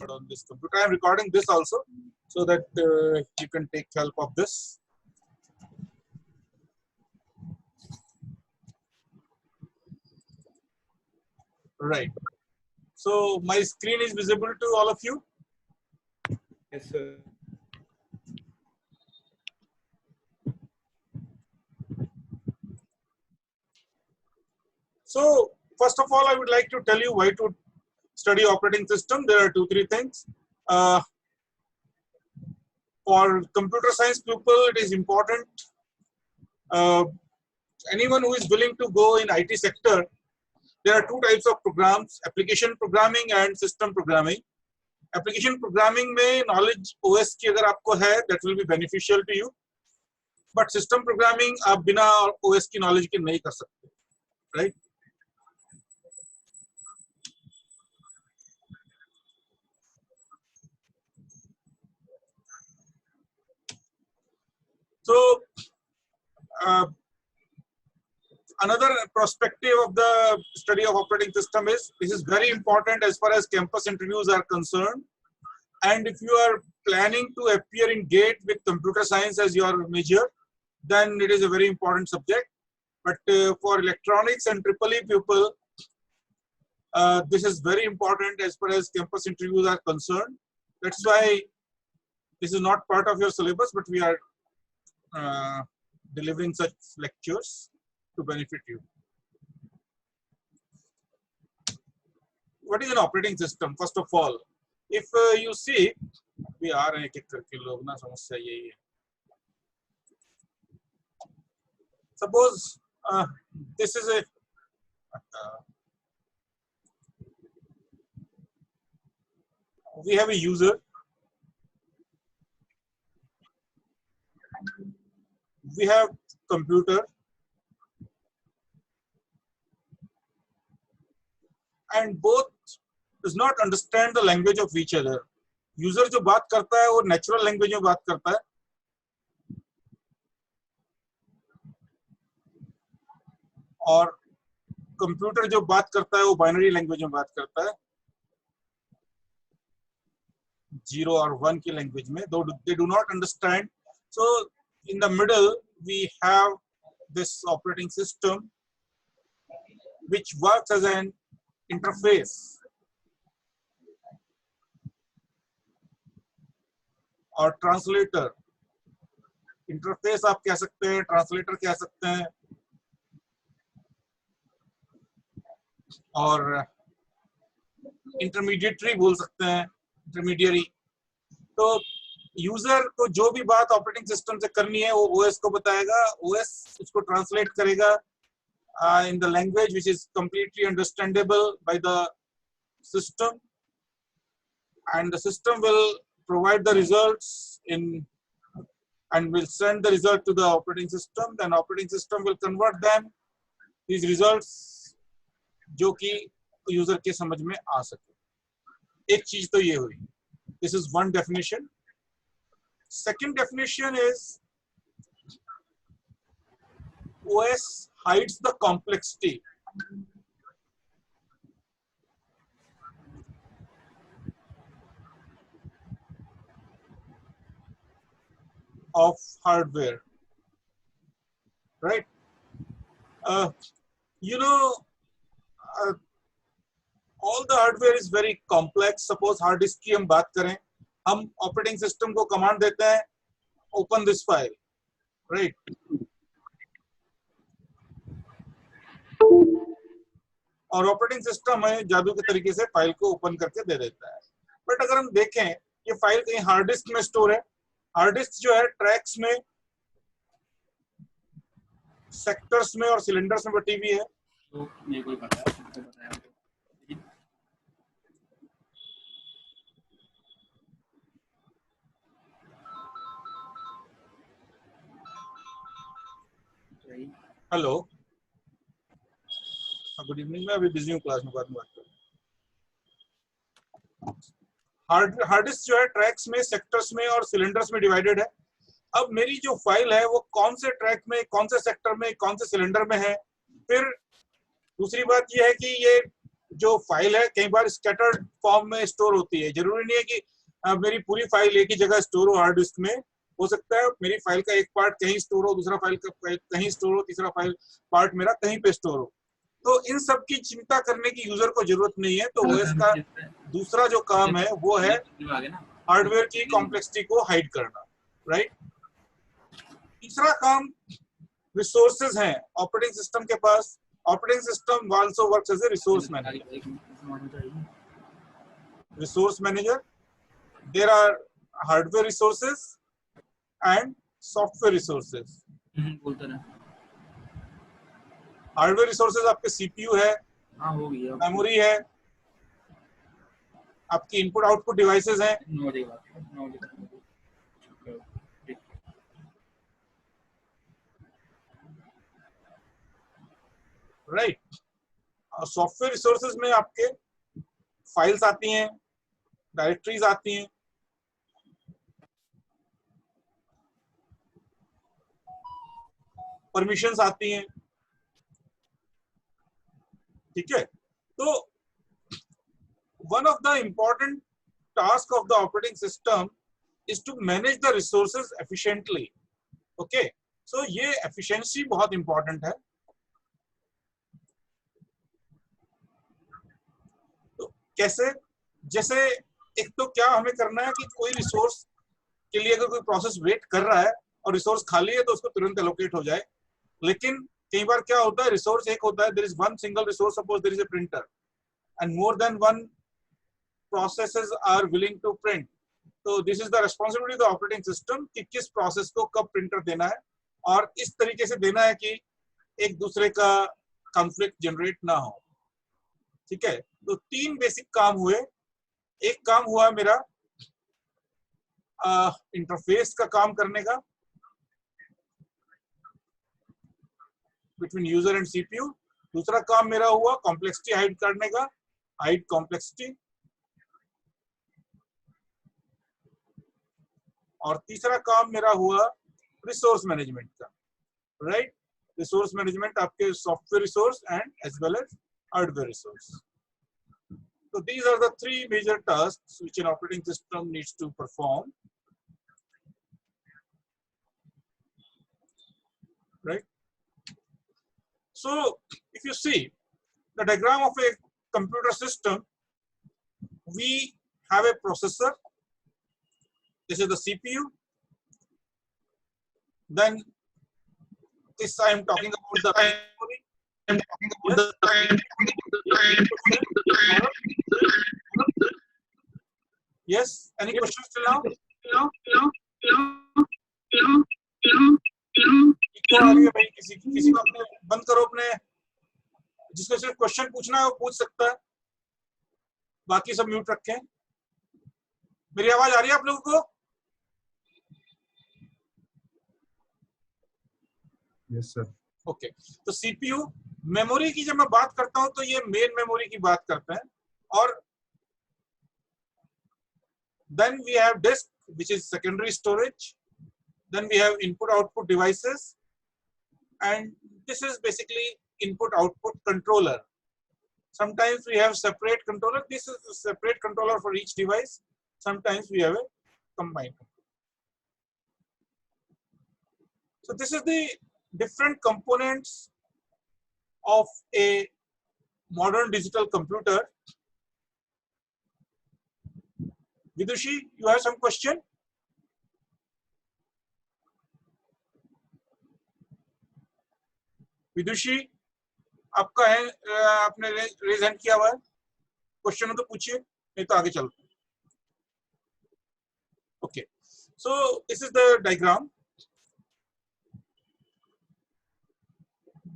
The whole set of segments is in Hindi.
on this computer. I am recording this also so that you can take help of this. Right. So my screen is visible to all of you. Yes, sir. So first of all, I would like to tell you why to study operating system. There are 2-3 things. For computer science people, it is important. Anyone who is willing to go in IT sector, there are 2 types of programs: application programming and system programming. Application programming में knowledge OS की अगर आपको है, that will be beneficial to you. But system programming आप बिना OS की knowledge के नहीं कर सकते, right? So another perspective of the study of operating system is this is very important as far as campus interviews are concerned. And if you are planning to appear in GATE with computer science as your major, then it is a very important subject. But for electronics and EEE people, this is very important as far as campus interviews are concerned. That's why this is not part of your syllabus, but we are delivering such lectures to benefit you. What is an operating system? First of all, if you see, we are एक एक करके लोग ना समस्या यही है. Suppose this is a we have a user, we have computer, and both does not understand the language of each other. User जो बात करता है वो natural language में बात करता है, और कंप्यूटर जो बात करता है वो बाइनरी लैंग्वेज में बात करता है, 0 और 1 की लैंग्वेज में. They do not understand. So in the middle we have this operating system which works as an interface और ट्रांसलेटर. इंटरफेस आप कह सकते हैं, ट्रांसलेटर कह सकते हैं, और इंटरमीडिएटरी बोल सकते हैं, इंटरमीडियरी. तो यूजर को जो भी बात ऑपरेटिंग सिस्टम से करनी है वो ओएस को बताएगा, ओएस उसको ट्रांसलेट करेगा in the language which is completely understandable by the system, and the system will provide the results in and will send the result to the operating system. Then operating system will convert them, these results, जो कि यूजर के समझ में आ सके. एक चीज तो ये हुई. This is one definition. Second definition is OS hides the complexity of hardware, right? You know, all the hardware is very complex. Suppose hard disk की हम बात करें, हम operating system को command देते हैं, open this file, right? और ऑपरेटिंग सिस्टम है जादू के तरीके से फाइल को ओपन करके दे देता है. बट अगर हम देखें ये फाइल कहीं हार्ड डिस्क में स्टोर है. हार्ड डिस्क जो है ट्रैक्स में, सेक्टर्स में और सिलेंडर्स में बटी हुई है. तो ये कोई बताया हेलो, गुड इवनिंग. मैं अभी बिजी हूँ, क्लास में बाद में बात करूँ. हार्ड डिस्क जो है ट्रैक्स में, सेक्टर्स में और सिलेंडर्स में डिवाइडेड है. अब मेरी जो फाइल है वो कौन से ट्रैक में, कौन से सेक्टर में, कौन से सिलेंडर में है. फिर दूसरी बात ये है कि ये जो फाइल है कई बार स्कैटर्ड फॉर्म में स्टोर होती है। जरूरी नहीं है कि मेरी पूरी फाइल एक ही जगह स्टोर हो हार्ड डिस्क में। हो सकता है मेरी फाइल का एक पार्ट कहीं स्टोर हो, दूसरा फाइल का कहीं स्टोर हो, तीसरा फाइल पार्ट मेरा कहीं पे स्टोर हो। तो इन सब की चिंता करने की यूजर को जरूरत नहीं है। तो ओएस का दूसरा जो काम है वो है हार्डवेयर की कॉम्प्लेक्सिटी को हाइड करना, राइट। तीसरा काम रिसोर्सेज हैं ऑपरेटिंग सिस्टम के पास। Operating system also works as a resource manager. Resource manager, there are hardware resources and software resources. Hardware resources आपके सीपीयू है, हो गया, मेमोरी है, आपकी इनपुट आउटपुट डिवाइसेस हैं। राइट। और सॉफ्टवेयर रिसोर्सेज में आपके फाइल्स आती हैं, डायरेक्टरीज आती हैं, परमिशंस आती हैं, ठीक है। तो one of the important task of the operating system is to manage the resources efficiently. Okay, so ये एफिशिएंसी बहुत इंपॉर्टेंट है। तो कैसे? जैसे एक तो क्या हमें करना है कि कोई रिसोर्स के लिए अगर कोई प्रोसेस वेट कर रहा है और रिसोर्स खाली है तो उसको तुरंत एलोकेट हो जाए। लेकिन कई बार क्या होता है, रिसोर्स एक होता है, there is one single resource, suppose there is a printer and more than one processes are willing to print. तो this is the responsibility of the operating system कि किस प्रोसेस को कब प्रिंटर देना है और इस तरीके से देना है कि एक दूसरे का कॉन्फ्लिक्ट जनरेट ना हो, ठीक है। तो तीन बेसिक काम हुए। एक काम हुआ मेरा इंटरफेस का काम करने का बिटवीन यूजर एंड सीपीयू। दूसरा काम मेरा हुआ कॉम्प्लेक्सिटी हाइड करने का, हाइड कॉम्प्लेक्सिटी। और तीसरा काम मेरा हुआ रिसोर्स मैनेजमेंट का, राइट। रिसोर्स मैनेजमेंट आपके software resource and as well as hardware resource. So these are the three major tasks which an operating system needs to perform, right? So if you see the diagram of a computer system, we have a processor. This is the CPU. Then this I am talking about the memory. Yes, any questions till now? भाई किसी को अपने बंद करो, अपने जिसको सिर्फ क्वेश्चन पूछना है वो पूछ सकता है, बाकी सब म्यूट रखें। मेरी आवाज आ रही है आप लोगों को? Yes sir. ओके, तो सीपीयू मेमोरी की जब मैं बात करता हूं तो ये मेन मेमोरी की बात करते हैं। और then we have disk which is secondary storage, then we have input output devices, and this is basically input output controller. Sometimes we have separate controller, this is a separate controller for each device, sometimes we have a combined. So this is the different components of a modern digital computer. Vidushi, you have some question? विदुषी आपका है, आपने रेज हैंड किया हुआ है, क्वेश्चन हो तो पूछिए, नहीं तो आगे चलते हैं। Okay, so this is the diagram.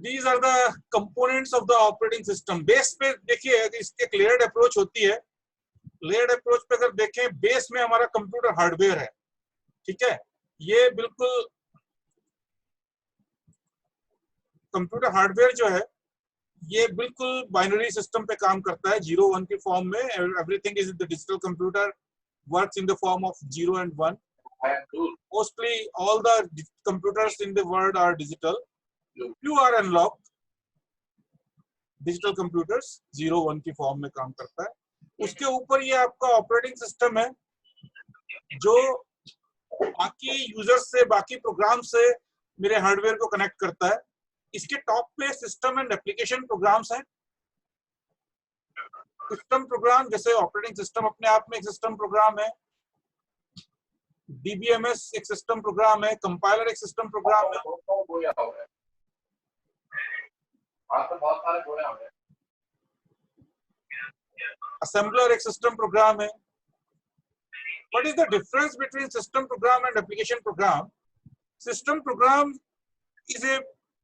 These are the components of the operating system. Base पे देखिए इसके एक लेयर्ड अप्रोच होती है। लेयर्ड अप्रोच पे अगर देखें, बेस में हमारा कंप्यूटर हार्डवेयर है, ठीक है। ये बिल्कुल कंप्यूटर हार्डवेयर जो है ये बिल्कुल बाइनरी सिस्टम पे काम करता है, 0-1 के फॉर्म में। Everything is the digital computer works in the form of 0 and 1. Mostly all the computers in the world are digital. Few are analog. Digital computers 0-1 की फॉर्म में काम करता है। उसके ऊपर ये आपका ऑपरेटिंग सिस्टम है जो बाकी यूजर्स से, बाकी प्रोग्राम से मेरे हार्डवेयर को कनेक्ट करता है। इसके टॉप पे सिस्टम एंड एप्लीकेशन प्रोग्राम्स हैं। सिस्टम प्रोग्राम जैसे ऑपरेटिंग सिस्टम अपने आप में एक सिस्टम प्रोग्राम है, DBMS एक सिस्टम प्रोग्राम है, कंपाइलर एक सिस्टम प्रोग्राम है, असेंबलर एक सिस्टम प्रोग्राम है। What is the difference between system program and application program? System program is a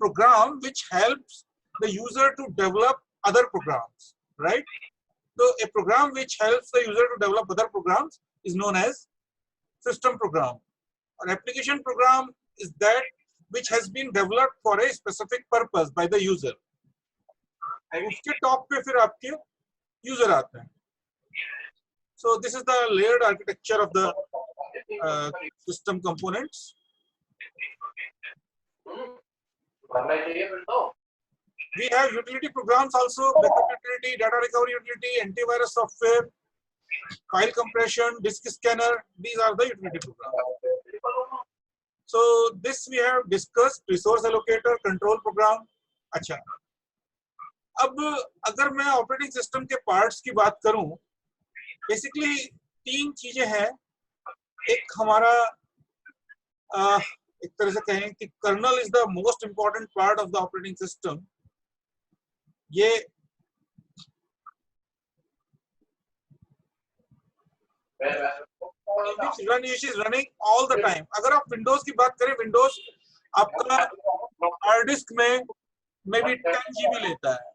program which helps the user to develop other programs, right? So a program which helps the user to develop other programs is known as system program. An application program is that which has been developed for a specific purpose by the user. और उसके टॉप पे फिर आपके यूजर आते हैं। So this is the layered architecture of the system components. We have utility programs also, backup utility, data recovery utility, antivirus software, file compression, disk scanner. These are the utility programs. So this we have discussed, resource allocator, control program. अच्छा, अब अगर मैं ऑपरेटिंग सिस्टम के पार्ट्स की बात करूं, बेसिकली 3 चीजें हैं। एक हमारा एक तरह से कहें कि kernel is the most important part of the operating system. ये रनिंग ऑल द टाइम। अगर आप विंडोज की बात करें, विंडोज आपका हार्ड डिस्क में मे बी 10 GB लेता है,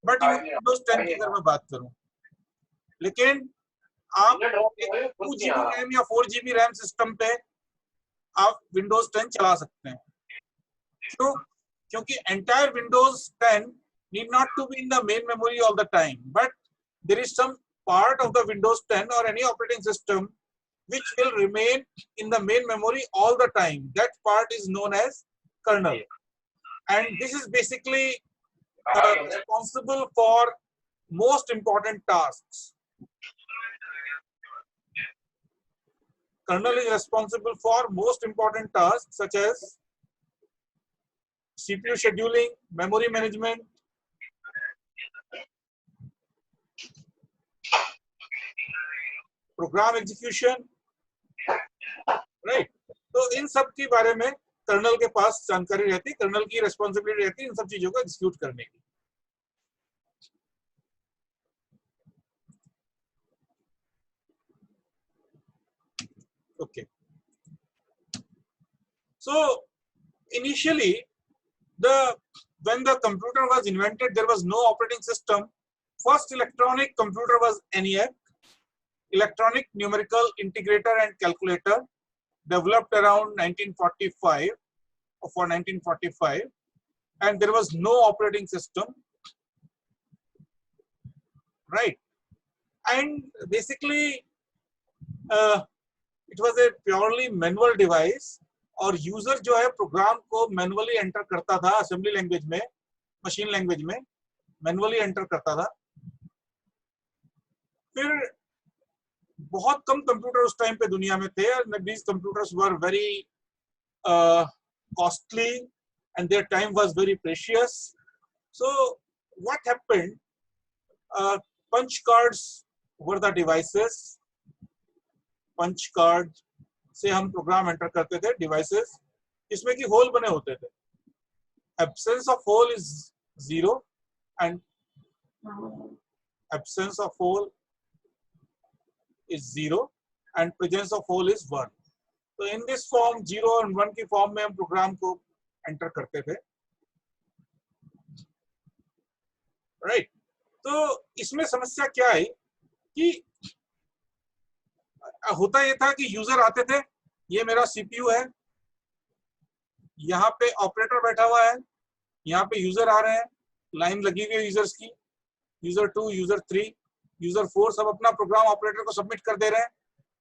बट विंडोज 10 की अगर मैं बात करूं, लेकिन आप 2 GB रैम या 4 GB रैम सिस्टम पे आप विंडोज 10 चला सकते हैं। क्यों? क्योंकि entire Windows 10 need not to be in the main memory all the time, but there is some part of the Windows 10 or any operating system which will remain in the main memory all the time. That part is known as kernel, and this is basically responsible for most important tasks. Kernel is responsible for most important tasks such as CPU scheduling, memory management, program execution, right? तो इन सब के बारे में कर्नल के पास जानकारी रहती है, कर्नल की रिस्पॉन्सिबिलिटी रहती है इन सब चीजों को एग्जीक्यूट करने की। Okay. So initially, when the computer was invented, there was no operating system. First electronic computer was ENIAC, Electronic Numerical Integrator and Calculator, developed around 1945 or for 1945, and there was no operating system, right? And basically, it was a purely manual device, और यूजर जो है प्रोग्राम को मैनुअली एंटर करता था, असेंबली लैंग्वेज में, मशीन लैंग्वेज में मैनुअली एंटर करता था। फिर बहुत कम कंप्यूटर उस टाइम पे दुनिया में थे, और these computers were very costly and their time was very precious. So what happened? Punch cards were the devices. Punch card से हम प्रोग्राम एंटर करते थे, डिवाइसेस, इसमें कि होल बने होते थे। Absence of hole is 0 and absence of hole is 0 and presence of hole is 1। तो इन दिस फॉर्म 0 और 1 की फॉर्म में हम प्रोग्राम को एंटर करते थे, राइट? तो इसमें समस्या क्या आई कि होता ये था कि यूजर आते थे, ये मेरा सीपीयू है, यहाँ पे ऑपरेटर बैठा हुआ है, यहाँ पे यूजर आ रहे हैं, लाइन लगी हुई है यूजर्स की, यूजर 2, यूजर 3, यूजर 4 सब अपना प्रोग्राम ऑपरेटर को सबमिट कर दे रहे हैं।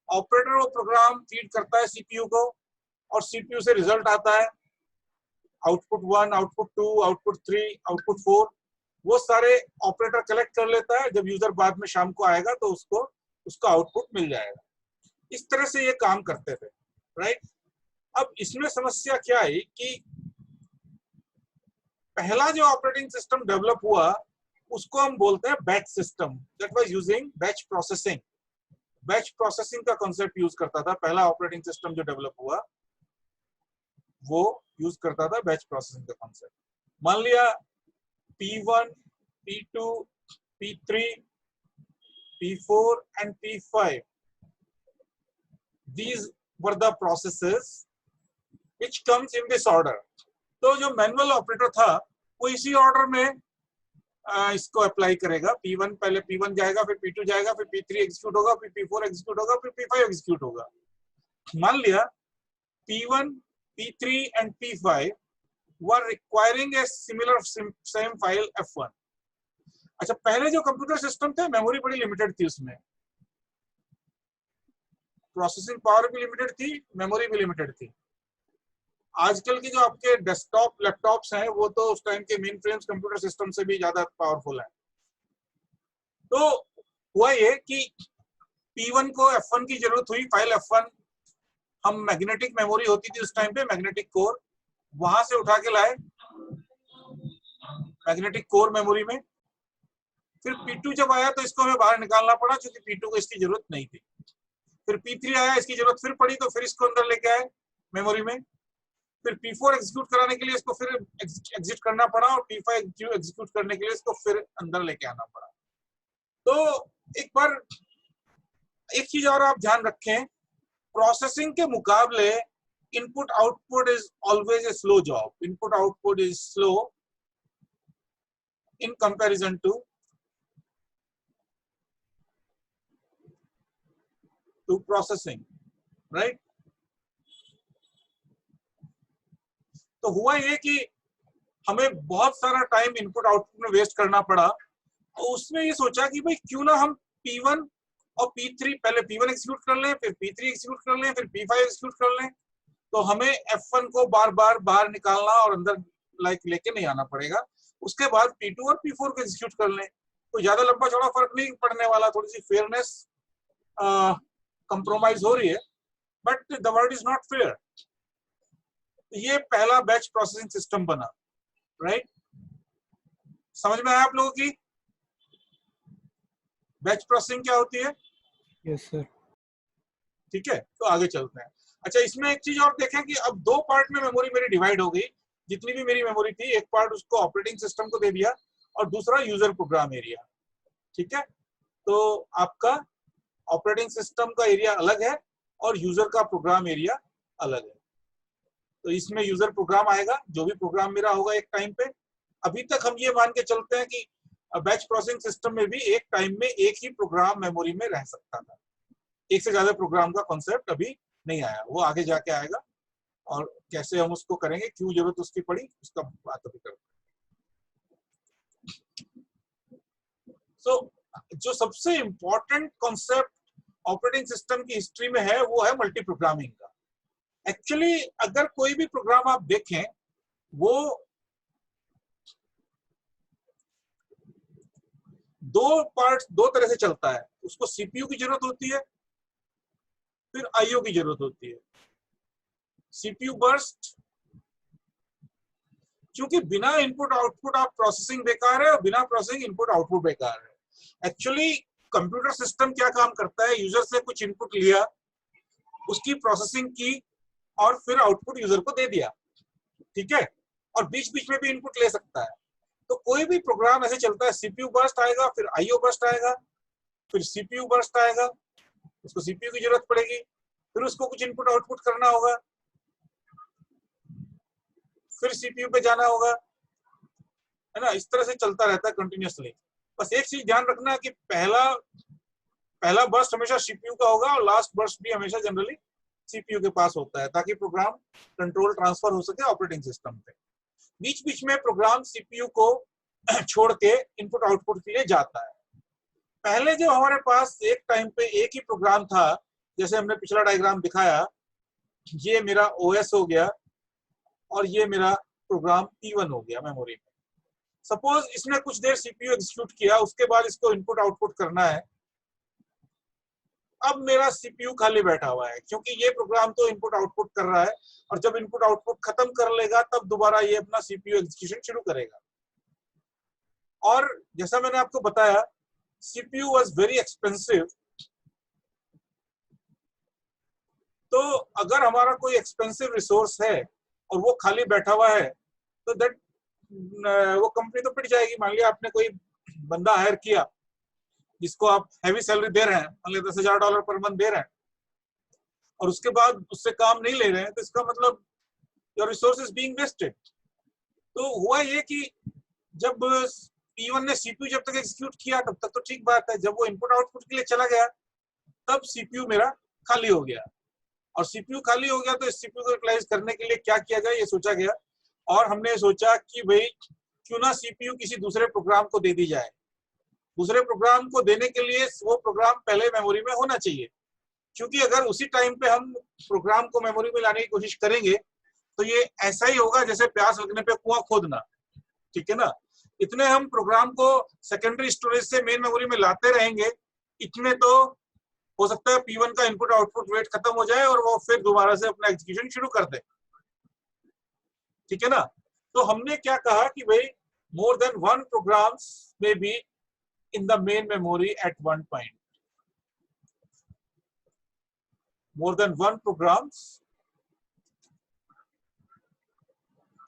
ऑपरेटर वो प्रोग्राम फीड करता है सीपीयू को, और सीपीयू से रिजल्ट आता है, आउटपुट 1, आउटपुट 2, आउटपुट 3, आउटपुट 4। वो सारे ऑपरेटर कलेक्ट कर लेता है, जब यूजर बाद में शाम को आएगा तो उसको उसका आउटपुट मिल जाएगा। इस तरह से ये काम करते थे, राइट। अब इसमें समस्या क्या है कि पहला जो ऑपरेटिंग सिस्टम डेवलप हुआ उसको हम बोलते हैं batch system, that was using batch processing. Batch processing का कॉन्सेप्ट यूज करता था पहला ऑपरेटिंग सिस्टम जो डेवलप हुआ, वो यूज करता था बैच प्रोसेसिंग का कॉन्सेप्ट। मान लिया P1, P2, P3, P4 and P5, these were the processes which comes in this order। तो जो मैनुअल ऑपरेटर था वो इसी ऑर्डर में इसको अप्लाई करेगा। P1 पहले P1 जाएगा, फिर P2 जाएगा, फिर P3 एग्जीक्यूट होगा, फिर P4 एग्जीक्यूट होगा, फिर P5 एग्जीक्यूट होगा। मान लिया P1, P3 and P5 were requiring a similar same file F1। अच्छा, पहले जो कंप्यूटर सिस्टम थे मेमोरी बड़ी लिमिटेड थी, उसमें प्रोसेसिंग पावर भी लिमिटेड थी, मेमोरी भी लिमिटेड थी। आजकल की जो आपके डेस्कटॉप लैपटॉप्स हैं वो तो उस टाइम के मेन फ्रेम्स कंप्यूटर सिस्टम से भी ज्यादा पावरफुल है। तो हुआ ये कि P1 को F1 की जरूरत हुई, फाइल F1 हम मैग्नेटिक मेमोरी होती थी उस टाइम पे, मैग्नेटिक कोर, वहां से उठा के लाए मैग्नेटिक कोर मेमोरी में। फिर P2 जब आया तो इसको हमें बाहर निकालना पड़ा क्योंकि P2 को इसकी जरूरत नहीं थी। फिर P3 आया, इसकी जरूरत फिर पड़ी तो फिर इसको अंदर लेके आए मेमोरी में। फिर P4 एग्जीक्यूट कराने के लिए इसको फिर एग्जिट करना पड़ा और P5 एग्जीक्यूट करने के लिए इसको फिर अंदर लेके आना पड़ा। तो एक बार एक चीज और आप ध्यान रखें, प्रोसेसिंग के मुकाबले input output is always a slow job. Input output is slow in comparison to processing, right. तो हुआ ये कि हमें बहुत सारा टाइम इनपुट आउटपुट में वेस्ट करना पड़ा, और उसमें ये सोचा कि भाई क्यों ना हम P1 और P3, पहले P1 एग्जीक्यूट कर लें, फिर P3 एग्जीक्यूट कर लें, फिर P5 एग्जीक्यूट कर लें, तो हमें F1 को बार बार बाहर निकालना और अंदर लेके नहीं आना पड़ेगा। उसके बाद P2 और P4 को एग्जीक्यूट कर लें, तो ज्यादा लंबा चौड़ा फर्क नहीं पड़ने वाला। थोड़ी सी फेयरनेस कंप्रोमाइज हो रही है, but the word is not fair. ये पहला बैच प्रोसेसिंग सिस्टम बना, राइट। समझ में आया आप लोगों की बैच प्रोसेसिंग क्या होती है? Yes sir. ठीक है, तो आगे चलते हैं। अच्छा, इसमें एक चीज और देखें कि अब दो पार्ट में मेमोरी मेरी डिवाइड हो गई। जितनी भी मेरी मेमोरी थी, एक पार्ट उसको ऑपरेटिंग सिस्टम को दे दिया और दूसरा यूजर प्रोग्राम एरिया। ठीक है, तो आपका ऑपरेटिंग सिस्टम का एरिया अलग है और यूजर का प्रोग्राम एरिया अलग है। तो इसमें यूजर प्रोग्राम आएगा, जो भी प्रोग्राम मेरा होगा एक टाइम पे। अभी तक हम ये मान के चलते हैं कि बैच प्रोसेसिंग सिस्टम में भी एक टाइम में एक ही प्रोग्राम मेमोरी में रह सकता था। एक से ज्यादा प्रोग्राम का कॉन्सेप्ट अभी नहीं आया, वो आगे जाके आएगा, और कैसे हम उसको करेंगे, क्यों जरूरत उसकी पड़ी, उसका बात अभी करते हैं। सो जो सबसे इंपॉर्टेंट कॉन्सेप्ट ऑपरेटिंग सिस्टम की हिस्ट्री में है वो है मल्टी प्रोग्रामिंग का। एक्चुअली अगर कोई भी प्रोग्राम आप देखें, वो दो तरह से चलता है। उसको सीपीयू की जरूरत होती है, फिर आईओ की जरूरत होती है। सीपीयू बर्स्ट, क्योंकि बिना इनपुट आउटपुट आप प्रोसेसिंग बेकार है और बिना प्रोसेसिंग इनपुट आउटपुट बेकार है। एक्चुअली कंप्यूटर सिस्टम क्या काम करता है, यूजर से कुछ इनपुट लिया, उसकी प्रोसेसिंग की और फिर आउटपुट यूजर को दे दिया। ठीक है, और बीच बीच में भी इनपुट ले सकता है। तो कोई भी प्रोग्राम ऐसे चलता है, सीपीयू बर्स्ट आएगा, फिर आईओ बर्स्ट आएगा, फिर सीपीयू बर्स्ट आएगा, उसको सीपीयू की जरूरत पड़ेगी, फिर उसको कुछ इनपुट आउटपुट करना होगा, फिर सीपीयू पे जाना होगा, है ना। इस तरह से चलता रहता है कंटिन्यूअसली। बस एक चीज ध्यान रखना कि पहला बर्स्ट हमेशा सीपीयू का होगा और लास्ट बर्स्ट भी हमेशा जनरली सीपीयू के पास होता है, ताकि प्रोग्राम कंट्रोल ट्रांसफर हो सके ऑपरेटिंग सिस्टम पे। बीच बीच में प्रोग्राम सीपीयू को छोड़ के इनपुट आउटपुट के लिए जाता है। पहले जो हमारे पास एक टाइम पे एक ही प्रोग्राम था, जैसे हमने पिछला डायग्राम दिखाया, ये मेरा ओएस हो गया और ये मेरा प्रोग्राम P1 हो गया मेमोरी में। सपोज इसने कुछ देर सीपीयू एग्जीक्यूट किया, उसके बाद इसको इनपुट आउटपुट करना है। अब मेरा सीपीयू खाली बैठा हुआ है क्योंकि ये प्रोग्राम तो इनपुट आउटपुट कर रहा है, और जब इनपुट आउटपुट खत्म कर लेगा तब दोबारा ये अपना सीपीयू एग्जीक्यूशन शुरू करेगा। और जैसा मैंने आपको बताया, सीपीयू वाज वेरी एक्सपेंसिव। तो अगर हमारा कोई एक्सपेंसिव रिसोर्स है और वो खाली बैठा हुआ है तो दैट वो कंपनी तो पिट जाएगी। मान लिया आपने कोई बंदा हायर किया जिसको आप हैवी सैलरी दे रहे हैं, मान लिया $10,000 पर मंथ दे रहे हैं, और उसके बाद उससे काम नहीं ले रहे हैं, तो इसका मतलब your resource is being wasted. तो हुआ ये कि जब P1 ने सीपीयू जब तक एग्जीक्यूट किया तब तक तो ठीक बात है, जब वो इनपुट आउटपुट के लिए चला गया तब सीपीयू मेरा खाली हो गया। और सीपीयू खाली हो गया तो इस सीपीयू को यूटिलाइज करने के लिए क्या किया जाए ये सोचा गया, और हमने सोचा कि भाई क्यों ना सीपीयू किसी दूसरे प्रोग्राम को दे दी जाए। दूसरे प्रोग्राम को देने के लिए वो प्रोग्राम पहले मेमोरी में होना चाहिए, क्योंकि अगर उसी टाइम पे हम प्रोग्राम को मेमोरी में लाने की कोशिश करेंगे तो ये ऐसा ही होगा जैसे प्यास लगने पे कुआं खोदना, ठीक है ना। इतने हम प्रोग्राम को सेकेंडरी स्टोरेज से मेन मेमोरी में लाते रहेंगे, इतने तो हो सकता है P1 का इनपुट आउटपुट वेट खत्म हो जाए और वो फिर दोबारा से अपना एग्जीक्यूशन शुरू कर दे, ठीक है ना। तो हमने क्या कहा कि भाई more than one programs may be in the main memory at one point. More than one programs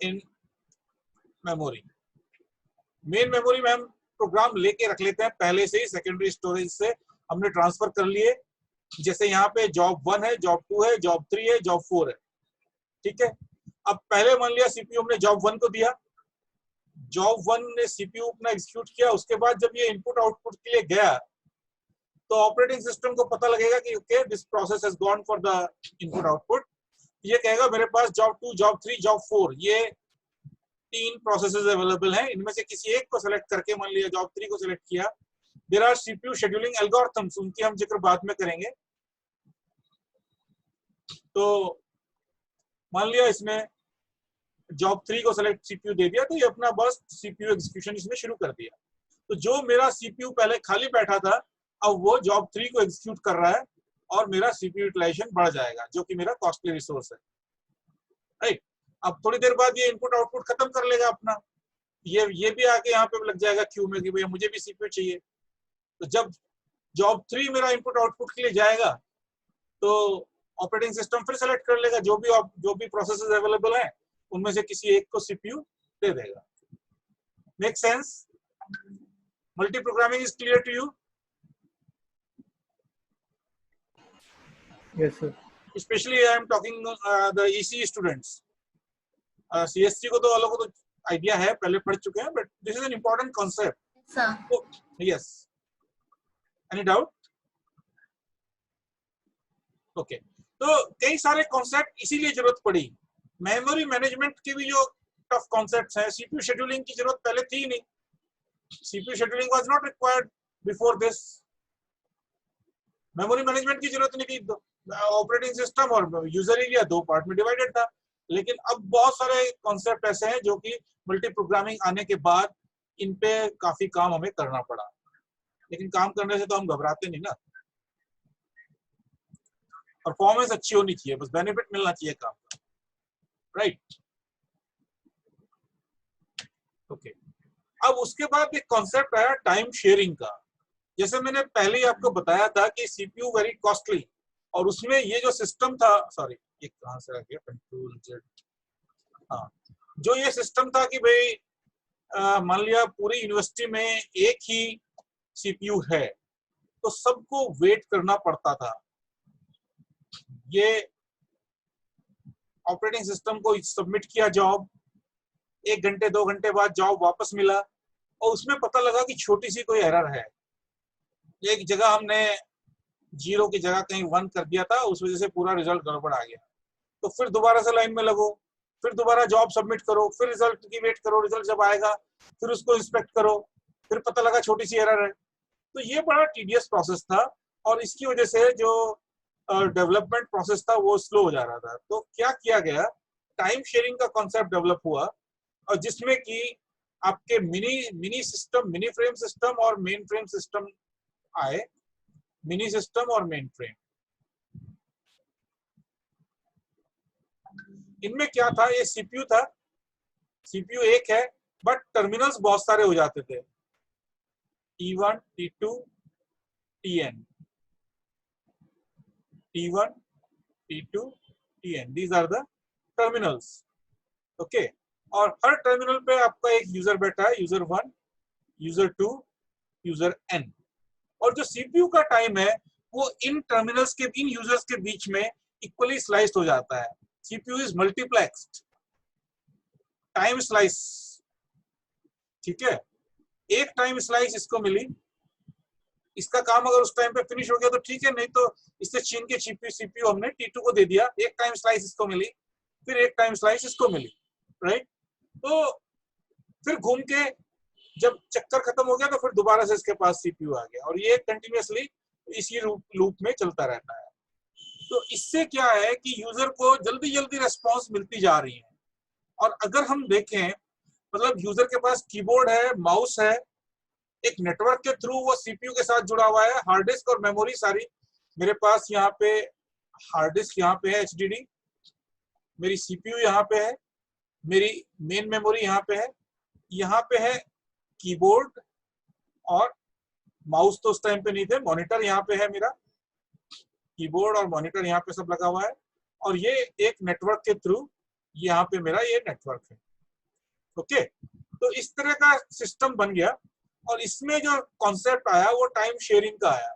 in memory. Main memory में हम प्रोग्राम लेके रख लेते हैं पहले से ही, सेकेंडरी स्टोरेज से हमने ट्रांसफर कर लिए। जैसे यहाँ पे जॉब 1 है, जॉब 2 है, जॉब 3 है, जॉब 4 है, ठीक है। अब पहले मान लिया सीपीयू हमने जॉब 1 को दिया, जॉब 1 ने सीपीयू अपना एग्जीक्यूट किया। उसके बाद जब ये इनपुट आउटपुट के लिए गया तो ऑपरेटिंग सिस्टम को पता लगेगा कि okay this process has gone for the input output. ये कहेगा मेरे पास जॉब 2, जॉब 3, जॉब 4 ये 3 प्रोसेसेस अवेलेबल हैं, इनमें से किसी एक को सेलेक्ट करके, मान लिया जॉब 3 को सेलेक्ट किया। There are CPU scheduling algorithms, उनकी हम जिक्र बाद में करेंगे। तो मान लिया इसने जॉब 3 को सेलेक्ट सीपीयू दे दिया, तो ये अपना बस सीपीयू एग्जीक्यूशन इसमें शुरू कर दिया। तो जो मेरा सीपीयू पहले खाली बैठा था अब वो जॉब 3 को एग्जीक्यूट कर रहा है और मेरा सीपीयू यूटिलाइजेशन बढ़ जाएगा, जो कि मेरा कॉस्टली रिसोर्स है, राइट। अब थोड़ी देर बाद ये इनपुट आउटपुट खत्म कर लेगा अपना, ये भी आके यहाँ पे लग जाएगा क्यू में कि भैया मुझे भी सीपीयू चाहिए। तो जब जॉब 3 मेरा इनपुट आउटपुट के लिए जाएगा तो ऑपरेटिंग सिस्टम फिर सेलेक्ट कर लेगा जो भी प्रोसेसेस अवेलेबल है उनमें से किसी एक को सीपीयू दे देगा। Make sense? Multi programming is clear to you? Yes, sir. Especially I am talking the EC students. CSC को तो वालों को तो आइडिया है, पहले पढ़ चुके हैं, but this is an important concept. Yes, any doubt? Okay, तो कई सारे कॉन्सेप्ट इसीलिए जरूरत पड़ी। मेमोरी मैनेजमेंट के भी जो टफ कॉन्सेप्ट्स हैं, सीपीयू शेड्यूलिंग की जरूरत पहले थी नहीं। CPU scheduling was not required before this. Memory management की जरूरत नहीं थी, ऑपरेटिंग सिस्टम और यूजर एरिया 2 पार्ट में डिवाइडेड था। लेकिन अब बहुत सारे कॉन्सेप्ट ऐसे हैं जो कि मल्टी प्रोग्रामिंग आने के बाद इन पे काफी काम हमें करना पड़ा। लेकिन काम करने से तो हम घबराते नहीं ना, परफॉर्मेंस अच्छी होनी चाहिए, बस बेनिफिट मिलना चाहिए काम का, राइट। ओके, अब उसके बाद एक कॉन्सेप्ट आया टाइम शेयरिंग का। जैसे मैंने पहले ही आपको बताया था कि सीपीयू वेरी कॉस्टली, और उसमें ये जो सिस्टम था, सॉरी ये कहां से आ गया, कंट्रोल जेड, हाँ, जो ये सिस्टम था कि भाई मान लिया पूरी यूनिवर्सिटी में एक ही सीपीयू है तो सबको वेट करना पड़ता था। ये ऑपरेटिंग सिस्टम को सबमिट किया जॉब, 1 घंटे 2 घंटे बाद जॉब वापस मिला और उसमें पता लगा कि छोटी सी कोई एरर है, एक जगह हमने 0 की जगह कहीं 1 कर दिया था, उस वजह से पूरा रिजल्ट गड़बड़ आ गया। तो फिर दोबारा से लाइन में लगो, फिर दोबारा जॉब सबमिट करो, फिर रिजल्ट की वेट करो, रिजल्ट जब आएगा फिर उसको इंस्पेक्ट करो, फिर पता लगा छोटी सी एरर है। तो ये बड़ा टीडियस प्रोसेस था और इसकी वजह से जो डेवलपमेंट प्रोसेस था वो स्लो हो जा रहा था। तो क्या किया गया, टाइम शेयरिंग का कॉन्सेप्ट डेवलप हुआ और जिसमें कि आपके mini system, mini frame system और मेन फ्रेम सिस्टम आए, मिनी सिस्टम और मेन फ्रेम। इनमें क्या था, ये सीपीयू था, सीपीयू एक है बट टर्मिनल्स बहुत सारे हो जाते थे, T1, T2, Tn, T1, T2, Tn, these are the terminals, okay? और हर टर्मिनल पे आपका एक यूजर बैठा है, यूजर 1, यूजर 2, यूजर n। और जो सीपीयू का टाइम है वो इन टर्मिनल्स के, इन यूजर्स के बीच में इक्वली स्लाइस्ड हो जाता है। CPU is multiplexed, time slice, ठीक है? एक टाइम स्लाइस इसको मिली, इसका काम अगर उस टाइम पे फिनिश हो गया तो ठीक है, नहीं तो इससे छीन के सीपीयू हमने T2 को दे दिया, एक टाइम स्लाइस इसको मिली, फिर एक टाइम स्लाइस इसको मिली, राइट? तो फिर घूम के जब चक्कर खत्म हो गया तो फिर दोबारा से इसके पास सीपीयू आ गया, और ये कंटिन्यूअसली इसी लूप में चलता रहता है। तो इससे क्या है कि यूजर को जल्दी जल्दी रेस्पॉन्स मिलती जा रही है। और अगर हम देखें, मतलब यूजर के पास कीबोर्ड है, माउस है, एक नेटवर्क के थ्रू वो सीपीयू के साथ जुड़ा हुआ है, हार्ड डिस्क और मेमोरी सारी मेरे पास यहाँ पे, हार्ड डिस्क यहाँ पे है HDD, मेरी सीपीयू यहाँ पे है, मेरी मेन मेमोरी यहाँ पे है, यहाँ पे है कीबोर्ड और माउस तो उस टाइम पे नहीं थे, मॉनिटर यहाँ पे है मेरा, कीबोर्ड और मॉनिटर यहाँ पे सब लगा हुआ है, और ये एक नेटवर्क के थ्रू यहाँ पे मेरा ये नेटवर्क है, ओके? तो इस तरह का सिस्टम बन गया, और इसमें जो कॉन्सेप्ट आया वो टाइम शेयरिंग का आया।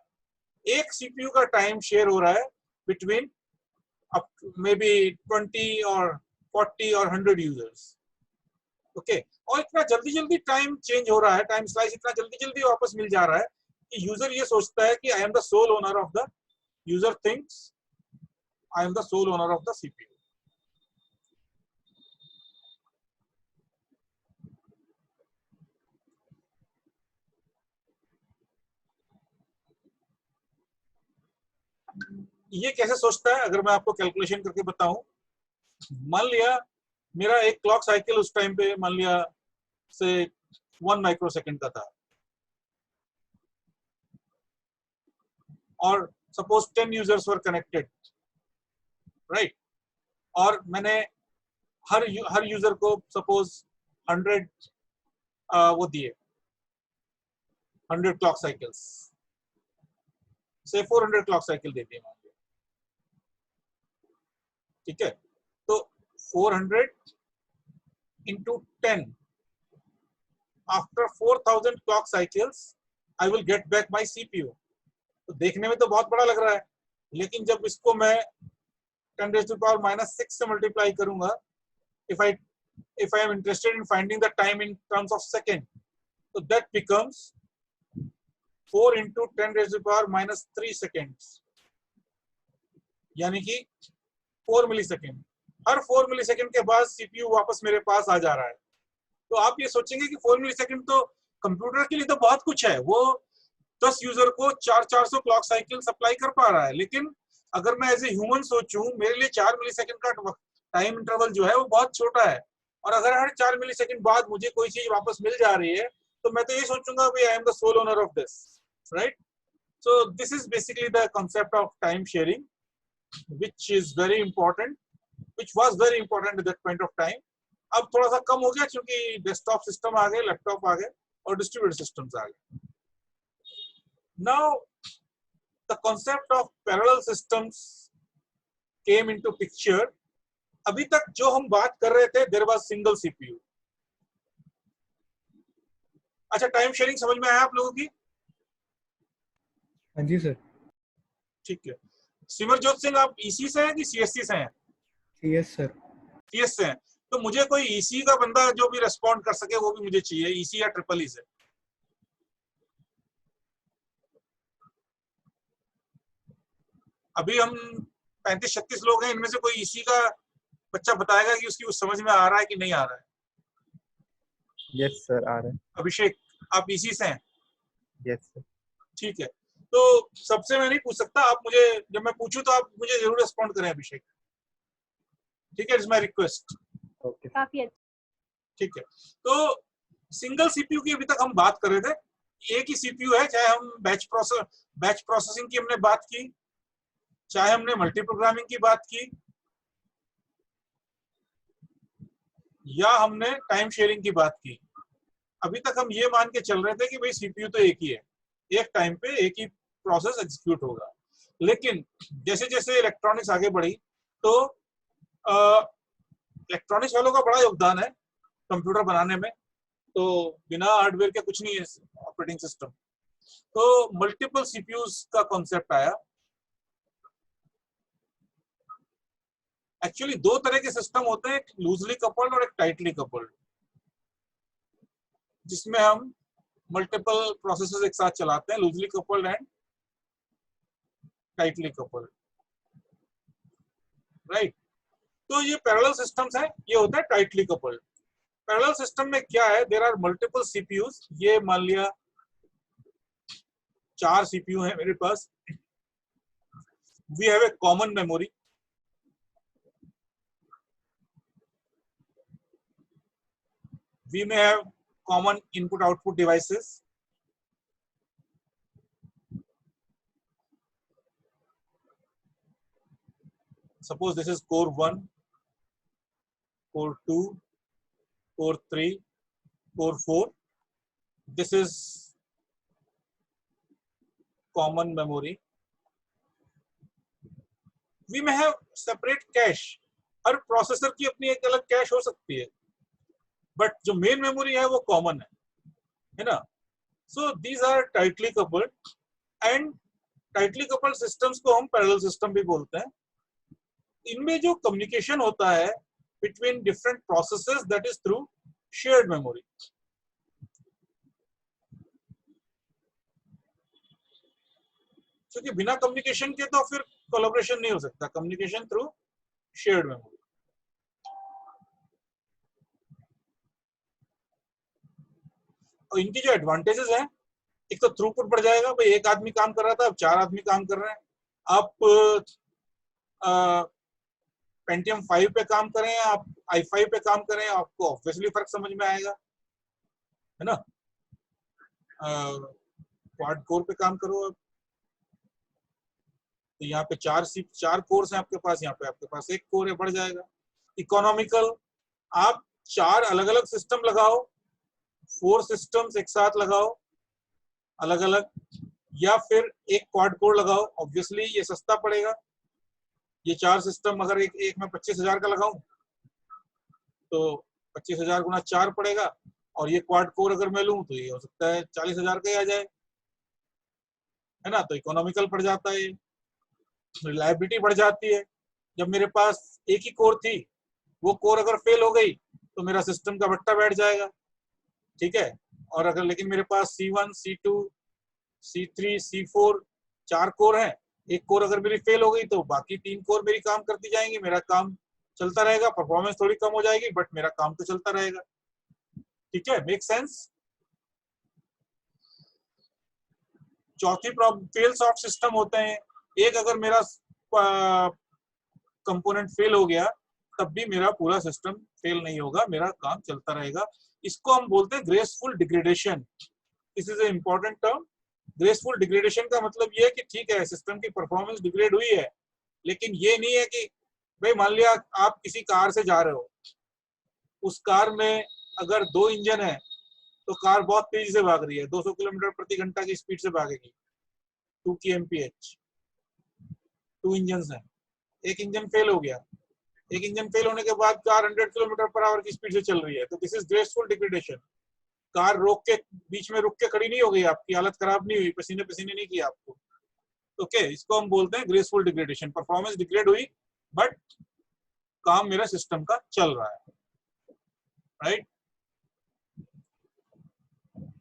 एक सीपीयू का टाइम शेयर हो रहा है बिटवीन मे बी 20 और 40 और 100 यूजर्स, ओके? और इतना जल्दी जल्दी टाइम चेंज हो रहा है, टाइम स्लाइस इतना जल्दी जल्दी वापस मिल जा रहा है कि यूजर ये सोचता है कि I am the sole owner of the, user thinks I am the sole owner of the CPU. ये कैसे सोचता है, अगर मैं आपको कैलकुलेशन करके बताऊं, मान लिया मेरा एक क्लॉक साइकिल उस टाइम पे मान लिया से 1 माइक्रोसेकंड का था, और सपोज 10 यूजर्स वर कनेक्टेड, राइट? और मैंने हर यूजर को सपोज 100 वो दिए, 100 क्लॉक साइकिल्स, से 400 क्लॉक साइकिल दे दिए, ठीक है? तो 400 into 10, after 4000 clock cycles I will get back my CPU। तो देखने में तो बहुत बड़ा लग रहा है, लेकिन जब इसको मैं 10⁻⁻6 से मल्टीप्लाई करूंगा, if I am interested in finding the time in terms of second, so that becomes 4 into 10⁻³ seconds, यानी कि 4 मिलीसेकेंड। हर 4 मिलीसेकेंड के बाद सीपीयू वापस मेरे पास आ जा रहा है। तो आप ये सोचेंगे कि 4 मिलीसेकेंड तो कंप्यूटर के लिए तो बहुत कुछ है, वो 10 यूजर को 400 क्लॉक साइकिल सप्लाई कर पा रहा है, लेकिन अगर मैं एज ए ह्यूमन सोचूं, मेरे लिए 4 मिलीसेकेंड का टाइम इंटरवल जो है वो बहुत छोटा है, और अगर हर 4 मिलीसेकेंड बाद मुझे कोई चीज वापस मिल जा रही है तो मैं तो ये सोचूंगा भाई I am the sole owner of this, right? So this is basically the concept of time sharing, which is very important, which was very important at that point of time। अब थोड़ा सा कम हो गया क्योंकि डेस्कटॉप सिस्टम आ गए, लैपटॉप आ गए और डिस्ट्रीब्यूटेड सिस्टम्स आ गए। Now the concept of parallel systems came into picture. अभी तक जो हम बात कर रहे थे देयर वाज सिंगल सीपीयू। अच्छा, टाइम शेयरिंग समझ में आया आप लोगों की? हाँ जी सर। ठीक है। सिमरजोत सिंह, आप ईसी से हैं कि सीएससी से हैं? CS sir. सीएस से हैं, तो मुझे कोई ईसी का बंदा जो भी रेस्पॉन्ड कर सके वो भी मुझे चाहिए, ईसी या ट्रिपल ई से। अभी हम 35-36 लोग हैं, इनमें से कोई ईसी का बच्चा बताएगा कि उसकी कुछ समझ में आ रहा है कि नहीं आ रहा है? यस सर, आ रहा है। अभिषेक, आप ईसी से हैं? Yes sir. ठीक है, तो सबसे मैं नहीं पूछ सकता, आप मुझे, जब मैं पूछूं तो आप मुझे जरूर रेस्पॉन्ड करें अभिषेक, ठीक है? It's my request. ओके। काफी अच्छा। ठीक है, तो सिंगल सीपीयू की अभी तक हम बात कर रहे थे। एक ही सीपीयू है, चाहे हम बैच प्रोसेसिंग की हमने बात की, चाहे हमने मल्टी प्रोग्रामिंग की बात की, या हमने टाइम शेयरिंग की बात की। अभी तक हम ये मान के चल रहे थे कि भाई सीपीयू तो एक ही है, एक टाइम पे एक ही प्रोसेस एग्जीक्यूट होगा। लेकिन जैसे जैसे इलेक्ट्रॉनिक्स आगे बढ़ी तो इलेक्ट्रॉनिक्स वालों का बड़ा योगदान है कंप्यूटर बनाने में। तो बिना हार्डवेयर के कुछ नहीं है ऑपरेटिंग सिस्टम। तो मल्टीपल सीपीयूज का कॉन्सेप्ट आया। एक्चुअली दो तरह के सिस्टम होते हैं, एक लूजली कपल्ड और एक टाइटली कपल्ड, जिसमें हम मल्टीपल प्रोसेसेस एक साथ चलाते हैं, loosely coupled and tightly coupled, right. तो ये पैरेलल सिस्टम्स है, ये होता है टाइटली कपल्ड। पैरेलल सिस्टम में क्या है, देयर आर मल्टीपल सीपीयूज। ये मान लिया 4 सीपीयू है मेरे पास। We have a common memory, we may have common input output devices, suppose this is core 1, core 2, core 3, core 4. This is common memory. We may have separate cache. Her processor की अपनी एक अलग कैश हो सकती है, बट जो मेन मेमोरी है वो कॉमन है ना। So these are tightly coupled and tightly coupled systems को हम पैरेलल सिस्टम भी बोलते हैं। इनमें जो कम्युनिकेशन होता है between different processes, that is through shared memory. क्योंकि बिना कम्युनिकेशन के तो फिर कोलैबोरेशन नहीं हो सकता, कम्युनिकेशन थ्रू शेयर्ड मेमोरी। और इनकी जो एडवांटेजेस हैं, एक तो थ्रूपुट बढ़ जाएगा, भाई एक आदमी काम कर रहा था अब 4 आदमी काम कर रहे हैं। आप पेंटियम 5 पे काम करें, आप i5 पे काम करें, आपको ऑब्वियसली फर्क समझ में आएगा, है ना। क्वाड कोर पे काम करो आप, तो यहाँ पे 4 कोर्स हैं आपके पास, यहाँ पे आपके पास 1 कोर है, बढ़ जाएगा। इकोनॉमिकल, आप 4 अलग अलग सिस्टम लगाओ, 4 सिस्टम्स एक साथ लगाओ अलग अलग, या फिर एक क्वाड कोर लगाओ, ऑब्वियसली ये सस्ता पड़ेगा। ये 4 सिस्टम अगर एक में 25,000 का लगाऊं तो 25,000 गुना 4 पड़ेगा, और ये क्वाड कोर अगर मैं लूं तो ये हो सकता है 40,000 का ही आ जाए, है ना। तो इकोनॉमिकल पड़ जाता है, रिलायबिलिटी बढ़ जाती है। जब मेरे पास एक ही कोर थी, वो कोर अगर फेल हो गई तो मेरा सिस्टम का बट्टा बैठ जाएगा, ठीक है। और अगर लेकिन मेरे पास C1, C2, C3, C4 4 core हैं, एक कोर अगर मेरी फेल हो गई तो बाकी 3 कोर मेरी काम करती जाएंगी, मेरा काम चलता रहेगा। परफॉर्मेंस थोड़ी कम हो जाएगी, बट मेरा काम तो चलता रहेगा, ठीक है। Make sense. चौथी प्रॉब्लम फेल सॉफ्ट सिस्टम होते हैं। एक अगर मेरा कंपोनेंट फेल हो गया तब भी मेरा पूरा सिस्टम फेल नहीं होगा, मेरा काम चलता रहेगा। इसको हम बोलते हैं graceful degradation. This is a important term. Graceful degradation का मतलब ये है कि ठीक है सिस्टम की परफॉर्मेंस डिग्रेड हुई है, लेकिन ये नहीं है कि भाई मान लिया आप किसी कार से जा रहे हो, उस कार में अगर 2 इंजन है तो कार बहुत तेजी से भाग रही है, 200 किलोमीटर प्रति घंटा की स्पीड से भागेगी, 2 kmph, 2 इंजन है, एक इंजन फेल हो गया, एक इंजन फेल होने के बाद कार 100 किलोमीटर पर आवर की स्पीड से चल रही है, तो this is graceful degradation. Car रोक के बीच में रुक के खड़ी नहीं हो गई, आपकी हालत खराब नहीं हुई, पसीने पसीने नहीं किया आपको, ओके। इसको हम बोलते हैं ग्रेसफुल डिग्रेडेशन। परफॉर्मेंस डिग्रेड हुई बट काम मेरा सिस्टम का चल रहा है, राइट,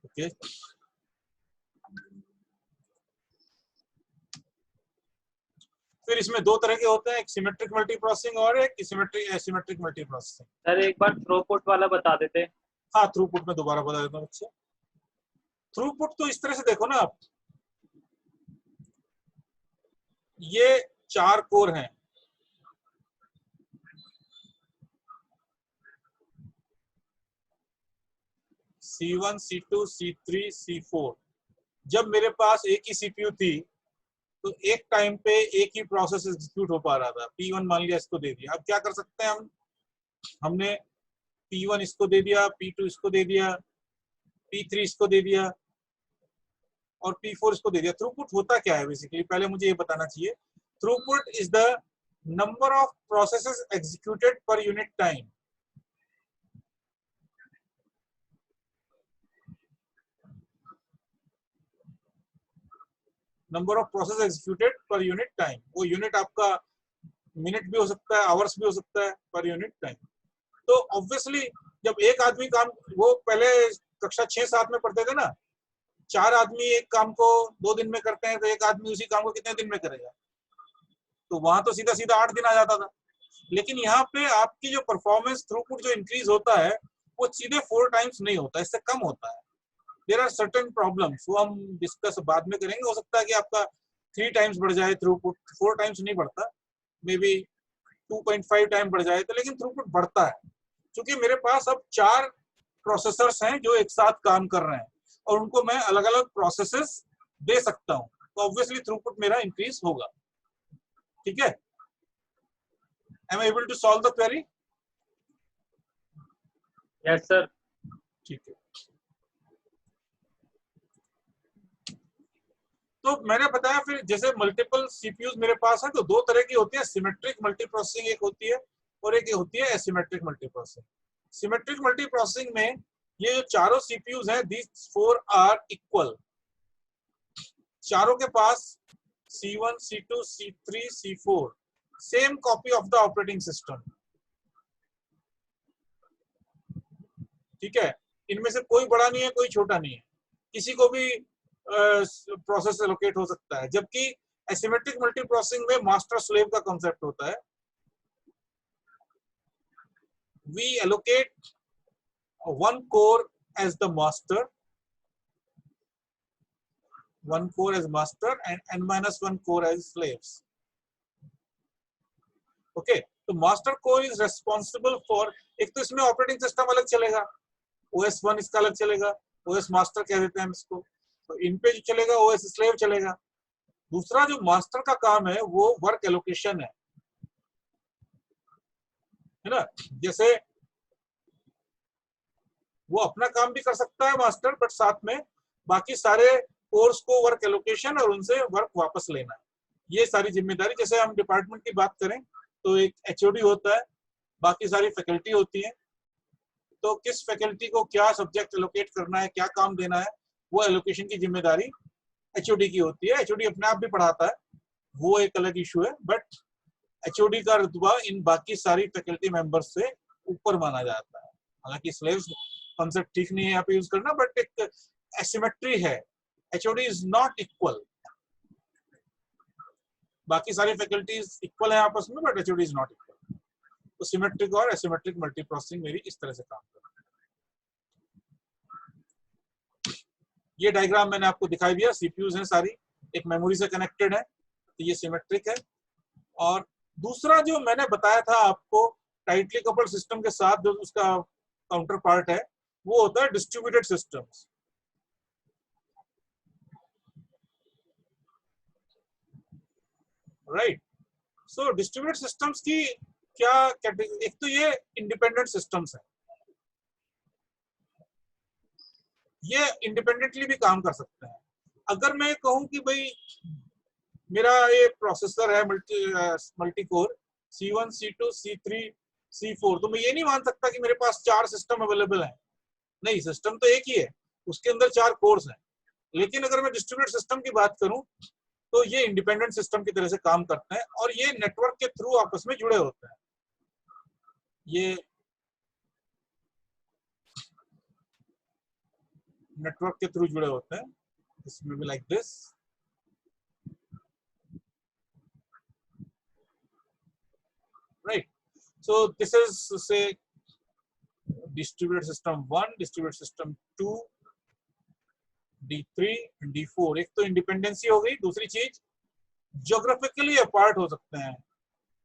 ओके। फिर इसमें 2 तरह के होते हैं, एक सिमेट्रिक मल्टी प्रोसेसिंग और एक एसिमेट्रिक मल्टी प्रोसेसिंग। सर एक बार थ्रूपुट वाला बता देते। हाँ, थ्रूपुट में दोबारा बता देता हूँ बच्चे। थ्रूपुट तो इस तरह से देखो ना आप, ये 4 कोर हैं, C1, C2, C3, C4। जब मेरे पास एक ही CPU थी तो एक टाइम पे एक ही प्रोसेस एग्जीक्यूट हो पा रहा था। P1 मान लिया, इसको दे दिया। अब क्या कर सकते हैं हमने P1 इसको दे दिया, P2 इसको दे दिया, P3 इसको दे दिया और P4 इसको दे दिया। थ्रूपुट होता क्या है बेसिकली, पहले मुझे ये बताना चाहिए। Throughput is the number of processes executed per unit time. Number of process executed per unit time. वो यूनिट आपका मिनट भी हो सकता है, आवर्स भी हो सकता है, पर यूनिट टाइम। तो ऑब्वियसली जब एक आदमी काम, वो पहले कक्षा 6-7 में पढ़ते थे ना, 4 आदमी एक काम को 2 दिन में करते हैं तो एक आदमी उसी काम को कितने दिन में करेगा? तो वहां तो सीधा सीधा 8 दिन आ जाता था। लेकिन यहाँ पे आपकी जो परफॉर्मेंस थ्रूपुट जो इंक्रीज होता है वो सीधे 4 टाइम्स नहीं होता, इससे कम होता है। देयर आर सर्टेन प्रॉब्लम्स, वो हम डिस्कस बाद में करेंगे। हो सकता है कि आपका 3 टाइम्स बढ़ जाए थ्रूपुट, 4 टाइम्स नहीं बढ़ता, मे बी 2.5 टाइम बढ़ जाए तो, लेकिन थ्रूपुट बढ़ता है क्योंकि मेरे पास अब 4 प्रोसेसर्स हैं जो एक साथ काम कर रहे हैं और उनको मैं अलग अलग प्रोसेसेस दे सकता हूं, तो ऑब्वियसली थ्रूपुट मेरा इंक्रीज होगा। ठीक है, am I able to solve the query? Yes sir. ठीक है, तो मैंने बताया फिर जैसे मल्टीपल सीपीयूज मेरे पास है तो 2 तरह की होती है, सिमेट्रिक मल्टीप्रोसेसिंग एक होती है और एक होती है एसिमेट्रिक मल्टीप्रोसेसिंग। सिमेट्रिक मल्टीप्रोसेसिंग में ये जो चारों सीपीयूज हैं, these 4 आर इक्वल। चारों के पास C1, C2, C3, C4 same copy of the operating system. ठीक है, इनमें से कोई बड़ा नहीं है, कोई छोटा नहीं है, किसी को भी प्रोसेस एलोकेट हो सकता है। जबकि एसिमेट्रिक मल्टीप्रोसेसिंग में मास्टर स्लेव का कॉन्सेप्ट होता है। We allocate one core as the master, one core as master and n-1 core as slaves. Okay, तो master core is responsible for, एक तो इसमें ऑपरेटिंग सिस्टम अलग चलेगा, OS1 इसका अलग चलेगा, OS मास्टर कह देते हैं हम इसको, तो इन पे जो चलेगा OS स्लेव चलेगा। दूसरा जो मास्टर का काम है वो वर्क एलोकेशन है ना। जैसे वो अपना काम भी कर सकता है मास्टर, बट साथ में बाकी सारे कोर्स को वर्क एलोकेशन और उनसे वर्क वापस लेना, ये सारी जिम्मेदारी। जैसे हम डिपार्टमेंट की बात करें तो एक HOD होता है, बाकी सारी फैकल्टी होती है, तो किस फैकल्टी को क्या सब्जेक्ट एलोकेट करना है, क्या काम देना है, वो एलोकेशन की जिम्मेदारी HOD की होती है। HOD अपने आप भी पढ़ाता है, वो एक अलग इशू है, बट HOD का रुतबा इन बाकी सारी फैकल्टी मेंबर्स से ऊपर माना जाता है। हालांकि स्लेव्स कॉन्सेप्ट ठीक नहीं है यहाँ पे यूज करना, बट एक एसिमेट्री है, HOD इज नॉट इक्वल। बाकी सारी फैकल्टीज इक्वल है आपस में, but HOD is not equal. तो सिमेट्रिक और एसिमेट्रिक मल्टीप्रोसेसिंग मेरी इस तरह से काम करती है। ये डायग्राम मैंने आपको दिखाई दिया, सीपीयूज हैं सारी, एक मेमोरी से कनेक्टेड है, तो ये सिमेट्रिक है। और दूसरा जो मैंने बताया था आपको टाइटली कपल्ड सिस्टम के साथ जो उसका काउंटर पार्ट है, वो होता है डिस्ट्रीब्यूटेड सिस्टम्स। राइट, सो डिस्ट्रीब्यूटेड सिस्टम्स की क्या कैटेगरी, एक तो ये इंडिपेंडेंट सिस्टम्स है, ये इंडिपेंडेंटली भी काम कर सकते हैं। अगर मैं कहूं कि भाई मेरा ये प्रोसेसर है multi core C1, C2, C3, C4, तो मैं ये नहीं मान सकता कि मेरे पास 4 सिस्टम अवेलेबल हैं। नहीं, सिस्टम तो एक ही है, उसके अंदर 4 कोर्स हैं। लेकिन अगर मैं डिस्ट्रीब्यूटेड सिस्टम की बात करूं तो ये इंडिपेंडेंट सिस्टम की तरह से काम करते हैं और ये नेटवर्क के थ्रू आपस में जुड़े होते हैं। ये नेटवर्क के थ्रू जुड़े होते हैं, इसमें भी like this. Right, so this is से distributed system 1, distributed system 2, D3, D4। एक तो इंडिपेंडेंसी हो गई, दूसरी चीज ज्योग्राफिकली अपार्ट हो सकते हैं।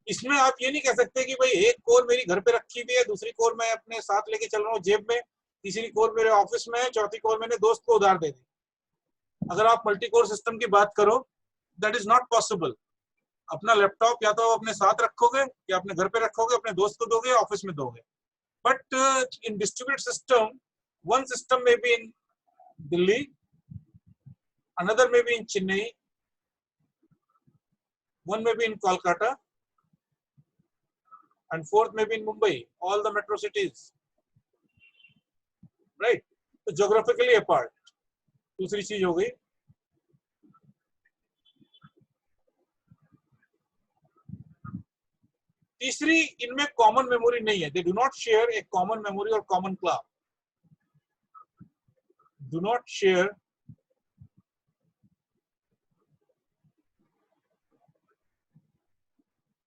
इसमें आप ये नहीं कह सकते कि भाई एक कोर मेरी घर पे रखी हुई है, दूसरी कोर मैं अपने साथ लेके चल रहा हूँ जेब में, तीसरी कोर मेरे ऑफिस में है, चौथी कोर मैंने दोस्त को उधार दे दी। अगर आप मल्टी कोर सिस्टम की बात करो, दैट इज नॉट पॉसिबल। अपना लैपटॉप या तो अपने साथ रखोगे या अपने घर पे रखोगे, अपने दोस्त को दोगे, ऑफिस में दोगे। But in distributed system, one system में be in Delhi, another may be in Chennai, one may be in Kolkata, and fourth may be in Mumbai, all the metro cities, right? So geographically apart. दूसरी चीज हो गई। तीसरी, इनमें कॉमन मेमोरी नहीं है। They do not share a common memory or common clock. Do not share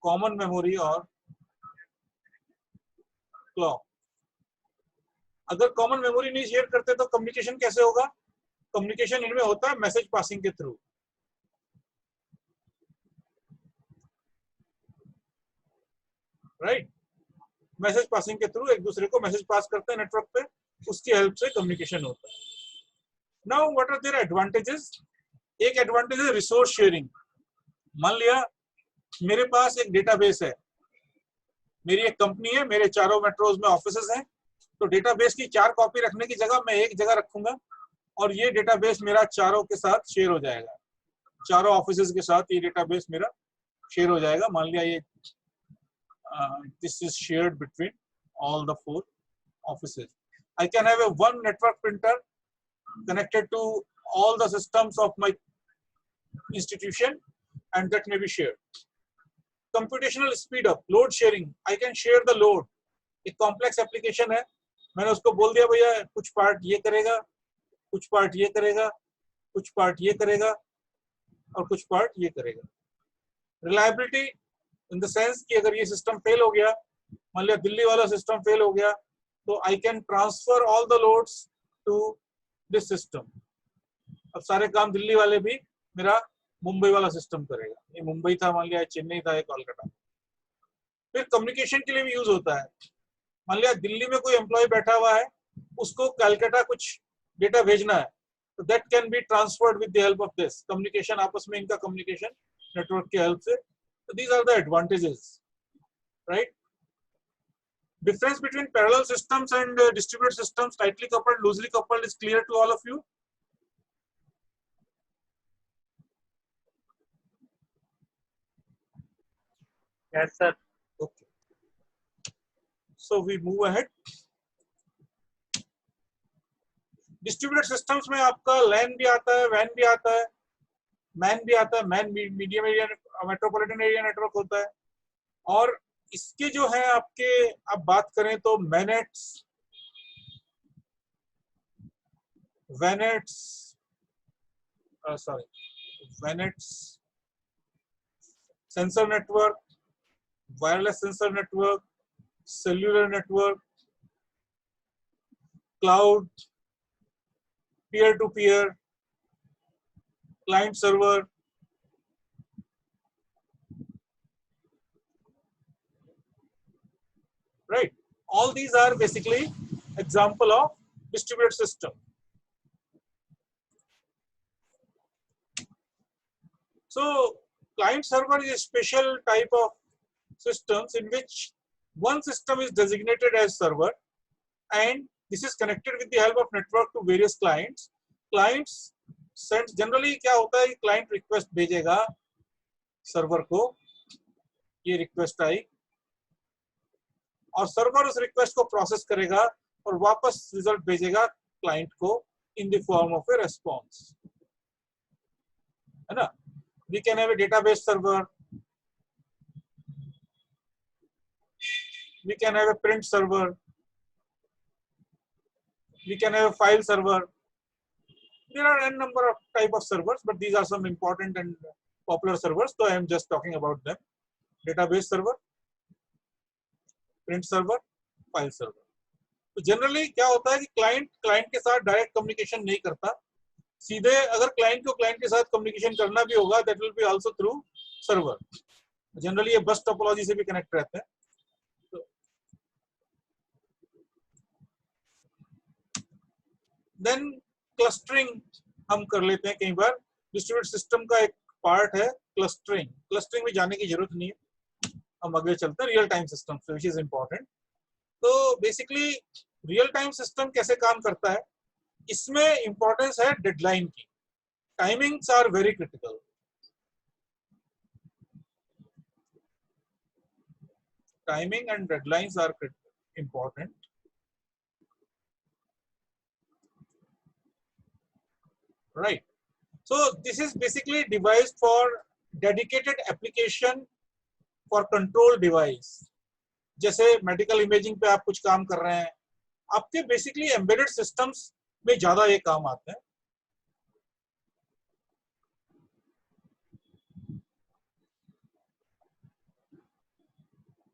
common memory or clock. अगर कॉमन मेमोरी नहीं शेयर करते तो कम्युनिकेशन कैसे होगा? कम्युनिकेशन इनमें होता है मैसेज पासिंग के थ्रू। राइट, मैसेज पासिंग के थ्रू एक दूसरे को मैसेज पास करते हैं नेटवर्क पे, उसकी हेल्प से कम्युनिकेशन होता है। Now what are their advantages? एक एडवांटेज है रिसोर्स शेयरिंग। मान लिया मेरे पास एक डेटाबेस है, मेरी एक कंपनी है, मेरे चारों मेट्रोज में ऑफिसेज हैं, तो डेटाबेस की 4 कॉपी रखने की जगह मैं एक जगह रखूंगा और ये डेटाबेस मेरा चारों के साथ शेयर हो जाएगा। चारों ऑफिसेज के साथ ये डेटाबेस मेरा शेयर हो जाएगा। मान लिया ये this is shared between all the 4 offices. I can have a one network printer connected to all the systems of my institution and that may be shared. Computational speed up, load sharing, I can share the load. एक कॉम्प्लेक्स एप्लीकेशन है, मैंने उसको बोल दिया भैया कुछ पार्ट ये करेगा, कुछ पार्ट ये करेगा, कुछ पार्ट ये करेगा और कुछ पार्ट ये करेगा। रिलायबिलिटी इन द सेंस कि अगर ये सिस्टम फेल हो गया, मान लिया दिल्ली वाला सिस्टम फेल हो गया, तो I can transfer all the loads to this system. अब सारे काम दिल्ली वाले भी मेरा मुंबई वाला सिस्टम करेगा। ये मुंबई था, मान लिया चेन्नई था, कोलकाता। फिर कम्युनिकेशन के लिए भी यूज होता है। मान लिया दिल्ली में कोई एम्प्लॉय बैठा हुआ है, उसको कलकत्ता कुछ डेटा भेजना है, तो that can be transferred with the help of this communication. आपस में इनका कम्युनिकेशन नेटवर्क की हेल्प से। तो these are the advantages, right? Difference between parallel systems and distributed systems, tightly coupled, loosely coupled, is clear to all of you. Yes, sir. Okay. So we move ahead. Distributed systems में आपका LAN भी आता है, WAN भी आता है, MAN भी आता है। MAN medium area metropolitan area network होता है। और इसके जो है आपके, आप बात करें तो MANETs, sensor network, wireless sensor network, cellular network, cloud, peer to peer, client server, right? All these are basically example of distributed system. So client server is a special type of systems in which one system is designated as server and this is connected with the help of network to various clients. Clients send, generally क्या होता है, client request भेजेगा server को, ये request आई और सर्वर उस रिक्वेस्ट को प्रोसेस करेगा और वापस रिजल्ट भेजेगा क्लाइंट को in the form of a response, है ना? We can have a database server, we can have a print server, we can have a file server. There are n number of type of servers, but these are some important and popular servers, so I am just talking about them. Database server, print server, file server. तो जनरली क्या होता है कि क्लाइंट के साथ डायरेक्ट कम्युनिकेशन नहीं करता, सीधे अगर क्लाइंट को क्लाइंट के साथ कम्युनिकेशन करना भी होगा that will be also through server. Generally ये बस टोपोलॉजी से भी कनेक्ट रहते हैं. देन क्लस्टरिंग हम कर लेते हैं कई बार। डिस्ट्रीब्यूटेड सिस्टम का एक पार्ट है क्लस्टरिंग। क्लस्टरिंग में जाने की जरूरत नहीं है, हम आगे चलते हैं रियल टाइम सिस्टम से, विच इज इंपॉर्टेंट। तो बेसिकली रियल टाइम सिस्टम कैसे काम करता है, इसमें इंपॉर्टेंस है डेडलाइन की। Timings are very critical. Timing and deadlines are important. Right. So this is basically devised for dedicated application for control device. जैसे मेडिकल इमेजिंग पे आप कुछ काम कर रहे हैं, आपके बेसिकली एम्बेडेड सिस्टम्स में ज्यादा ये काम आते हैं।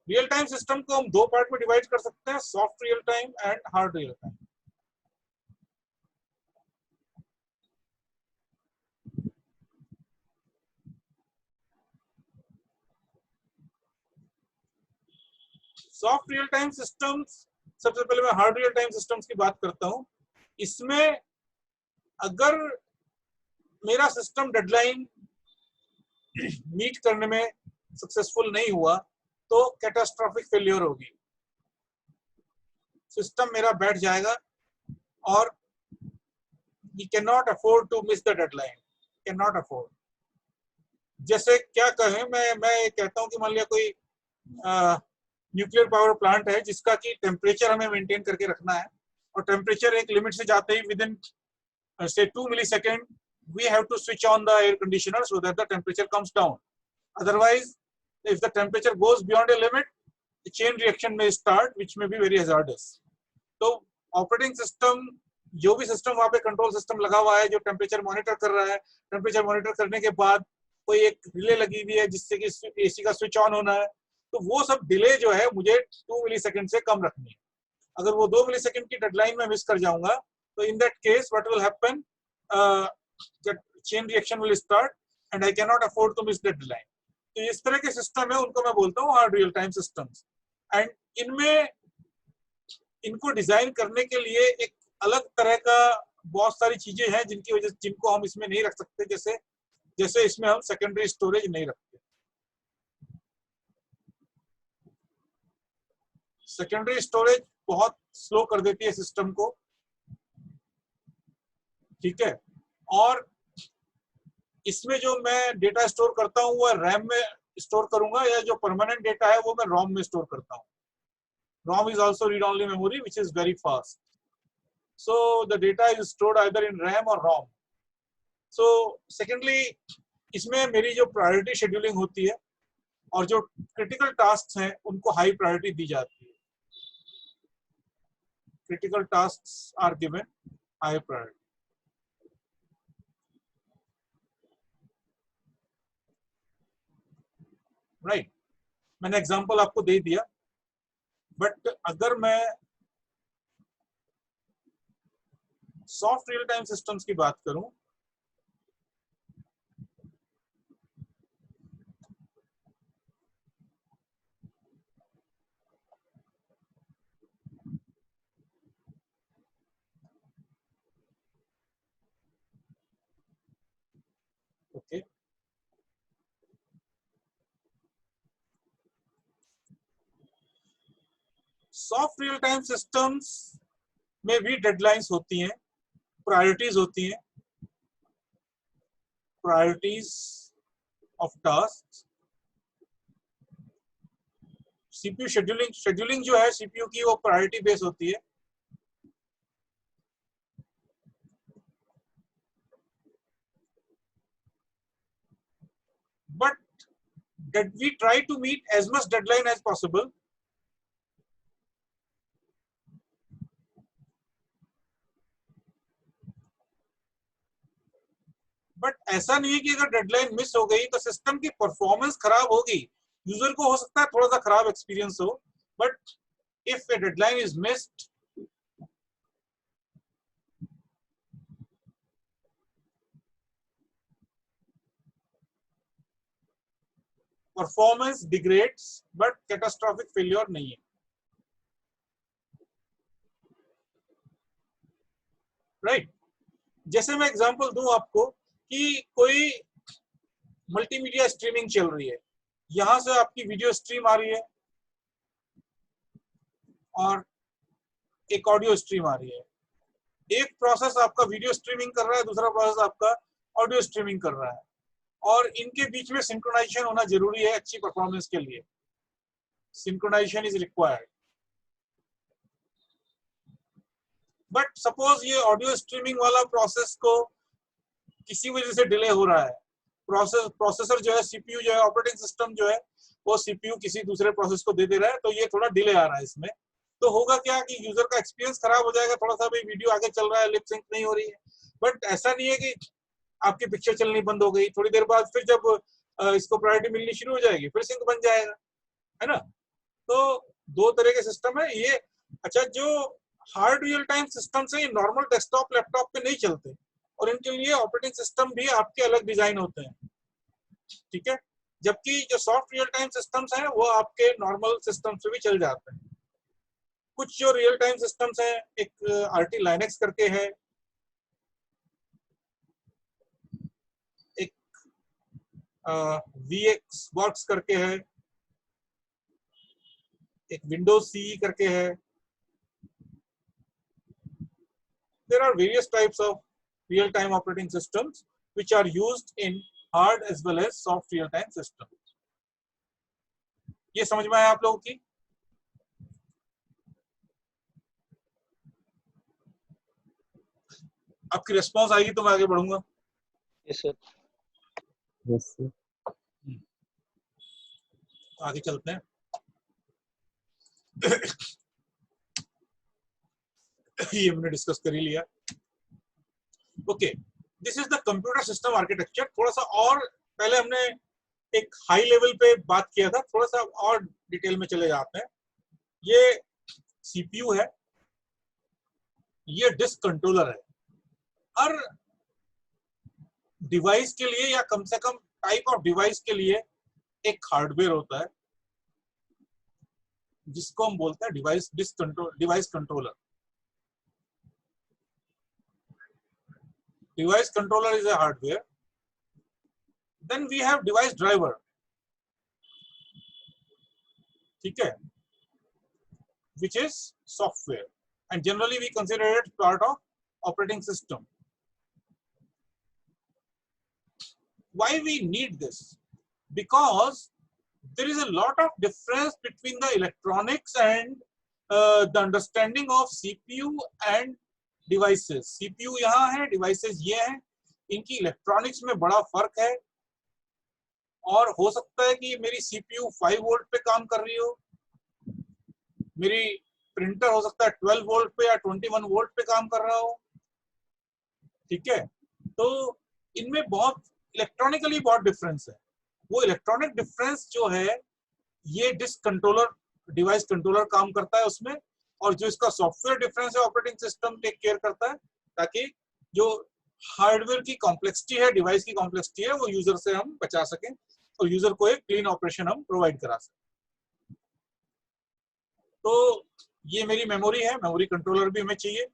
रियल टाइम सिस्टम को हम दो पार्ट में डिवाइड कर सकते हैं, soft real time and hard real time. Soft real time systems, सबसे पहले मैं हार्ड रियल टाइम सिस्टम्स की बात करता हूं। इसमें अगर मेरा सिस्टम डेडलाइन मीट करने में सक्सेसफुल नहीं हुआ तो कैटास्ट्रॉफिक फेल्योर होगी, सिस्टम मेरा बैठ जाएगा और he cannot afford to miss the deadline, cannot afford। जैसे क्या कहें, मैं कहता हूं कि मान लिया कोई न्यूक्लियर पावर प्लांट है जिसका कि टेम्परेचर हमें मेंटेन करके रखना है, और टेम्परेचर एक लिमिट से जाते ही with in say 2 millisecond we have to switch on the air conditioner so that the temperature comes down. Otherwise, if the temperature goes beyond a limit, the chain reaction may start, which may be very hazardous. तो ऑपरेटिंग सिस्टम, जो भी सिस्टम वहाँ पे कंट्रोल सिस्टम लगा हुआ है जो टेम्परेचर मॉनिटर कर रहा है, टेम्परेचर मॉनिटर करने के बाद कोई एक रिले लगी हुई है जिससे कि एसी का स्विच ऑन होना है, तो वो सब डिले जो है मुझे 2 मिलीसेकंड से कम रखनी है। अगर वो 2 मिलीसेकंड की डेडलाइन में मिस कर जाऊंगा तो in that case what will happen, the chain reaction will start and I can not afford to miss the deadline. तो इस तरह के सिस्टम है, उनको मैं बोलता हूँ hard real time systems. And इनमें इनको डिजाइन करने के लिए एक अलग तरह का बहुत सारी चीजें हैं जिनकी वजह जिनको हम इसमें नहीं रख सकते, जैसे इसमें हम सेकेंडरी स्टोरेज नहीं रखते। सेकेंडरी स्टोरेज बहुत स्लो कर देती है सिस्टम को, ठीक है। और इसमें जो मैं डेटा स्टोर करता हूँ वो रैम में स्टोर करूंगा, या जो परमानेंट डेटा है वो मैं रोम में स्टोर करता हूँ। ROM is also read-only memory, which is very fast. So the data is stored either in RAM or ROM. So secondly, इसमें मेरी जो प्रायोरिटी शेड्यूलिंग होती है और जो क्रिटिकल टास्क हैं उनको हाई प्रायोरिटी दी जाती है। Critical task are given high priority. Right, मैंने एग्जांपल आपको दे दिया, बट अगर मैं सॉफ्ट रियल टाइम सिस्टम्स की बात करूं, okay, soft real time systems में भी डेडलाइंस होती हैं, प्रायोरिटीज होती हैं, priorities of task. CPU scheduling जो है सीपीयू की वो प्रायोरिटी बेस होती है। But that we try to meet as much deadline as possible. But ऐसा नहीं है कि अगर डेडलाइन मिस हो गई तो सिस्टम की परफॉर्मेंस खराब होगी। यूजर को हो सकता है थोड़ा सा खराब एक्सपीरियंस हो, but if A deadline is missed, performance degrades, but catastrophic failure नहीं है। राइट। जैसे मैं एग्जांपल दूं आपको कि कोई मल्टीमीडिया स्ट्रीमिंग चल रही है, यहां से आपकी वीडियो स्ट्रीम आ रही है और एक ऑडियो स्ट्रीम आ रही है। एक प्रोसेस आपका वीडियो स्ट्रीमिंग कर रहा है, दूसरा प्रोसेस आपका ऑडियो स्ट्रीमिंग कर रहा है, और इनके बीच में सिंक्रोनाइजेशन होना जरूरी है अच्छी परफॉर्मेंस के लिए। Synchronization is required. But suppose ये ऑडियो स्ट्रीमिंग वाला प्रोसेस को किसी वजह से डिले हो रहा है, प्रोसेसर जो है, सीपीयू जो है, ऑपरेटिंग सिस्टम जो है, वो सीपीयू किसी दूसरे प्रोसेस को दे रहा है, तो ये थोड़ा डिले आ रहा है इसमें। तो होगा क्या कि यूजर का एक्सपीरियंस खराब हो जाएगा, थोड़ा सा भी वीडियो आगे चल रहा है, लिप सिंक नहीं हो रही है। बट ऐसा नहीं है कि आपकी पिक्चर चलनी बंद हो गई, थोड़ी देर बाद फिर जब इसको प्रायोरिटी मिलनी शुरू हो जाएगी फिर सिंक बन जाएगा, है ना। तो दो तरह के सिस्टम है ये। अच्छा, जो हार्ड रियल टाइम सिस्टम है ये नॉर्मल डेस्कटॉप लैपटॉप पे नहीं चलते, और इनके लिए ऑपरेटिंग सिस्टम भी आपके अलग डिजाइन होते हैं, ठीक है। जबकि जो सॉफ्ट रियल टाइम सिस्टम्स हैं वो आपके नॉर्मल सिस्टम से भी चल जाते हैं। कुछ जो रियल टाइम सिस्टम्स हैं, एक आरटी लाइनेक्स करके है, एक वीएक्स वर्क्स करके है, एक विंडोज सीई करके है। There are various types of real-time operating systems which are used in hard as well as soft real-time systems. ये समझ में आया आप लोगों की? आपकी रिस्पॉन्स आएगी तो मैं आगे बढ़ूंगा। Yes sir. Yes sir. आगे चलते हैं। ये हमने डिस्कस कर ही लिया। Okay, this is the computer system architecture. थोड़ा सा और पहले हमने एक हाई लेवल पे बात किया था, थोड़ा सा और डिटेल में चले जाते हैं। ये सीपीयू है, ये डिस्क कंट्रोलर है। हर डिवाइस के लिए या कम से कम टाइप ऑफ डिवाइस के लिए एक हार्डवेयर होता है जिसको हम बोलते हैं device controller. Device controller is a hardware. Then we have device driver. ठीक है, which is software, and generally we consider it part of operating system. Why we need this? Because there is a lot of difference between the electronics and the understanding of CPU and devices. CPU यहाँ है, डिवाइसेस ये हैं, इनकी इलेक्ट्रॉनिक्स में बड़ा फर्क है। और हो सकता है कि मेरी सीपीयू 5 वोल्ट पे काम कर रही हो, मेरी प्रिंटर हो सकता है 12 वोल्ट पे या 21 वोल्ट पे काम कर रहा हो, ठीक है। तो इनमें बहुत इलेक्ट्रॉनिकली बहुत डिफरेंस है। वो इलेक्ट्रॉनिक डिफरेंस जो है ये डिस्क कंट्रोलर, डिवाइस कंट्रोलर काम करता है उसमें, और जो इसका सॉफ्टवेयर डिफरेंस है ऑपरेटिंग सिस्टम टेक केयर करता है, ताकि जो हार्डवेयर की कॉम्प्लेक्सिटी है, डिवाइस की कॉम्प्लेक्सिटी है, वो यूजर से हम बचा सकें और यूजर को एक क्लीन ऑपरेशन हम प्रोवाइड करा सकें। तो ये मेरी मेमोरी है, मेमोरी कंट्रोलर भी हमें चाहिए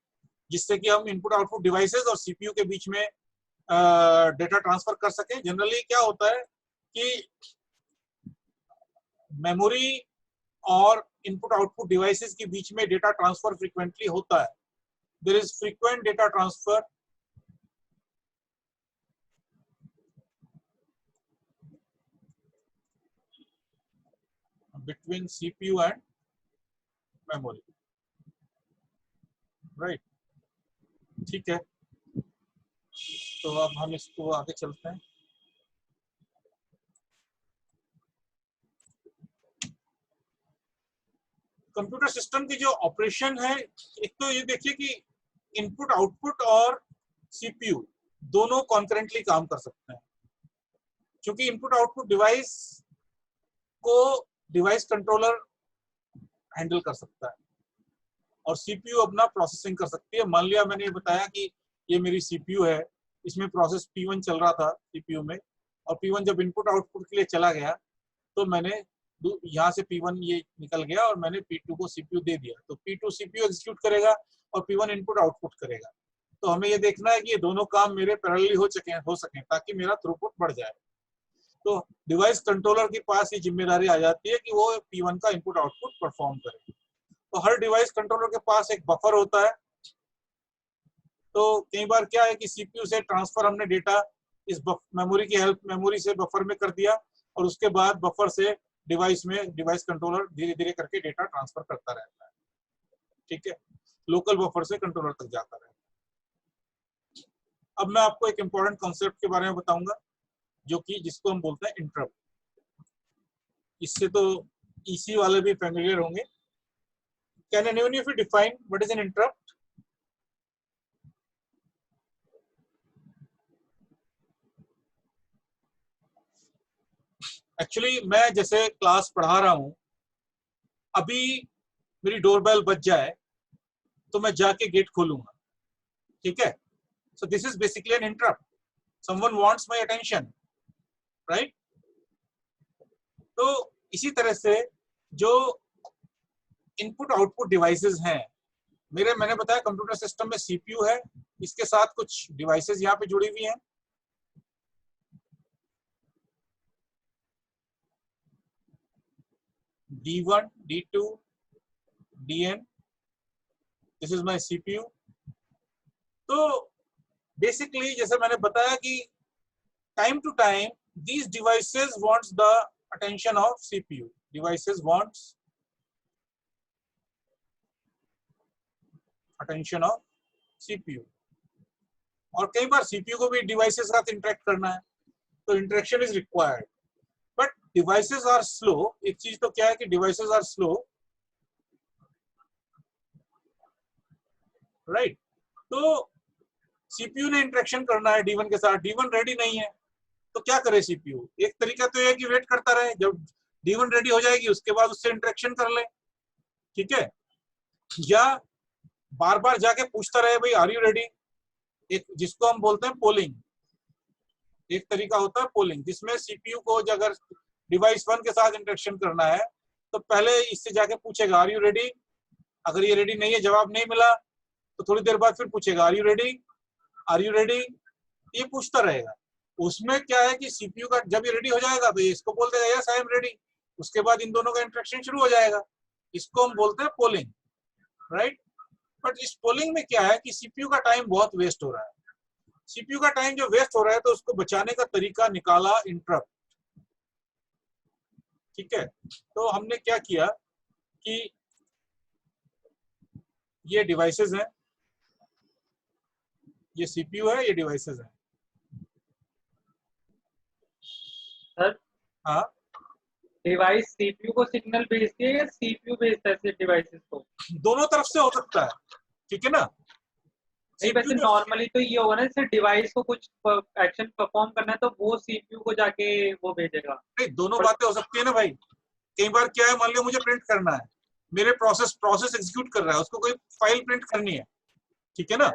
जिससे कि हम इनपुट आउटपुट डिवाइसेस और सीपीयू के बीच में डेटा ट्रांसफर कर सकें। जनरली क्या होता है कि मेमोरी और इनपुट आउटपुट डिवाइसेस के बीच में डेटा ट्रांसफर फ्रीक्वेंटली होता है। There is frequent data transfer between CPU and memory, right. ठीक है, तो अब हम इसको आगे चलते हैं। कंप्यूटर सिस्टम की जो ऑपरेशन है, एक तो ये देखिए कि इनपुट आउटपुट और सीपीयू दोनों कॉन्करेंटली काम कर सकते हैं, क्योंकि इनपुट आउटपुट डिवाइस को डिवाइस कंट्रोलर हैंडल कर सकता है और सीपीयू अपना प्रोसेसिंग कर सकती है। मान लिया मैंने ये बताया कि ये मेरी सीपीयू है, इसमें प्रोसेस P1 चल रहा था सीपीयू में, और P1 जब इनपुट आउटपुट के लिए चला गया तो मैंने यहाँ से P1 ये निकल गया और मैंने P2 को सीपीयू दे दिया, तो P2 सीपीयू एग्जीक्यूट करेगा और P1 इनपुट आउटपुट करेगा। तो हमें ये देखना है कि ये दोनों काम मेरे पैरेलली हो सके ताकि मेरा थ्रूपुट बढ़ जाए। तो डिवाइस कंट्रोलर के पास ये जिम्मेदारी आ जाती है कि वो P1 का इनपुट आउटपुट परफॉर्म करे। तो हर डिवाइस कंट्रोलर के पास एक बफर होता है। तो कई बार क्या है कि सीपीयू से ट्रांसफर हमने डेटा इस मेमोरी से बफर में कर दिया और उसके बाद बफर से डिवाइस कंट्रोलर धीरे धीरे करके डेटा ट्रांसफर करता रहता है। ठीक है, लोकल बफर से कंट्रोलर तक जाता रहता है। अब मैं आपको एक इंपॉर्टेंट कॉन्सेप्ट के बारे में बताऊंगा जिसको हम बोलते हैं इंटरप्ट। इससे तो ईसी वाले भी फेमिलियर होंगे। Can anyone of you define what is an interrupt? Actually मैं जैसे क्लास पढ़ा रहा हूं, अभी मेरी डोरबेल बज जाए तो मैं जाके गेट खोलूंगा। ठीक है, so this is basically an interrupt. Someone wants my attention, right? तो इसी तरह से जो इनपुट आउटपुट डिवाइसेस हैं, मैंने बताया कंप्यूटर सिस्टम में सीपीयू है, इसके साथ कुछ डिवाइसेस यहाँ पे जुड़ी हुई हैं। D1, D2, DN, this is my CPU. तो बेसिकली जैसे मैंने बताया कि time to time these devices wants the attention of CPU. Devices wants attention of CPU. और कई बार CPU को भी डिवाइसेस के साथ इंटरेक्ट करना है, तो interaction is required, but devices are slow. एक चीज तो क्या है कि डिवाइसेस आर स्लो, राइट? तो सीपीयू ने इंटरेक्शन करना है D1 के साथ, D1 रेडी नहीं है, तो क्या करे सीपीयू? एक तरीका तो है कि वेट करता रहे, जब D1 रेडी हो जाएगी उसके बाद उससे इंटरेक्शन कर ले। ठीक है, या बार बार जाके पूछता रहे भाई आर यू रेडी, एक जिसको हम बोलते हैं पोलिंग। एक तरीका होता है पोलिंग, जिसमें सीपीयू को अगर डिवाइस 1 के साथ इंटरेक्शन करना है तो पहले इससे जाके पूछेगा आर यू रेडी। अगर ये रेडी नहीं है, जवाब नहीं मिला, तो थोड़ी देर बाद फिर पूछेगा are you ready, are you ready, ये पूछता रहेगा। उसमें क्या है कि सीपीयू का जब ये रेडी हो जाएगा तो ये इसको बोल देगा यस आई एम रेडी, उसके बाद इन दोनों का इंटरेक्शन शुरू हो जाएगा। इसको हम बोलते हैं पोलिंग, राइट? बट इस पोलिंग में क्या है कि सीपीयू का टाइम बहुत वेस्ट हो रहा है। सीपीयू का टाइम जो वेस्ट हो रहा है तो उसको बचाने का तरीका निकाला इंटरप्ट। ठीक है, तो हमने क्या किया कि ये डिवाइसेस हैं, ये सीपीयू है, ये डिवाइसेस हैं। सर, हाँ, डिवाइस सीपीयू को सिग्नल भेजती है या सीपीयू भेजता है डिवाइसेस को? दोनों तरफ से हो सकता है। ठीक है ना? नहीं, वैसे नॉर्मली तो ये होगा ना, जैसे डिवाइस को कुछ एक्शन परफॉर्म करना है तो वो सीपीयू को जाके वो भेजेगा। नहीं, दोनों बातें हो सकती है ना भाई। कई बार क्या है, मान लिया मुझे प्रिंट करना है, मेरे प्रोसेस एग्जीक्यूट कर रहा है, उसको कोई फाइल प्रिंट करनी है। ठीक है ना?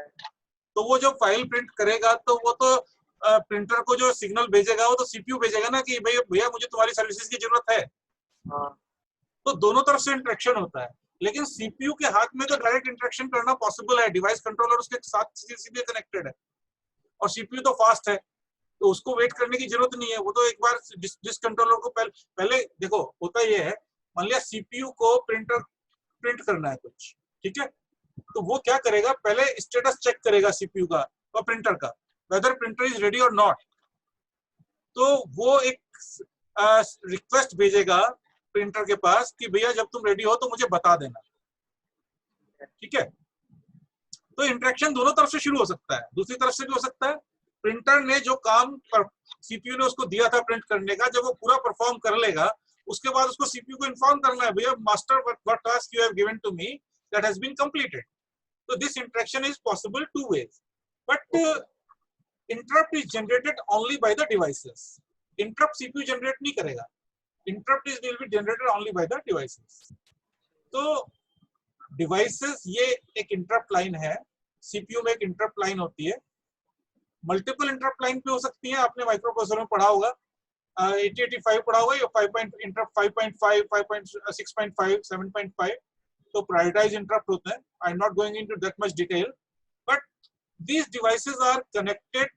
तो वो जो फाइल प्रिंट करेगा तो वो तो प्रिंटर को जो सिग्नल भेजेगा वो तो सीपीयू भेजेगा ना कि भैया मुझे तुम्हारी सर्विसेज की जरूरत है। हाँ, तो दोनों तरफ से इंटरेक्शन होता है, लेकिन सीपीयू के हाथ में तो डायरेक्ट इंटरेक्शन करना पॉसिबल है। डिवाइस कंट्रोलर उसके साथ सीधे कनेक्टेड है और सीपीयू तो फास्ट है, तो उसको वेट करने की जरूरत नहीं है। वो तो एक बार जिस कंट्रोलर को पहले देखो, होता ये है, मान लिया सीपीयू को प्रिंट करना है कुछ, ठीक है, तो वो क्या करेगा, पहले स्टेटस चेक करेगा सीपीयू का और प्रिंटर का, वेदर प्रिंटर इज रेडी और नॉट। तो वो एक रिक्वेस्ट भेजेगा प्रिंटर के पास कि भैया जब तुम रेडी हो तो मुझे बता देना। ठीक है, तो इंटरेक्शन दोनों तरफ से शुरू हो सकता है, दूसरी तरफ से भी हो सकता है। प्रिंटर ने जो काम सीपीयू ने उसको दिया था प्रिंट करने का, जब वो पूरा परफॉर्म कर लेगा उसके बाद उसको सीपीयू को इन्फॉर्म करना है, भैया master what task you have given to me that has been completed. So this interaction is possible two ways, but interrupt is generated only by the devices. Interrupt CPU generate नहीं करेगा, interrupt will be generated only by the devices. तो devices ये एक interrupt line है, CPU में एक interrupt line होती है, multiple interrupt line पे हो सकती है। आपने माइक्रोप्रोसेसर में पढ़ा होगा, 8085 पढ़ा होगा, ये interrupt 5.5, 6.5, 7.5, तो प्रायोरिटाइज इंटरप्ट होते हैं। I am not going into that much detail, but these devices are connected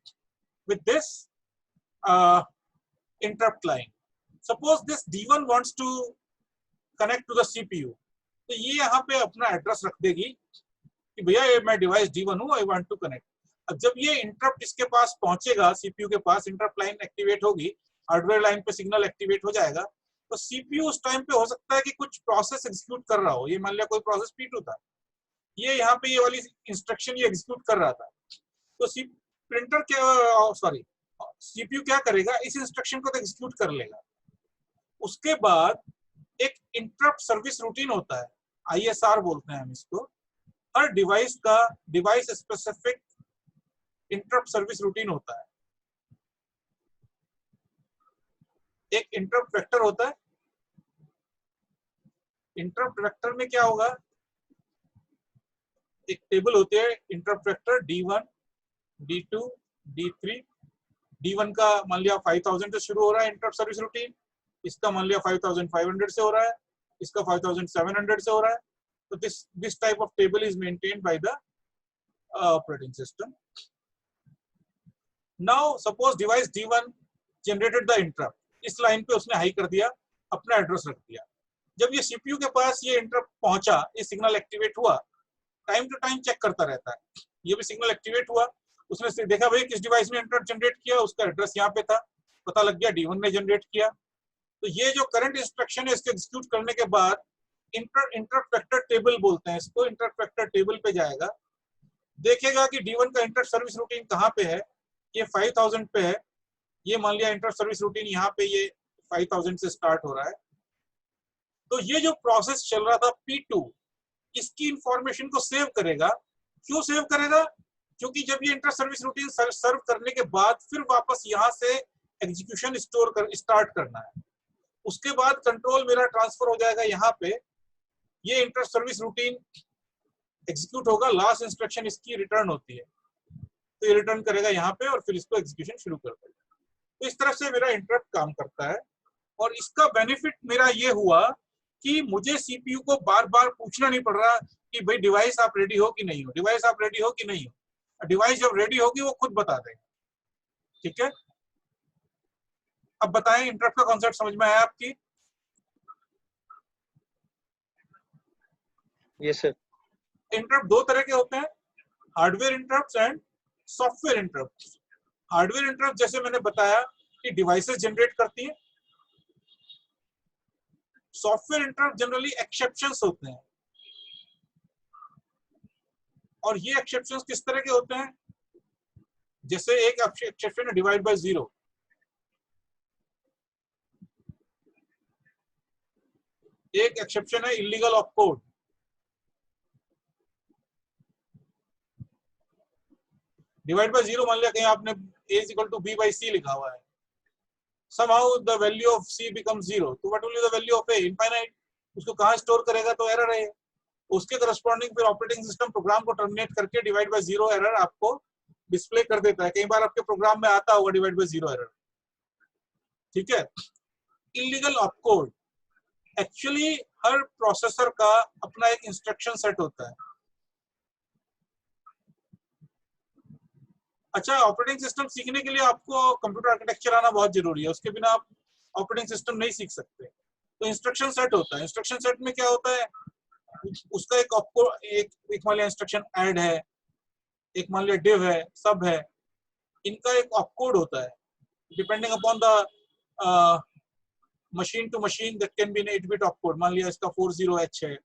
with this interrupt line. Suppose this D1 wants to connect to the CPU, तो ये यहाँ पे अपना एड्रेस रख देगी कि भैया ये मैं डिवाइस D1 हूँ, आई वांट टू कनेक्ट। अब जब ये इंटरप्ट इसके पास पहुंचेगा, सीपीयू के पास इंटरप्ट लाइन एक्टिवेट होगी, हार्डवेयर लाइन पे सिग्नल एक्टिवेट हो जाएगा, तो सीपीयू उस टाइम पे हो सकता है कि कुछ प्रोसेस एग्जीक्यूट कर रहा हो। ये मान लिया कोई प्रोसेस P2 था, ये यहाँ पे ये वाली इंस्ट्रक्शन ये एग्जीक्यूट कर रहा था, तो प्रिंटर क्या सॉरी सीपीयू क्या करेगा, इस इंस्ट्रक्शन को तो एग्जीक्यूट कर लेगा। उसके बाद एक इंटरप्ट सर्विस रूटीन होता है, ISR बोलते हैं हम इसको। हर डिवाइस का device specific interrupt service routine होता है। एक इंटरप्ट वेक्टर होता है। इंटरप्ट वेक्टर में क्या होगा, एक टेबल होती है interrupt vector D1, D2, D3। D1 का मान लिया 5000 से शुरू हो रहा है इंटरप्ट सर्विस रूटीन, इसका मान लिया 5500 से हो रहा है, इसका 5700 से हो रहा है। तो this type of table is maintained by the operating system. Now suppose device D1 generated the interrupt, इस लाइन पे उसने हाई कर दिया, अपना एड्रेस रख दिया। जब ये सीपीयू के पास ये इंटरप्ट पहुंचा, ये सिग्नल एक्टिवेट हुआ, टाइम टू टाइम चेक करता रहता है। ये भी सिग्नल एक्टिवेट हुआ, उसने देखा भाई किस डिवाइस ने इंटरप्ट जनरेट किया, उसका एड्रेस यहाँ पे था, पता लग गया D1 ने जनरेट किया। तो ये जो करंट इंस्ट्रक्शन है इसको एग्जीक्यूट करने के बाद इंटरप्ट वेक्टर टेबल बोलते हैं इसको, इंटरप्ट वेक्टर टेबल पे जाएगा, देखेगा कि D1 का इंटरप्ट सर्विस रूटीन कहाँ पे है, ये 5000 पे है। ये मान लिया इंटरप्ट सर्विस रूटीन यहाँ पे ये 5000 से स्टार्ट हो रहा है। तो ये जो प्रोसेस चल रहा था P2, इसकी इंफॉर्मेशन को सेव करेगा। क्यों सेव करेगा? क्योंकि जब ये इंटर सर्विस रूटीन सर्व करने के बाद फिर वापस यहाँ से एग्जीक्यूशन स्टार्ट करना है। उसके बाद कंट्रोल मेरा ट्रांसफर हो जाएगा यहाँ पे, ये इंटर सर्विस रूटीन एग्जीक्यूट होगा, लास्ट इंस्ट्रक्शन इसकी रिटर्न होती है, तो ये रिटर्न करेगा यहाँ पे और फिर इसको एग्जीक्यूशन शुरू कर देगा। तो इस तरह से मेरा इंटरप्ट काम करता है। और इसका बेनिफिट मेरा ये हुआ कि मुझे सीपीयू को बार बार पूछना नहीं पड़ रहा कि भाई डिवाइस आप रेडी हो कि नहीं हो, डिवाइस आप रेडी हो कि नहीं हो। डिवाइस जब रेडी होगी वो खुद बता देगा। ठीक है, अब बताएं इंटरप्ट का कॉन्सेप्ट समझ में आया आपकी? Yes sir. इंटरप्ट दो तरह के होते हैं, hardware interrupts and software interrupts. Hardware interrupt जैसे मैंने बताया कि डिवाइसेस जनरेट करती हैं। सॉफ्टवेयर इंटरप्ट जनरली एक्सेप्शंस होते हैं, और ये एक्सेप्शंस किस तरह के होते हैं? जैसे एक एक्सेप्शन है डिवाइड बाय जीरो। एक एक्सेप्शन है illegal opcode. Divide by zero मान लिया कहीं आपने a is equal to b by c लिखा हुआ है, somehow the value of c becomes 0, तो what will be the value of a? Infinite। उसको कहाँ स्टोर करेगा? तो एरर है। उसके करस्पॉन्डिंग फिर ऑपरेटिंग सिस्टम प्रोग्राम को टर्मिनेट करके डिवाइड बाय जीरो एरर आपको डिस्प्ले कर देता है। कई बार आपके प्रोग्राम में आता होगा डिवाइड बाय जीरो एरर। ठीक है, इलीगल ऑपकोड एक्चुअली हर प्रोसेसर का अपना एक इंस्ट्रक्शन सेट होता है। अच्छा, ऑपरेटिंग सिस्टम सीखने के लिए आपको कंप्यूटर आर्किटेक्चर आना बहुत जरूरी है, उसके बिना आप ऑपरेटिंग सिस्टम नहीं सीख सकते। तो इंस्ट्रक्शन सेट होता है। इंस्ट्रक्शन सेट में क्या होता है, उसका एक आपको एक मान लिया इंस्ट्रक्शन ऐड है, एक मान लिया डिव है, सब है, इनका एक ऑपकोड होता है depending upon the machine to machine, that can be an 8-bit opcode. मान लिया इसका 40H है,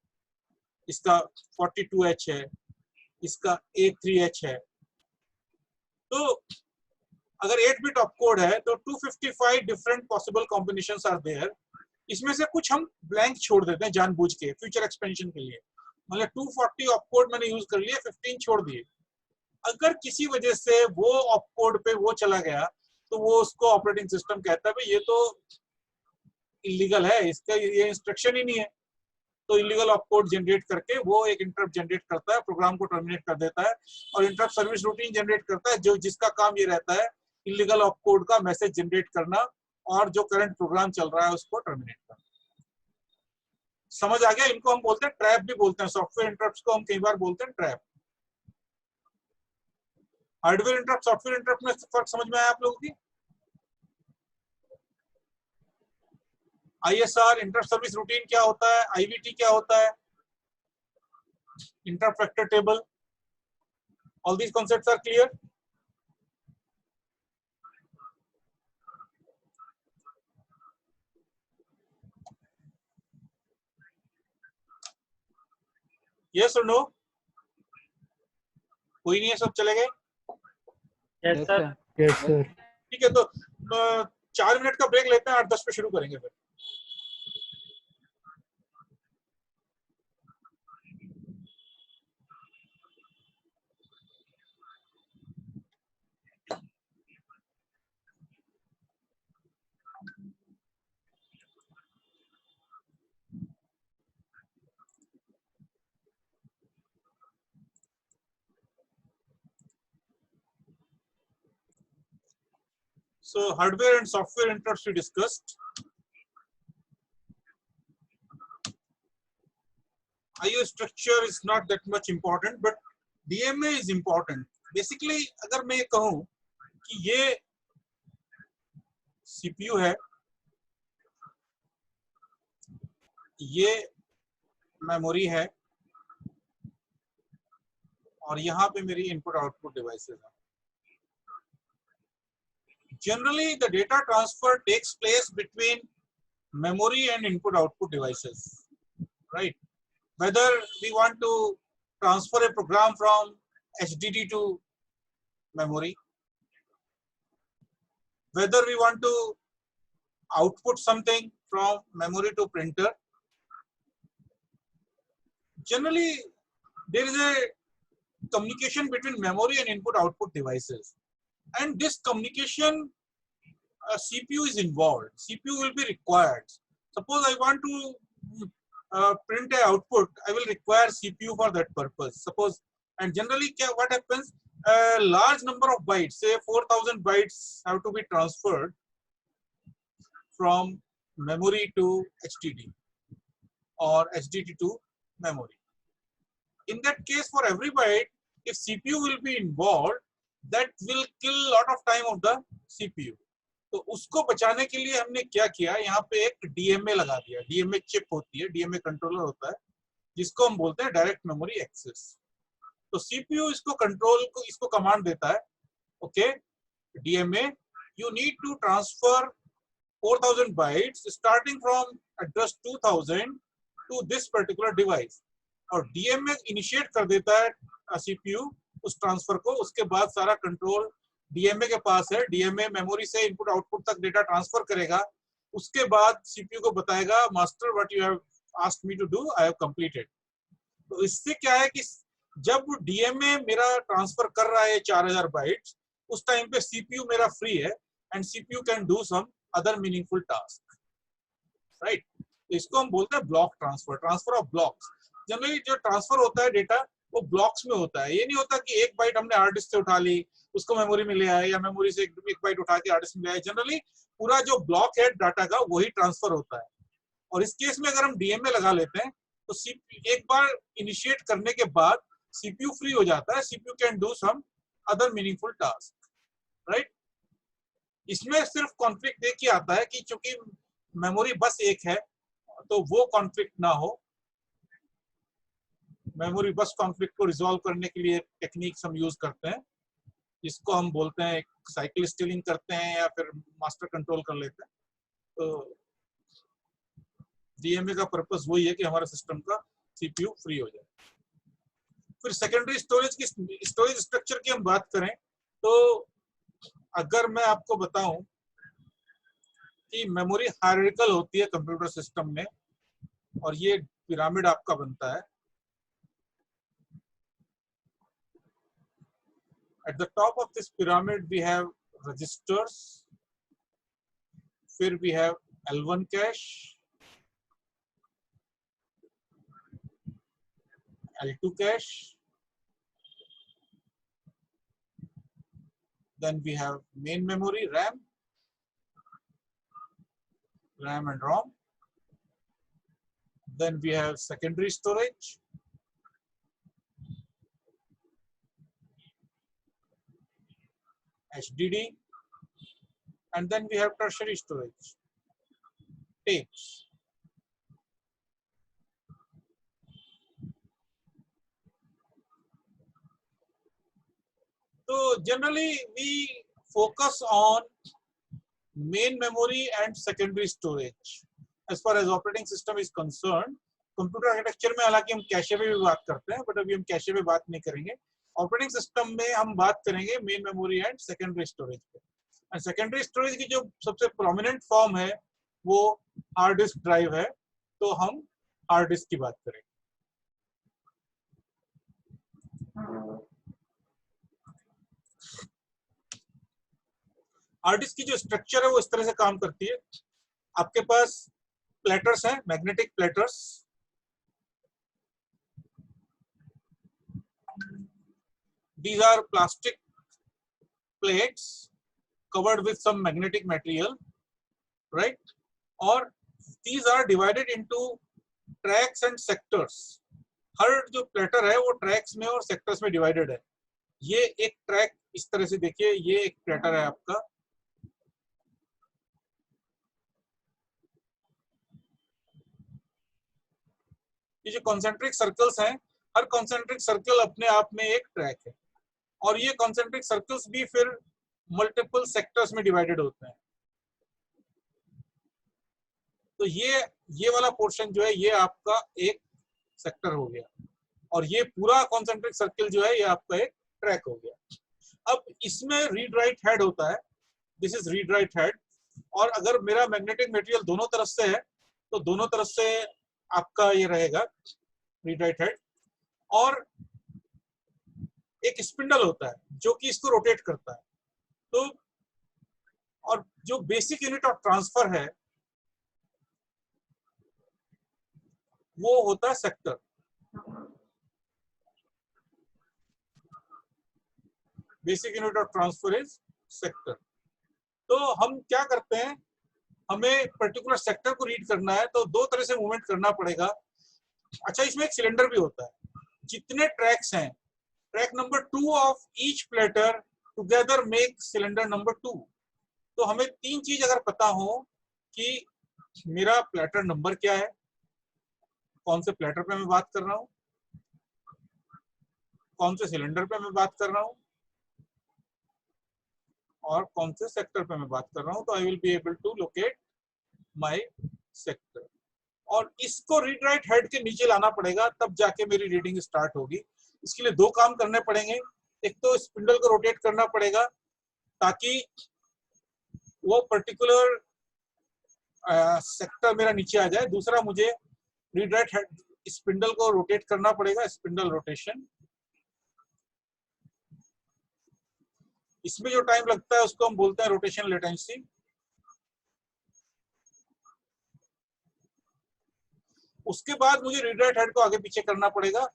इसका 42H है, इसका A3H है। तो अगर 8-bit ऑपकोड है तो 255 different possible combinations are there. इसमें से कुछ हम ब्लैंक छोड़ देते हैं जानबूझ के फ्यूचर एक्सपेंशन के लिए। मतलब 240 ऑपकोड मैंने यूज कर लिए, 15 छोड़ दिए। अगर किसी वजह से वो ऑपकोड पे वो चला गया तो वो उसको ऑपरेटिंग सिस्टम कहता है भाई ये तो इलीगल है, इसका ये इंस्ट्रक्शन ही नहीं है। तो इलीगल ऑपकोड जनरेट करके वो एक इंटरप्ट जनरेट करता है, प्रोग्राम को टर्मिनेट कर देता है, और इंटरप्ट सर्विस रूटीन जनरेट करता है जो जिसका काम ये रहता है इलीगल ऑपकोड का मैसेज जनरेट करना और जो करंट प्रोग्राम चल रहा है उसको टर्मिनेट करना। समझ आ गया? इनको हम बोलते हैं ट्रैप भी बोलते हैं। सॉफ्टवेयर इंटरप्ट्स को हम कई बार बोलते हैं trap. Hardware interrupt software interrupt में फर्क समझ में आया आप लोगों की? ISR इंटर सर्विस रूटीन क्या होता है, IVT क्या होता है, interrupt vector table, all these concepts are clear? Yes or no? कोई नहीं है, सब चले गए? Yes Yes, sir. sir. Yes, sir. ठीक है, तो 4 मिनट का ब्रेक लेते हैं, 8:10 पे शुरू करेंगे फिर। So hardware and software interrupts we discussed. IO structure is not that much important, but DMA is important. Basically, अगर मैं ये कहूँ कि ये CPU है, ये मेमोरी है, और यहाँ पे मेरी इनपुट आउटपुट डिवाइसेस हैं. Generally, the data transfer takes place between memory and input output devices, right? Whether we want to transfer a program from HDD to memory, whether we want to output something from memory to printer, generally there is a communication between memory and input output devices, and this communication CPU is involved. CPU will be required. Suppose I want to print a output, I will require CPU for that purpose. Suppose, and generally what happens, a large number of bytes, say 4000 bytes have to be transferred from memory to HDD or HDD to memory. In that case, for every byte, if CPU will be involved, that will kill a lot of time of the CPU. तो उसको बचाने के लिए हमने क्या किया, यहाँ पे एक DMA लगा दिया. DMA चिप होती है, DMA कंट्रोलर होता है, जिसको हम बोलते हैं डायरेक्ट मेमोरी एक्सेस. तो CPU इसको कंट्रोल को, इसको कमांड देता है, okay, DMA, you need to transfer 4000 bytes starting from address 2000 to this particular device. और DMA इनिशिएट कर देता है CPU उस ट्रांसफर को. उसके बाद सारा कंट्रोल DMA के पास है. DMA मेमोरी से इनपुट आउटपुट तक डेटा ट्रांसफर करेगा. उसके बाद CPU को बताएगा, master what you have asked me to do, I have completed. तो इससे क्या है कि जब DMA मेरा ट्रांसफर कर रहा है 4000 बाइट्स, उस टाइम पे CPU मेरा फ्री है and CPU can do some other meaningful task, right. इसको हम बोलते हैं block transfer, transfer of blocks. Generally जो ट्रांसफर होता है डेटा, वो ब्लॉक्स में होता है. ये नहीं होता कि एक बाइट हमने हार्ड डिस्क से उठा ली, उसको मेमोरी में ले आए, या मेमोरी से एक बाइट उठा के हार्ड डिस्क में ले आए. जनरली पूरा जो ब्लॉक है डाटा का, वही ट्रांसफर होता है. और इस केस में अगर हम DMA लगा लेते हैं, तो एक बार इनिशिएट करने के बाद CPU फ्री हो जाता है. CPU can do some other meaningful task, right. इसमें सिर्फ कॉन्फ्लिक्ट एक ही आता है कि चूंकि मेमोरी बस एक है, तो वो कॉन्फ्लिक्ट ना हो. मेमोरी बस कॉन्फ्लिक्ट को रिजॉल्व करने के लिए टेक्निक्स हम यूज करते हैं, जिसको हम बोलते हैं साइकिल स्टीलिंग करते हैं, या फिर मास्टर कंट्रोल कर लेते हैं. तो DMA का पर्पस वही है कि हमारा सिस्टम का CPU फ्री हो जाए. फिर सेकेंडरी स्टोरेज की, स्टोरेज स्ट्रक्चर की हम बात करें, तो अगर मैं आपको बताऊं कि मेमोरी हायरार्किकल होती है कंप्यूटर सिस्टम में, और ये पिरामिड आपका बनता है. At the top of this pyramid we have registers, फिर we have L1 cache, L2 cache, then we have main memory, RAM and ROM, then we have secondary storage, HDD, and then we have tertiary storage, tapes. So generally we focus on main memory and secondary storage as far as operating system is concerned. Computer architecture में हालांकि हम कैशे पे भी बात करते हैं, बट अभी हम कैशे पे बात नहीं करेंगे. ऑपरेटिंग सिस्टम में हम बात करेंगे main memory and secondary storage पे. एंड सेकेंडरी स्टोरेज की जो सबसे प्रोमिनेंट फॉर्म है वो हार्ड डिस्क ड्राइव है. तो हम हार्ड डिस्क की बात करेंगे. हार्ड डिस्क की जो स्ट्रक्चर है वो इस तरह से काम करती है. आपके पास प्लेटर्स हैं, magnetic platters. These are plastic plates covered with some magnetic material, right? Or these are divided into tracks and sectors. हर जो प्लेटर है वो ट्रैक्स में और सेक्टर्स में डिवाइडेड है. ये एक ट्रैक इस तरह से देखिए, ये एक प्लेटर है आपका. ये जो कॉन्सेंट्रिक सर्कल्स हैं, हर कॉन्सेंट्रिक सर्कल अपने आप में एक ट्रैक है. और ये कॉन्सेंट्रिक सर्कल्स भी फिर मल्टीपल सेक्टर्स में डिवाइडेड होते हैं. तो ये वाला पोर्शन जो है ये आपका एक सेक्टर हो गया, और ये पूरा कॉन्सेंट्रिक सर्कल जो है ये आपका एक ट्रैक हो गया. अब इसमें रीड राइट हेड होता है. This is read write head. और अगर मेरा मैग्नेटिक मटेरियल दोनों तरफ से है तो दोनों तरफ से आपका ये रहेगा रीड राइट हेड. और एक स्पिंडल होता है जो कि इसको रोटेट करता है. तो और जो बेसिक यूनिट ऑफ ट्रांसफर है वो होता है sector. Basic unit of transfer is sector. तो हम क्या करते हैं, हमें पर्टिकुलर सेक्टर को रीड करना है तो दो तरह से मूवमेंट करना पड़ेगा. अच्छा, इसमें एक सिलेंडर भी होता है. जितने ट्रैक्स हैं, track number 2 of each platter together make cylinder number 2. तो हमें तीन चीज अगर पता हो कि मेरा प्लेटर नंबर क्या है, कौन से प्लेटर पे मैं बात कर रहा हूँ, कौन से सिलेंडर पे मैं बात कर रहा हूँ, और कौन से सेक्टर पे मैं बात कर रहा हूँ, तो I will be able to locate my sector. और इसको रीड राइट हेड के नीचे लाना पड़ेगा, तब जाके मेरी रीडिंग स्टार्ट होगी. इसके लिए दो काम करने पड़ेंगे. एक तो स्पिंडल को रोटेट करना पड़ेगा ताकि वो पर्टिकुलर सेक्टर मेरा नीचे आ जाए. दूसरा, मुझे रीड राइट हेड स्पिंडल को रोटेट करना पड़ेगा, स्पिंडल रोटेशन. इसमें जो टाइम लगता है उसको हम बोलते हैं रोटेशन लेटेंसी. उसके बाद मुझे रीड राइट हेड को आगे पीछे करना पड़ेगा.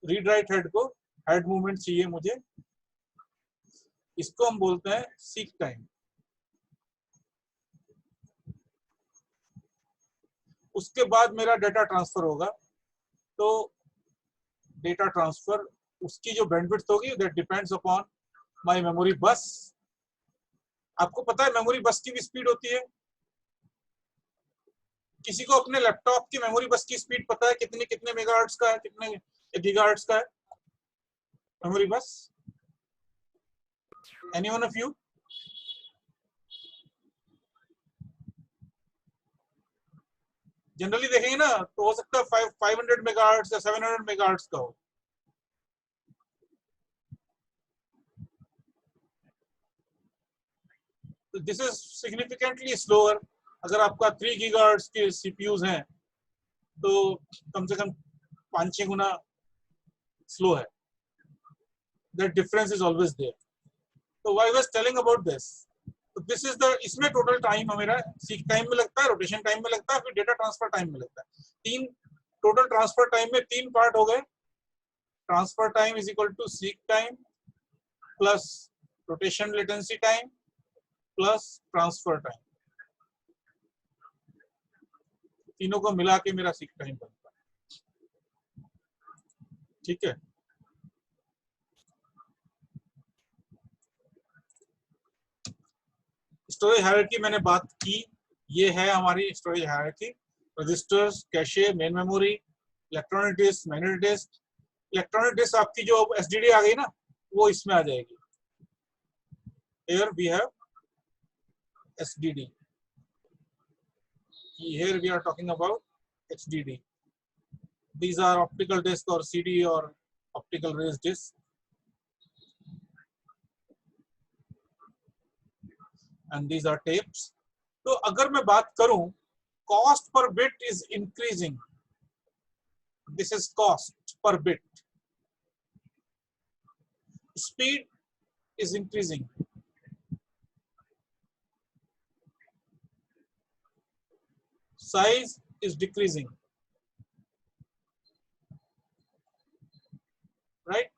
रीड राइट हेड को हेड मूवमेंट चाहिए मुझे, इसको हम बोलते हैं सीक टाइम. उसके बाद मेरा डेटा ट्रांसफर होगा. तो डेटा ट्रांसफर, उसकी जो बैंडविड्थ होगी that depends upon my memory बस. आपको पता है मेमोरी बस की भी स्पीड होती है. किसी को अपने लैपटॉप की मेमोरी बस की स्पीड पता है कितने कितने मेगाहर्ट्ज का है, कितने गीगाहर्ट्ज का है मेमोरी बस? Any one of you? Generally देखेंगे ना तो हो सकता है 500 मेगाहर्ट्ज या 700 मेगाहर्ट्ज का हो. तो दिस इज सिग्निफिकेंटली स्लोअर. अगर आपका 3 गीगाहर्ट्ज के सीपीयूज हैं तो कम से कम 5-6 गुना स्लो है. That difference is always there. तो why I was telling about this. तो दिस इज द, इसमें टोटल टाइम मेरा सीक टाइम में लगता है, रोटेशन टाइम में लगता है, फिर डेटा ट्रांसफर टाइम में लगता है. तीन टोटल ट्रांसफर टाइम में 3 पार्ट हो गए. Transfer time is equal to seek time plus rotation latency time plus transfer time. तीनों को मिला के मेरा सीक टाइम बनता है. ठीक है. स्टोरेज हायरार्की मैंने बात की, ये है हमारी storage hierarchy. Registers, cache, main memory, electronic disk, magnetic disk. Electronic disk आपकी जो एसडीडी आ गई ना, वो इसमें आ जाएगी। Here we have SDD. Here we are talking about HDD. These are optical disk or CD or optical raised disk. And these are tapes. तो अगर मैं बात करूं, cost per bit is increasing. This is cost per bit. Speed is increasing. Size is decreasing. Right?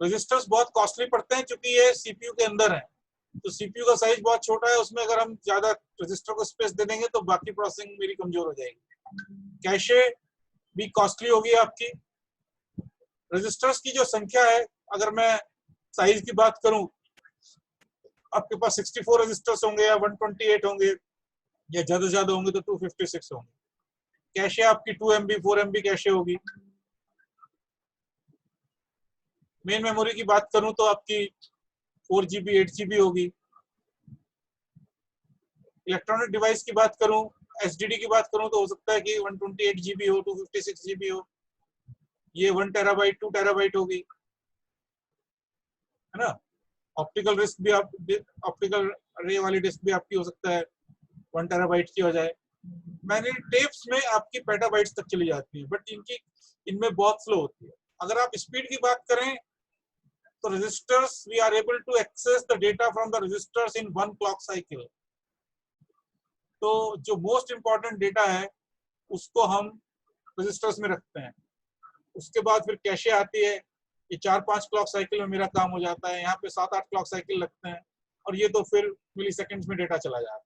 Registers बहुत कॉस्टली पड़ते हैं क्योंकि ये सीपीयू के अंदर है, तो सीपीयू का साइज बहुत छोटा है, उसमें अगर हम ज्यादा रजिस्टर को स्पेस दे देंगे तो बाकी प्रोसेसिंग मेरी कमजोर हो जाएगी। कैशे भी कॉस्टली होगी आपकी। रजिस्टर्स की जो संख्या है, अगर मैं साइज की बात करूं, आपके पास 64 रजिस्टर्स होंगे या 128 होंगे या ज्यादा से ज्यादा होंगे तो 256 होंगे। कैशे आपकी 2 MB 4 MB कैशे होगी। मेन मेमोरी की बात करूं तो आपकी 4 GB 8 GB होगी। इलेक्ट्रॉनिक डिवाइस की बात करूं, एसडीडी की बात करूं तो हो सकता है कि 128 GB हो, 256 GB हो, ये 1 TB 2 TB होगी, है ना। ऑप्टिकल डिस्क भी आप, ऑप्टिकल रे वाली डिस्क भी आपकी हो सकता है 1 TB की हो जाए। मैंने टेप्स में आपकी पेटाबाइट्स तक चली जाती है, बट इनमें बहुत स्लो होती है। अगर आप स्पीड की बात करें तो registers, we are able to access the data from the registers in 1 clock cycle. तो जो मोस्ट इंपॉर्टेंट डेटा है उसको हम रजिस्टर्स में रखते हैं। उसके बाद फिर कैशे आती है, ये 4-5 क्लॉक साइकिल में मेरा काम हो जाता है। यहाँ पे 7-8 क्लॉक साइकिल लगते हैं और ये तो फिर मिली सेकेंड्स में डेटा चला जाता है।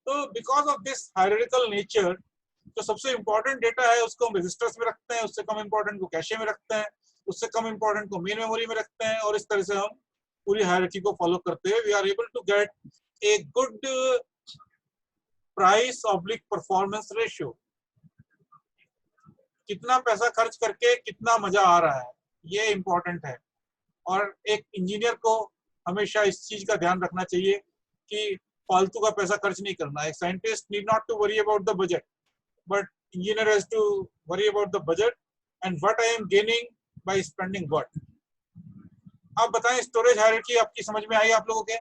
तो because of this hierarchical nature, जो सबसे इंपॉर्टेंट डेटा है उसको हम रजिस्टर्स में रखते हैं, उससे कम इंपॉर्टेंट को कैशे में रखते हैं, उससे कम इंपॉर्टेंट को मेन मेमोरी में रखते हैं, और इस तरह से हम पूरी हायरार्की को फॉलो करते हैं। We are able to get a good price oblique performance ratio. कितना पैसा खर्च करके कितना मजा आ रहा है, ये इंपॉर्टेंट है। और एक इंजीनियर को हमेशा इस चीज का ध्यान रखना चाहिए कि फालतू का पैसा खर्च नहीं करना। एक scientist need not to worry about the budget, but engineer has to worry about the budget and what I am gaining by spending what. आप बताएं, स्टोरेज हायरार्की आपकी समझ में आई आप लोगों के?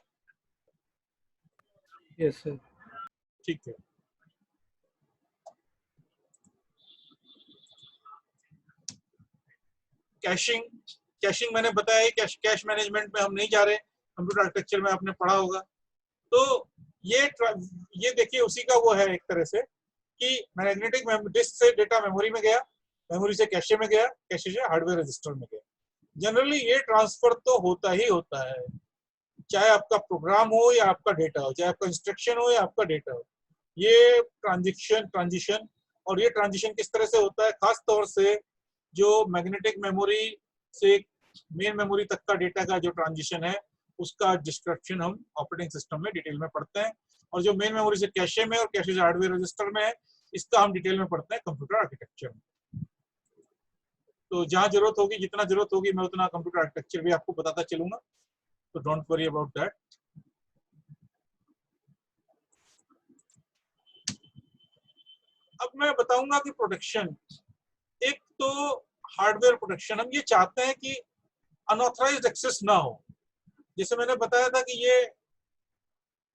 Yes sir. ठीक है। कैशिंग मैंने बताया, कैश मैनेजमेंट में हम नहीं जा रहे, कंप्यूटर आर्किटेक्चर में आपने पढ़ा होगा। तो ये देखिए उसी का वो है एक तरह से कि मैग्नेटिक डिस्क से डेटा मेमोरी में गया, मेमोरी से कैशे में गया, कैशे से हार्डवेयर रजिस्टर में गया। जनरली ये ट्रांसफर तो होता ही होता है, चाहे आपका प्रोग्राम हो या आपका डेटा हो, चाहे आपका इंस्ट्रक्शन हो या आपका डेटा हो। ये ट्रांजिशन और ये ट्रांजिशन किस तरह से होता है, खास तौर से जो मैग्नेटिक मेमोरी से मेन मेमोरी तक का डेटा का जो ट्रांजिशन है उसका डिस्क्रिप्शन हम ऑपरेटिंग सिस्टम में डिटेल में पढ़ते हैं, और जो मेन मेमोरी से कैशे में और कैशे से हार्डवेयर रजिस्टर में है इसका हम डिटेल में पढ़ते हैं कंप्यूटर आर्किटेक्चर में। तो जहां जरूरत होगी, जितना जरूरत होगी, मैं उतना कंप्यूटर आर्किटेक्चर भी आपको बताता चलूंगा, तो डोंट वरी अबाउट दैट। अब मैं बताऊंगा कि प्रोटेक्शन, एक तो हार्डवेयर प्रोटेक्शन, हम ये चाहते हैं कि अनऑथराइज्ड एक्सेस ना हो। जैसे मैंने बताया था कि ये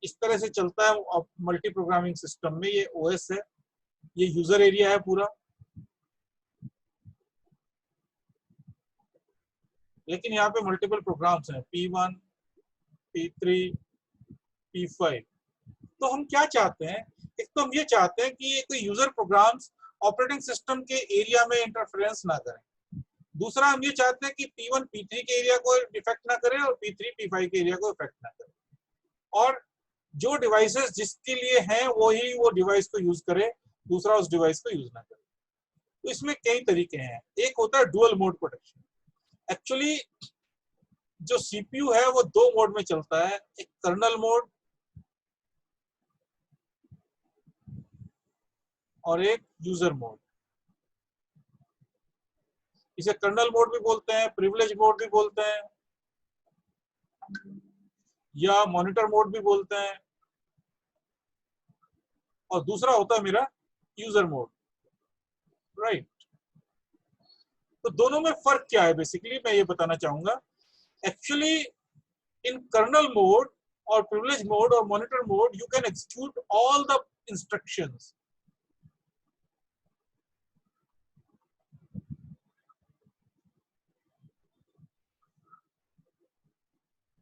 इस तरह से चलता है मल्टी प्रोग्रामिंग सिस्टम में, ये ओएस है, ये यूजर एरिया है पूरा, लेकिन यहाँ पे मल्टीपल प्रोग्राम्स हैं, P1, P3, P5। तो हम क्या चाहते हैं, एक तो हम ये चाहते हैं कि ये कोई यूजर प्रोग्राम्स ऑपरेटिंग सिस्टम के एरिया में इंटरफेरेंस ना करें। दूसरा, हम ये चाहते हैं कि P1 P3 के एरिया को इफेक्ट ना करें और P3 P5 के एरिया को इफेक्ट ना करें, और जो डिवाइसेस जिसके लिए हैं वो डिवाइस को यूज करे, दूसरा उस डिवाइस को यूज ना करे। तो इसमें कई तरीके हैं। एक होता है डुअल मोड प्रोटेक्शन। एक्चुअली जो सीपीयू है वो दो मोड में चलता है, एक कर्नल मोड और एक यूजर मोड। इसे कर्नल मोड भी बोलते हैं, प्रिविलेज मोड भी बोलते हैं, या मॉनिटर मोड भी बोलते हैं, और दूसरा होता है मेरा यूजर मोड, राइट। तो दोनों में फर्क क्या है, बेसिकली मैं ये बताना चाहूंगा। Actually in kernel mode or privilege mode or monitor mode, you can execute all the instructions.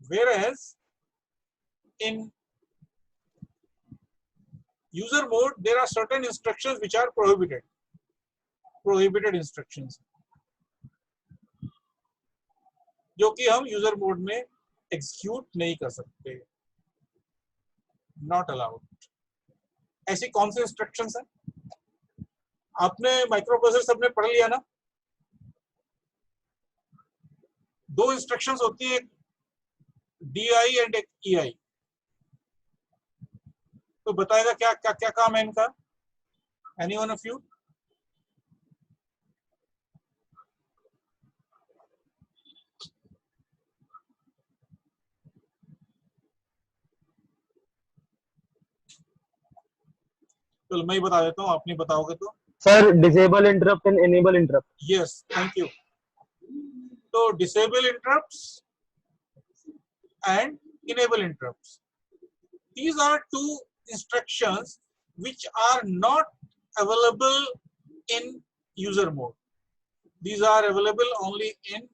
Whereas in user mode, there are certain instructions which are prohibited. Prohibited instructions, जो कि हम यूजर मोड में एग्जीक्यूट नहीं कर सकते, नॉट अलाउड। ऐसी कौन सी इंस्ट्रक्शंस हैं? आपने माइक्रो प्रोसेसर सबने पढ़ लिया ना? दो इंस्ट्रक्शंस होती है, DI एंड एक EI। तो बताएगा क्या क्या क्या काम है इनका? Any one of you? चलो मैं ही बता देता हूँ, आप नहीं बताओगे तो। Sir disable interrupt and enable interrupt. Yes, thank you. तो disable interrupts and enable interrupts, these are two instructions which are not available in user mode. These are available only in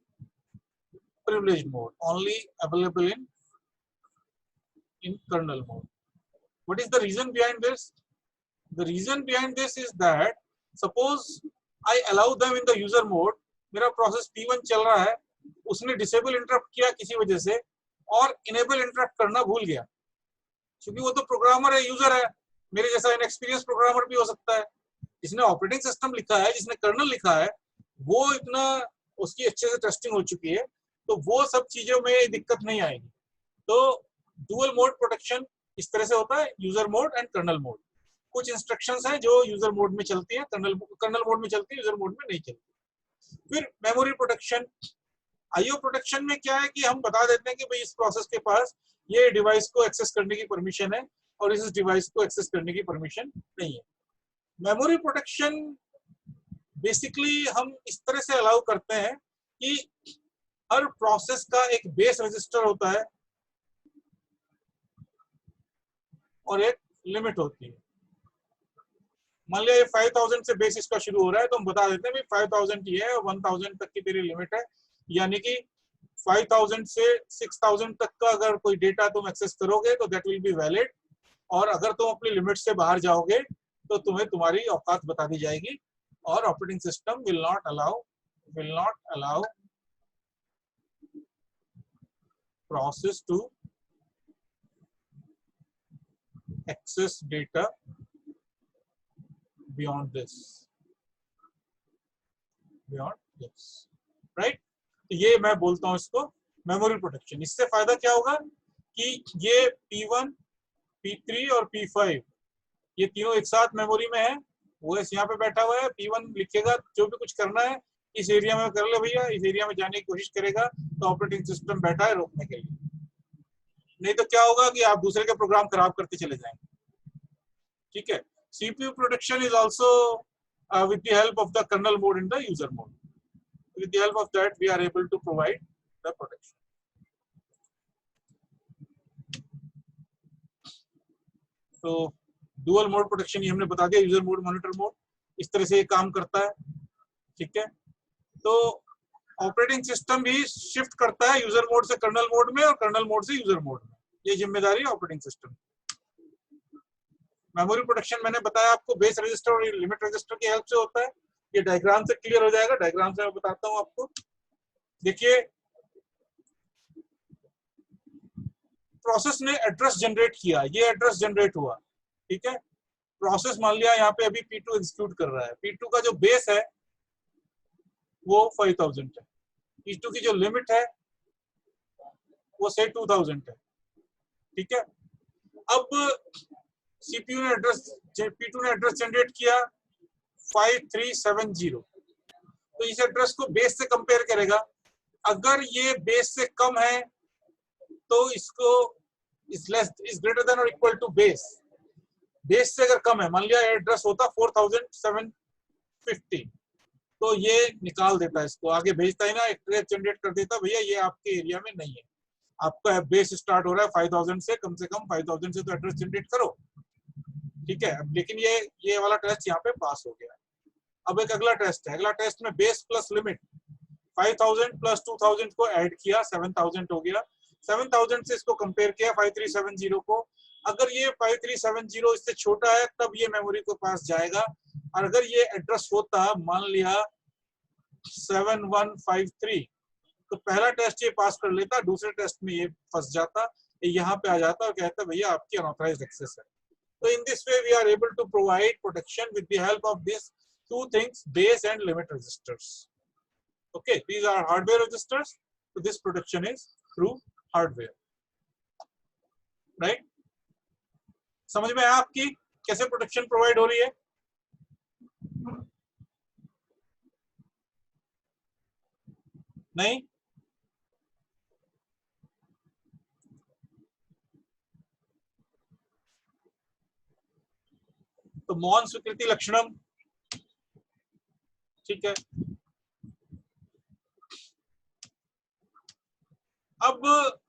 privileged mode, only available in kernel mode. What is the reason behind this? The reason behind this is that suppose I allow them in the user mode, मेरा प्रोसेस P1 चल रहा है, उसने डिसेबल इंटरप्ट किया किसी वजह से और इनेबल इंटरप्ट करना भूल गया, क्योंकि वो तो प्रोग्रामर है, यूजर है, मेरे जैसा इनएक्सपीरियंस प्रोग्रामर भी हो सकता है। जिसने ऑपरेटिंग सिस्टम लिखा है, जिसने कर्नल लिखा है, वो इतना उसकी अच्छे से टेस्टिंग हो चुकी है, तो वो सब चीजों में दिक्कत नहीं आएगी। तो डुअल मोड प्रोटेक्शन इस तरह से होता है, user mode and kernel mode. कुछ इंस्ट्रक्शंस हैं जो यूजर मोड में चलती है, कर्नल मोड में चलती है, यूजर मोड में नहीं चलती। फिर मेमोरी प्रोटेक्शन। आईओ प्रोटेक्शन में क्या है कि हम बता देते हैं कि भाई इस प्रोसेस के पास ये डिवाइस को एक्सेस करने की परमिशन है और इस डिवाइस को एक्सेस करने की परमिशन नहीं है। मेमोरी प्रोटेक्शन बेसिकली हम इस तरह से अलाउ करते हैं कि हर प्रोसेस का एक बेस रजिस्टर होता है और एक लिमिट होती है। मान लिया ये 5000 से बेस इसका शुरू हो रहा है, तो हम बता देते हैं भाई 5000 ही है, 1000 तक की तेरी लिमिट है, यानी कि 5000 से 6000 तक का अगर कोई डेटा तुम एक्सेस करोगे तो दैट विल बी वैलिड, और अगर तुम अपनी लिमिट से बाहर जाओगे तो तुम्हें तुम्हारी औकात बता दी जाएगी और operating system will not allow process to access data beyond this, right? तो ये मैं बोलता हूं इसको मेमोरी प्रोटेक्शन। इससे फायदा क्या होगा कि ये P1, P3 और P5 ये तीनों एक साथ मेमोरी में है, ओएस यहाँ पे बैठा हुआ है, P1 लिखेगा जो भी कुछ करना है इस एरिया में कर ले भैया, इस एरिया में जाने की कोशिश करेगा तो ऑपरेटिंग सिस्टम बैठा है रोकने के लिए। नहीं तो क्या होगा कि आप दूसरे के प्रोग्राम खराब करते चले जाएंगे। ठीक है। CPU protection is also with the help of the kernel mode in the user mode. With the help of that, we are able to provide the protection. तो dual mode protection ये हमने बता दिया, user mode, monitor mode, इस तरह से ये काम करता है। ठीक है। तो ऑपरेटिंग सिस्टम भी शिफ्ट करता है यूजर मोड से कर्नल मोड में और कर्नल मोड से यूजर मोड में, ये जिम्मेदारी है ऑपरेटिंग सिस्टम। मेमोरी प्रोटेक्शन मैंने बताया आपको बेस रजिस्टर और लिमिट रजिस्टर की हेल्प से होता है। ये डायग्राम से क्लियर हो जाएगा, डायग्राम से मैं बताता हूं आपको। देखिए प्रोसेस ने एड्रेस जनरेट किया, ये एड्रेस जनरेट हुआ। ठीक है। प्रोसेस मान लिया यहाँ पे अभी P2 एग्जीक्यूट कर रहा है, P2 का जो बेस है वो 5000 है, P2 की जो लिमिट है वो से 2000 है, ठीक है। अब सीपीयू ने एड्रेस P2 ने एड्रेस जनरेट किया 5370, तो इस एड्रेस को बेस से कंपेयर करेगा। अगर ये बेस से कम है तो इसको इज ग्रेटर देन और इक्वल टू बेस। बेस से अगर कम है, मान लिया एड्रेस होता 4750, तो ये निकाल देता है, इसको आगे भेजता है ना, एक ट्रेस जनरेट कर देता, भैया ये आपके एरिया में नहीं है, आपका बेस स्टार्ट हो रहा है 5000 से, कम 5000 से तो एड्रेस जनरेट करो, ठीक है। अब लेकिन ये वाला टेस्ट यहाँ पे पास हो गया। अब एक अगला टेस्ट है, अगला टेस्ट में बेस प्लस लिमिट 5000 प्लस 2000 को ऐड किया, 7000 हो गया। 7000 से इसको कंपेयर किया 5370 को। अगर ये 5370 इससे छोटा है तब ये मेमोरी के पास जाएगा, और अगर ये एड्रेस होता मान लिया 7153, तो पहला टेस्ट ये पास कर लेता, दूसरे टेस्ट में ये फंस जाता, ये यहाँ पे आ जाता और कहता भैया आपकी अनऑथराइज्ड एक्सेस है। तो in this way we are able to provide protection with the help of this two things, base and limit registers. Okay, these are hardware registers, so this protection is through hardware, right? समझ में आया आपकी कैसे प्रोटेक्शन प्रोवाइड हो रही है? नहीं? तो मौन स्वीकृति लक्षणम, ठीक है। अब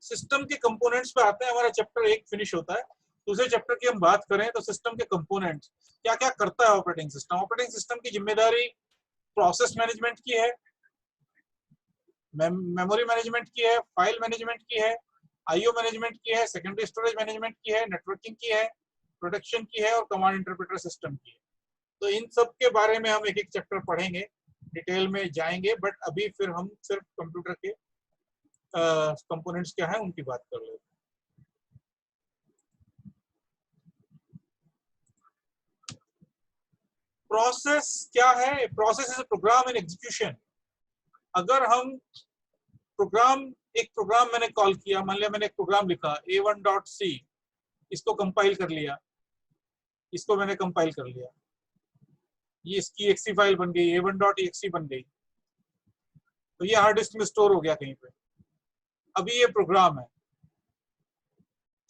सिस्टम के कंपोनेंट्स पे आते हैं, हमारा चैप्टर 1 फिनिश होता है। दूसरे चैप्टर की हम बात करें तो सिस्टम के कंपोनेंट्स क्या क्या करता है ऑपरेटिंग सिस्टम। ऑपरेटिंग सिस्टम की जिम्मेदारी प्रोसेस मैनेजमेंट की है, मेमोरी मैनेजमेंट की है, फाइल मैनेजमेंट की है, आईओ मैनेजमेंट की है, सेकेंडरी स्टोरेज मैनेजमेंट की है, नेटवर्किंग की है, प्रोटेक्शन की है और कमांड इंटरप्रेटर सिस्टम की है। तो इन सब के बारे में हम एक एक चैप्टर पढ़ेंगे, डिटेल में जाएंगे, बट अभी फिर हम सिर्फ कंप्यूटर के कंपोनेंट्स क्या है उनकी बात कर लेते हैं। प्रोसेस क्या है? Process is a program in execution. अगर हम एक प्रोग्राम मैंने कॉल किया, मान लिया मैंने एक प्रोग्राम लिखा a1.c, इसको कंपाइल कर लिया, इसको मैंने कंपाइल कर लिया, ये इसकी एक्सी फाइल बन गई, a1.exe बन गई, तो ये हार्ड डिस्क में स्टोर हो गया कहीं पे। अभी ये प्रोग्राम है,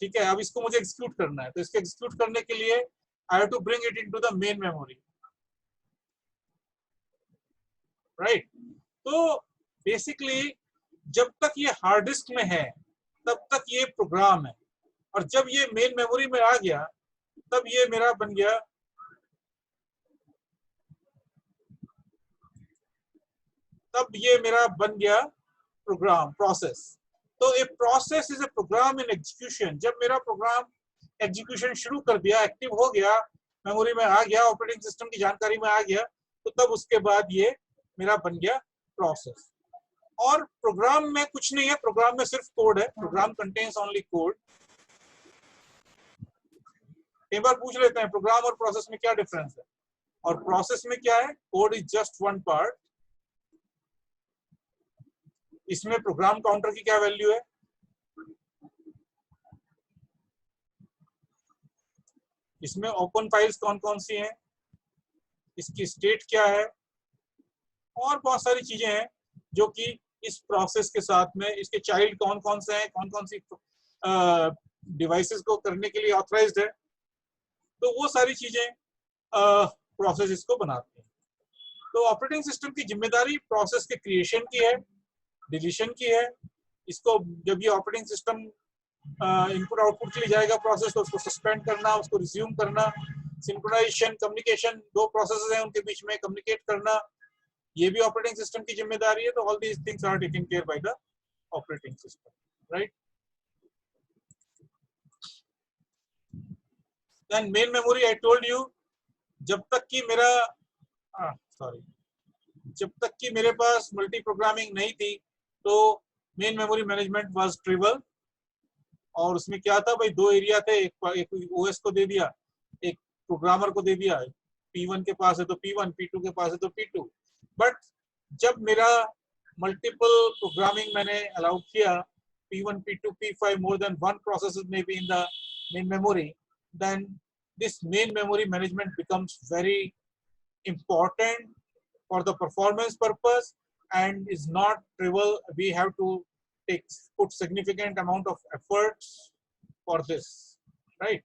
ठीक है। अब इसको मुझे एग्जीक्यूट करना है, तो इसको एग्जीक्यूट करने के लिए I have to bring it into the main memory, right. तो बेसिकली जब तक ये हार्ड डिस्क में है तब तक ये प्रोग्राम है, और जब ये मेन मेमोरी में आ गया तब ये मेरा बन गया प्रोग्राम, प्रोसेस। तो a process is a program in execution. जब मेरा प्रोग्राम एग्जीक्यूशन शुरू कर दिया, एक्टिव हो गया, मेमोरी में आ गया, ऑपरेटिंग सिस्टम की जानकारी में आ गया, तो तब उसके बाद ये मेरा बन गया प्रोसेस। और प्रोग्राम में कुछ नहीं है, प्रोग्राम में सिर्फ कोड है, प्रोग्राम कंटेन्स ओनली कोड। एक बार पूछ लेते हैं प्रोग्राम और प्रोसेस में क्या डिफरेंस है, और प्रोसेस में क्या है? Code is just one part. इसमें प्रोग्राम काउंटर की क्या वैल्यू है, इसमें ओपन फाइल्स कौन कौन सी हैं, इसकी स्टेट क्या है, और बहुत सारी चीजें हैं जो कि इस प्रोसेस के साथ में, इसके चाइल्ड कौन कौन से हैं, कौन कौन सी डिवाइसेस को करने के लिए ऑथराइज्ड है, तो वो सारी चीजें प्रोसेस इसको बनाती हैं। तो ऑपरेटिंग सिस्टम की जिम्मेदारी प्रोसेस के क्रिएशन की है, डिलीशन की है। इसको जब ये ऑपरेटिंग सिस्टम इनपुट आउटपुट के लिए जाएगा प्रोसेस, तो उसको सस्पेंड करना, उसको रिज्यूम करना, सिंक्रोनाइजेशन, कम्युनिकेशन, दो प्रोसेसेस हैं उनके बीच में कम्युनिकेट करना, ये भी ऑपरेटिंग सिस्टम की जिम्मेदारी है। तो all these things are taken care by the operating system, right. Then main memory, I told you, जब तक कि मेरे पास मल्टी प्रोग्रामिंग नहीं थी तो main memory management was trivial. और उसमें क्या था भाई, दो एरिया थे, एक ओएस को दे दिया, एक प्रोग्रामर को दे दिया, P1 के पास है तो P1, P2 के पास है तो P2। बट जब मेरा मल्टीपल प्रोग्रामिंग मैंने अलाउ किया P1, P2, P5, more than one processes may be in the main memory, then this main memory management becomes very important for the performance purpose and is not trivial. We have to put significant amount of efforts for this, right?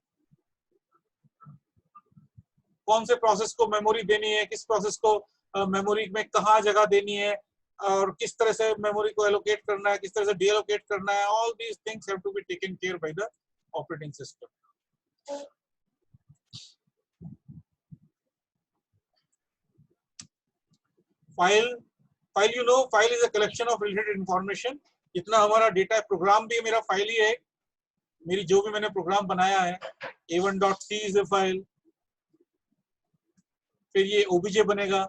कौन से प्रोसेस को मेमोरी देनी है, किस प्रोसेस को मेमोरी में कहाँ जगह देनी है और किस तरह से मेमोरी को एलोकेट करना है, किस तरह से डीएलोकेट करना है, all these things have to be taken care by the operating system. File you know, file is a collection of related information. जितना हमारा डेटा प्रोग्राम भी मेरा फाइल ही है, मेरी जो भी मैंने प्रोग्राम बनाया है, a1.c is a file, फिर ये obj बनेगा,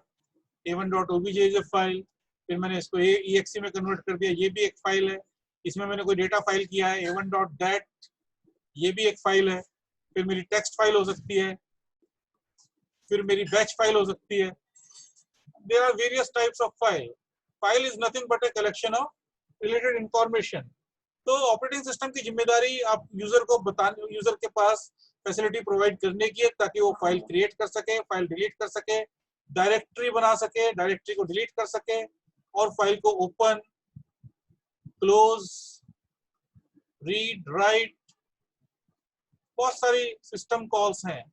a1.obj is a file, फिर मैंने इसको exe में कन्वर्ट कर दिया, ये भी एक फाइल है, इसमें मैंने कोई डेटा फाइल किया है, a1.dat, ये भी एक फाइल है, फिर मेरी टेक्स्ट फाइल हो सकती है, फिर मेरी बैच फाइल हो सकती है. There are various types of file. File is nothing but a collection of related information. तो ऑपरेटिंग सिस्टम की जिम्मेदारी आप यूजर को बताने, यूजर के पास फैसिलिटी प्रोवाइड करने की है ताकि वो फाइल क्रिएट कर सके, फाइल डिलीट कर सके, डायरेक्टरी बना सके, डायरेक्टरी को डिलीट कर सके और फाइल को ओपन, क्लोज, रीड, राइट, बहुत सारी सिस्टम कॉल्स हैं.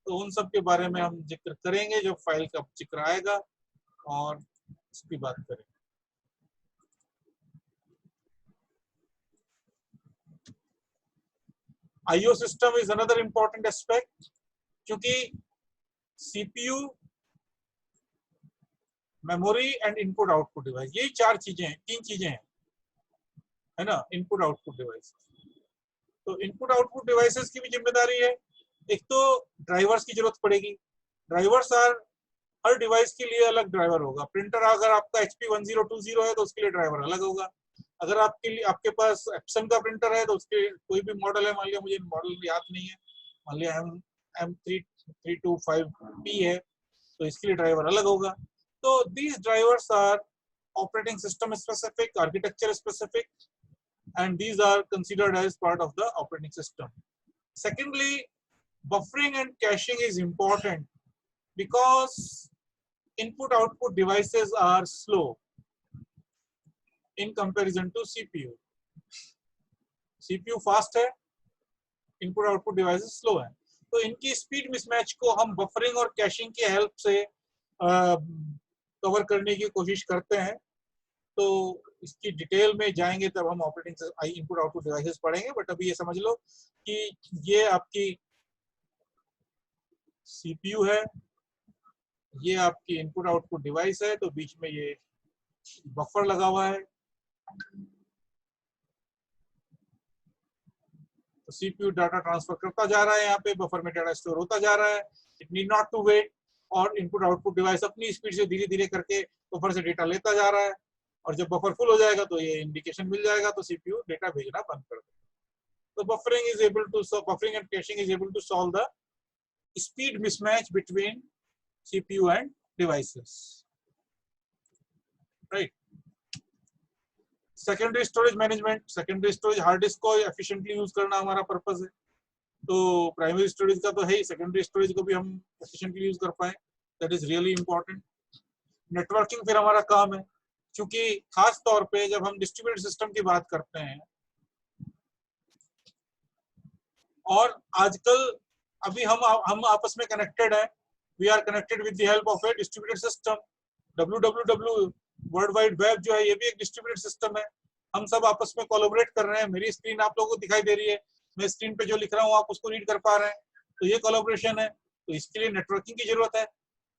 तो उन सब के बारे में हम जिक्र करेंगे जब फाइल का जिक्र आएगा और इसकी बात करेंगे. IO system is another important aspect, क्योंकि CPU, memory and input output device, यही चार चीजें हैं, तीन चीजें हैं, है ना, इनपुट आउटपुट डिवाइस. तो इनपुट आउटपुट डिवाइसेस की भी जिम्मेदारी है. एक तो ड्राइवर्स की जरूरत पड़ेगी. ड्राइवर्स हर डिवाइस के लिए अलग ड्राइवर होगा. प्रिंटर अगर आपका HP 1020 है तो उसके लिए ड्राइवर अलग होगा. अगर आपके पास एप्सन का प्रिंटर है तो उसके कोई भी मॉडल है, मान लिया मुझे मॉडल याद नहीं है, मान लिया M325P है तो इसके लिए ड्राइवर अलग होगा. तो these drivers are operating system specific, architecture specific, and these are considered as part of the operating system. Secondly, buffering and caching is important because input output devices are slow in comparison to CPU. CPU fast है, input output devices slow है. तो इनकी स्पीड मिसमैच को हम बफरिंग और कैशिंग की हेल्प से कवर करने की कोशिश करते हैं. तो इसकी डिटेल में जाएंगे तब हम ऑपरेटिंग इनपुट आउटपुट डिवाइसेस पढ़ेंगे. बट अभी ये समझ लो कि ये आपकी CPU है, ये आपकी इनपुट आउटपुट डिवाइस है, तो बीच में ये बफर लगा हुआ है. तो CPU डाटा ट्रांसफर करता जा रहा है, यहाँ पे बफर में डाटा स्टोर होता जा रहा है. It need not to wait, और इनपुट आउटपुट डिवाइस अपनी स्पीड से धीरे धीरे करके बफर से डेटा लेता जा रहा है. और जब बफर फुल हो जाएगा तो ये इंडिकेशन मिल जाएगा, तो CPU डेटा भेजना बंद कर देगा. तो buffering and caching is able to solve the speed mismatch between CPU and devices, right? Secondary storage management, secondary storage hard disk को एफिशिएंटली यूज करना हमारा पर्पस है. तो प्राइमरी स्टोरेज का तो है ही, सेकेंडरी स्टोरेज को भी हम एफिशिएंटली यूज कर पाए, that is really important. Networking फिर हमारा काम है, क्योंकि खास तौर पे जब हम डिस्ट्रीब्यूटेड सिस्टम की बात करते हैं, और आजकल अभी हम आपस में कनेक्टेड है, we are connected with the help of a distributed system. www world wide web जो है ये भी एक डिस्ट्रीब्यूटेड सिस्टम है. हम सब आपस में कोलैबोरेट कर रहे हैं. मेरी स्क्रीन आप लोगों को दिखाई दे रही है, मैं स्क्रीन पे जो लिख रहा हूँ आप उसको रीड कर पा रहे हैं, तो ये कोलैबोरेशन है. तो इसके लिए नेटवर्किंग की जरूरत है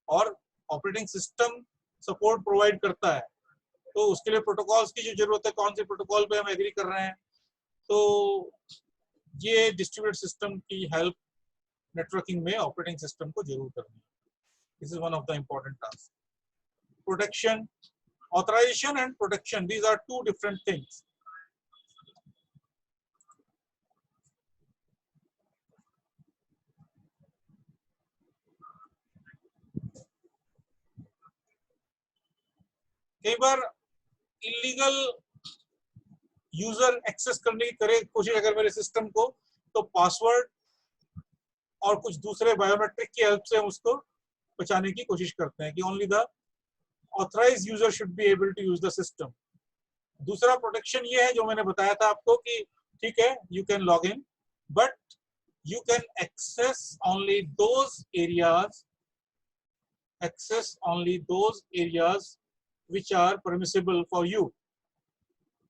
और ऑपरेटिंग सिस्टम सपोर्ट प्रोवाइड करता है. तो उसके लिए प्रोटोकॉल्स की जो जरूरत है, कौन से प्रोटोकॉल पे हम एग्री कर रहे हैं, तो ये डिस्ट्रीब्यूटेड सिस्टम की हेल्प नेटवर्किंग में ऑपरेटिंग सिस्टम को जरूर करनी है. This is one of the important task. Protection, authorization and protection, these are two different things. कई बार इलीगल यूजर एक्सेस करने की करे कोशिश अगर मेरे सिस्टम को, तो पासवर्ड और कुछ दूसरे बायोमेट्रिक की हेल्प से हम उसको बचाने की कोशिश करते हैं कि only the authorized user should be able to use the system. दूसरा प्रोटेक्शन ये है जो मैंने बताया था आपको कि ठीक है, you can log in but you can access only those areas which are permissible for you,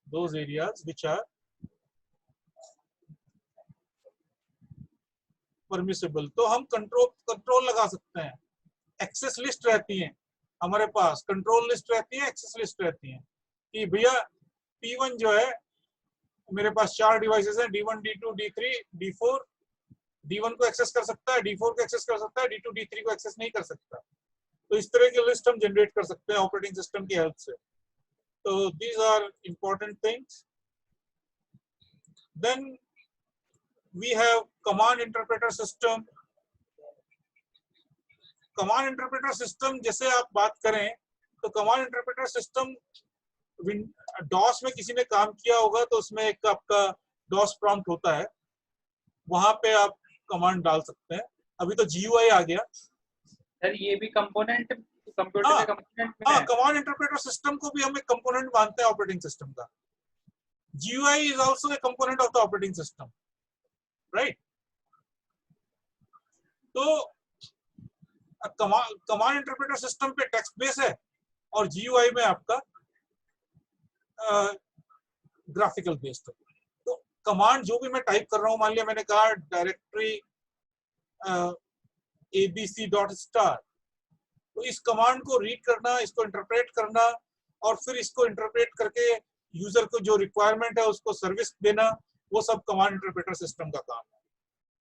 those areas which are permissible। तो हम कंट्रोल लगा सकते हैं। एक्सेस लिस्ट रहती है हमारे पास, कंट्रोल लिस्ट रहती है, एक्सेस लिस्ट रहती है कि भैया P1 जो है मेरे पास 4 डिवाइसेस हैं, D1 D2 D3 D4, D1 को एक्सेस कर सकता है, D4 को एक्सेस कर सकता है, D2 D3 को एक्सेस नहीं कर सकता। तो इस तरह की लिस्ट हम जनरेट कर सकते हैं ऑपरेटिंग सिस्टम की हेल्प से। तो these are important things. Then we have command interpreter system. Command interpreter system जैसे आप बात करें तो कमांड इंटरप्रेटर सिस्टम डॉस में किसी ने काम किया होगा तो उसमें एक आपका डॉस प्रॉम्प्ट होता है, वहां पे आप कमांड डाल सकते हैं। अभी तो GUI आ गया सर, ये भी कंपोनेंट कंप्यूटर के कंपोनेंट में हाँ, है। कमांड इंटरप्रेटर सिस्टम को भी हम एक कंपोनेंट मानते हैं ऑपरेटिंग सिस्टम का। GUI is also a component of the operating system, right. तो कमांड इंटरप्रेटर सिस्टम पे टेक्स्ट बेस है और GUI में आपका ग्राफिकल बेस्ड है। तो कमांड जो भी मैं टाइप कर रहा हूं, मान लिया मैंने कहा डायरेक्टरी abc.star, तो इस कमांड को रीड करना, इसको इंटरप्रेट करना और फिर इसको इंटरप्रेट करके यूजर को जो रिक्वायरमेंट है उसको सर्विस देना, वो सब कमांड इंटरप्रेटर सिस्टम का काम है।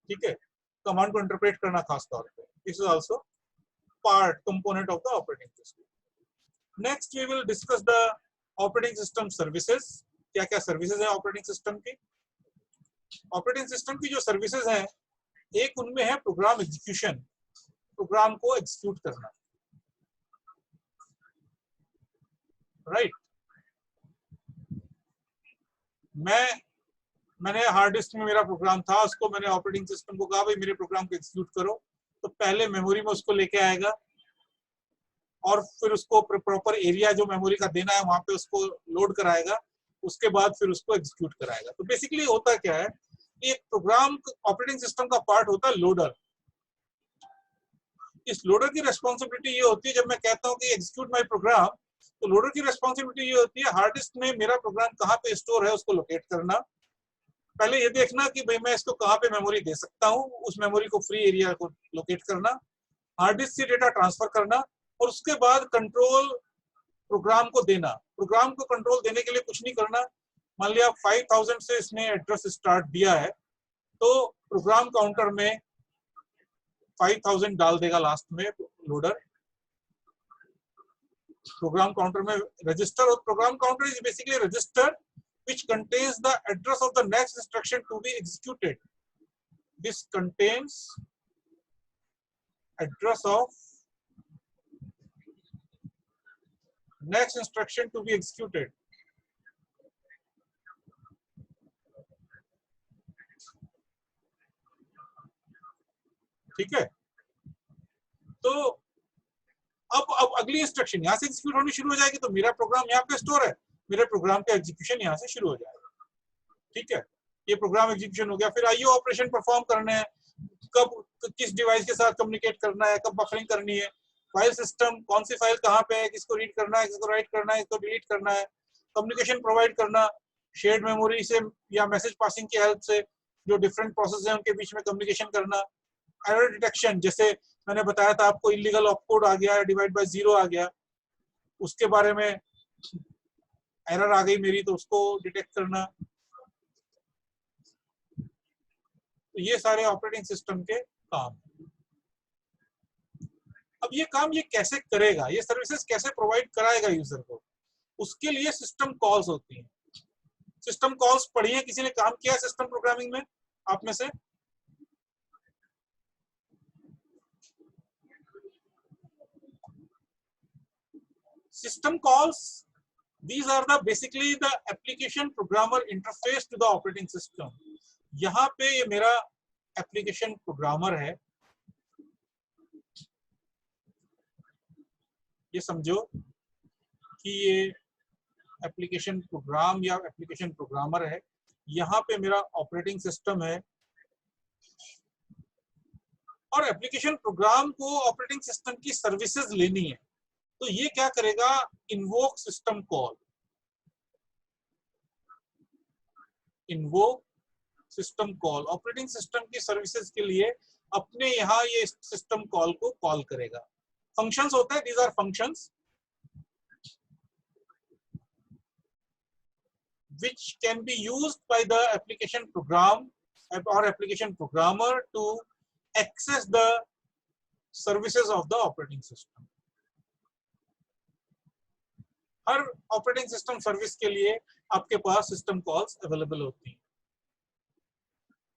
ठीक है, कमांड को इंटरप्रेट करना खास तौर पे, this is also part component of the operating system. Next we will discuss the operating system services. क्या क्या सर्विसेज है ऑपरेटिंग सिस्टम की? ऑपरेटिंग सिस्टम की जो सर्विसेज हैं, एक उनमें है प्रोग्राम एग्जीक्यूशन, प्रोग्राम को एग्जीक्यूट करना, राइट। मैंने हार्ड डिस्क में मेरा प्रोग्राम था, उसको मैंने ऑपरेटिंग सिस्टम को कहा भाई मेरे प्रोग्राम को एग्जीक्यूट करो, तो पहले मेमोरी में उसको लेके आएगा और फिर उसको प्रॉपर एरिया जो मेमोरी का देना है वहां पे उसको लोड कराएगा, उसके बाद फिर उसको एग्जीक्यूट कराएगा। तो बेसिकली होता क्या है, एक प्रोग्राम ऑपरेटिंग सिस्टम का पार्ट होता है लोडर। इस लोडर की रेस्पॉन्सिबिलिटी ये होती है, जब मैं कहता हूँ कि एग्जीक्यूट माय प्रोग्राम, तो लोडर की रेस्पॉन्सिबिलिटी ये होती है हार्ड डिस्क में मेरा प्रोग्राम कहाँ पे स्टोर है उसको लोकेट करना, पहले ये देखना कि भाई मैं इसको कहाँ पे मेमोरी दे सकता हूँ, उस मेमोरी को फ्री एरिया को लोकेट करना, हार्ड डिस्क से डेटा ट्रांसफर करना और उसके बाद कंट्रोल प्रोग्राम को देना। प्रोग्राम को कंट्रोल देने के लिए कुछ नहीं करना, मान लिया 5000 से इसने एड्रेस स्टार्ट दिया है तो प्रोग्राम काउंटर में 5000 डाल देगा लास्ट में लोडर। प्रोग्राम काउंटर में रजिस्टर, और program counter is basically register which contains the address of the next instruction to be executed. This contains address of next instruction to be executed. ठीक है, तो अब अगली इंस्ट्रक्शन यहां से एग्जीक्यूट होनी शुरू हो जाएगी, तो मेरा प्रोग्राम यहाँ पे स्टोर है, मेरे प्रोग्राम का एग्जीक्यूशन यहाँ से शुरू हो जाएगा। ठीक है, ये प्रोग्राम एग्जीक्यूशन हो गया। फिर आईओ ऑपरेशन परफॉर्म करने हैं, कब किस डिवाइस के साथ कम्युनिकेट करना है, कब बफरिंग करनी है, फाइल सिस्टम कौन सी फाइल कहाँ पे है, किसको रीड करना है, किसको राइट करना है, किसको डिलीट करना है, कम्युनिकेशन प्रोवाइड करना शेयर्ड मेमोरी से या मैसेज पासिंग की हेल्प से, जो डिफरेंट प्रोसेस है उनके बीच में कम्युनिकेशन करना, एरर डिटेक्शन, जैसे मैंने बताया था आपको इलीगल ऑपकोड आ गया, डिवाइड बाय 0 आ गया, उसके बारे में एरर आ गई मेरी तो उसको डिटेक्ट करना। तो ये सारे ऑपरेटिंग सिस्टम के काम। अब ये काम ये कैसे करेगा, ये सर्विसेज कैसे प्रोवाइड कराएगा यूजर को, उसके लिए सिस्टम कॉल्स होती हैं। सिस्टम कॉल्स पढ़ी है, किसी ने काम किया है सिस्टम प्रोग्रामिंग में आप में से? System calls These are the basically the application programmer interface to the operating system. यहाँ पे ये मेरा एप्लीकेशन प्रोग्रामर है, ये समझो कि ये एप्लीकेशन प्रोग्राम या एप्लीकेशन प्रोग्रामर है, यहाँ पे मेरा ऑपरेटिंग सिस्टम है और एप्लीकेशन प्रोग्राम को ऑपरेटिंग सिस्टम की सर्विसेज लेनी है। तो ये क्या करेगा, invoke system call, invoke system call operating system की सर्विसेज के लिए अपने यहाँ ये सिस्टम कॉल को कॉल करेगा। फंक्शंस होता है, these are functions which can be used by the application program or application programmer to access the services of the operating system. Her operating system service के लिए आपके पास सिस्टम कॉल्स अवेलेबल होती हैं।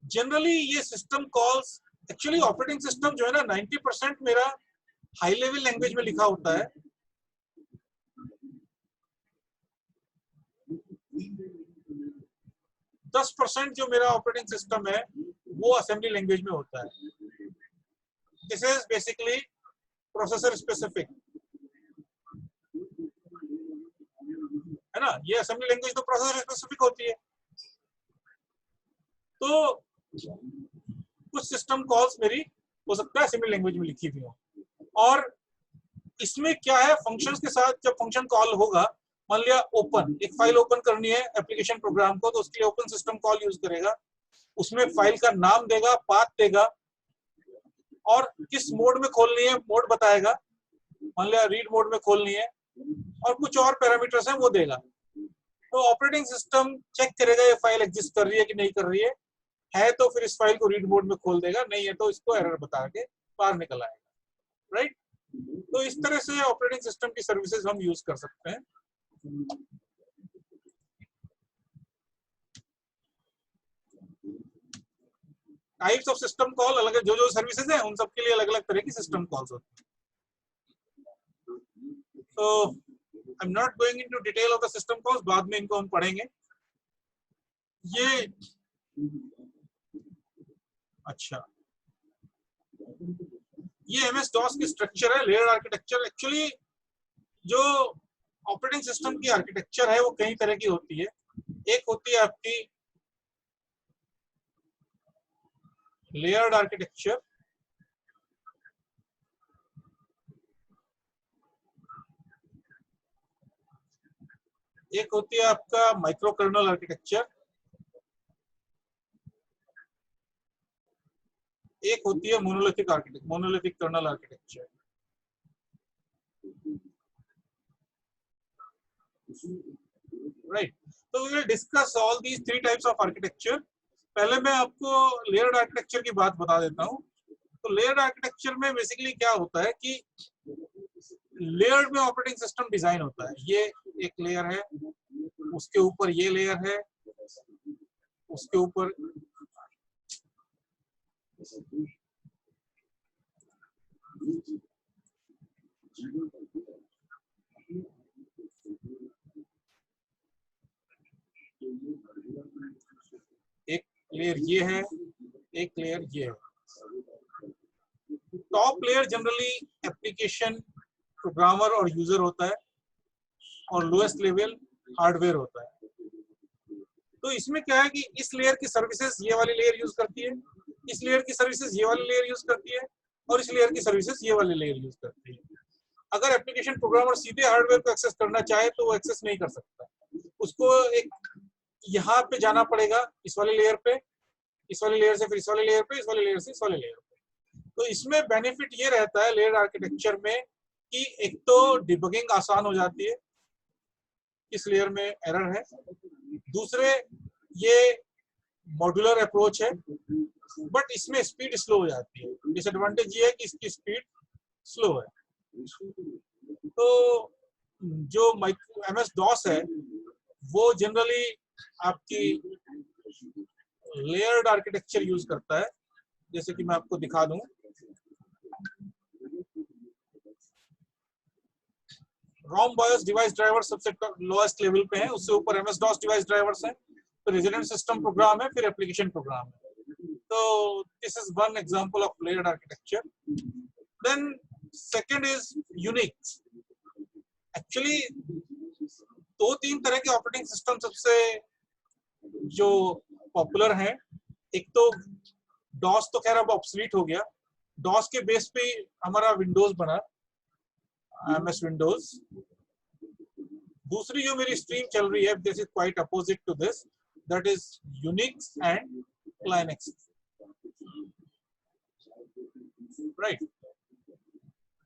जनरली ये system calls actually operating system जो है ना 90% मेरा हाई लेवल लैंग्वेज में लिखा होता है, 10% जो मेरा ऑपरेटिंग सिस्टम है वो असेंबली लैंग्वेज में होता है। This is basically processor specific, है ना, ये असेंबली लैंग्वेज तो प्रोसेसर स्पेसिफिक होती है। तो कुछ सिस्टम कॉल्स मेरी हो सकता है असेंबली लैंग्वेज में लिखी हुई हो, और इसमें क्या है, फंक्शंस के साथ जब फंक्शन कॉल होगा, मान लिया ओपन, एक फाइल ओपन करनी है एप्लीकेशन प्रोग्राम को, तो उसके लिए ओपन सिस्टम कॉल यूज करेगा, उसमें फाइल का नाम देगा, पाथ देगा और किस मोड में खोलनी है मोड बताएगा, मान लिया रीड मोड में खोलनी है, और कुछ और पैरामीटर्स हैं वो देगा। तो ऑपरेटिंग सिस्टम चेक करेगा ये फाइल एग्जिस्ट कर रही है कि नहीं कर रही है तो फिर इस फाइल को रीड मोड में खोल देगा, नहीं है तो इसको एरर बता के बाहर निकल आएगा, राइट। तो इस तरह से ऑपरेटिंग सिस्टम की सर्विसेज हम यूज कर सकते हैं। टाइप्स ऑफ सिस्टम कॉल अलग है, जो सर्विसेज हैं उन सब के लिए अलग अलग तरह की सिस्टम कॉल्स होती हैं। तो I am not going into detail of the system calls, बाद में इनको हम पढ़ेंगे। ये अच्छा, ये एमएस डॉस की स्ट्रक्चर है, लेयर्ड आर्किटेक्चर। एक्चुअली जो ऑपरेटिंग सिस्टम की आर्किटेक्चर है वो कई तरह की होती है। एक होती है आपकी लेयर्ड आर्किटेक्चर, एक होती है आपका माइक्रो कर्नल आर्किटेक्चर, एक होती है monolithic architecture, monolithic kernel architecture. Right, तो we will discuss all these three types of architecture. पहले मैं आपको लेयर्ड आर्किटेक्चर की बात बता देता हूँ। तो लेयर्ड आर्किटेक्चर में बेसिकली क्या होता है कि लेयर्ड में ऑपरेटिंग सिस्टम डिजाइन होता है। ये एक लेयर है, उसके ऊपर ये लेयर है, उसके ऊपर एक लेयर ये है, एक लेयर ये है। Top layer generally application programmer और यूजर होता है, और लोएस्ट लेवल हार्डवेयर होता है। तो इसमें क्या है कि इस लेयर की सर्विसेज ये वाली लेयर यूज करती है, इस लेयर की सर्विसेज ये वाली लेयर यूज करती है, और इस लेयर की सर्विसेज ये वाली लेयर यूज करती है। अगर एप्लीकेशन प्रोग्रामर सीधे हार्डवेयर को एक्सेस करना चाहे तो वो एक्सेस नहीं कर सकता, उसको एक यहाँ पे जाना पड़ेगा, इस वाली लेयर पे, इस वाली लेयर से फिर इस वाली लेयर पे, इस वाली लेयर से इस वाली लेयर पे। तो इसमें बेनिफिट ये रहता है लेयर आर्किटेक्चर में कि एक तो डिबगिंग आसान हो जाती है, इस लेयर में एरर है, दूसरे ये मॉड्यूलर अप्रोच है, बट इसमें स्पीड स्लो हो जाती है। डिसएडवांटेज ये है कि इसकी स्पीड स्लो है। तो जो एमएस डॉस है वो जनरली आपकी लेयर्ड आर्किटेक्चर यूज करता है, जैसे कि मैं आपको दिखा दूं। ROM BIOS डिवाइस ड्राइवर सबसे लोएस्ट लेवल पे है, उससे ऊपर MS DOS डिवाइस ड्राइवर्स हैं, फिर रेजिडेंट सिस्टम प्रोग्राम है, फिर एप्लीकेशन प्रोग्राम है। तो this is one example of layered architecture. Then second is Unix. Actually दो तीन तरह के ऑपरेटिंग सिस्टम सबसे जो पॉपुलर हैं। एक तो डॉस तो खैर अब ऑब्सोलीट हो गया, डॉस के बेस पे हमारा विंडोज बना, MS विंडोज। दूसरी जो मेरी स्ट्रीम चल रही है, this is quite opposite to this, that is Unix and Linux, right.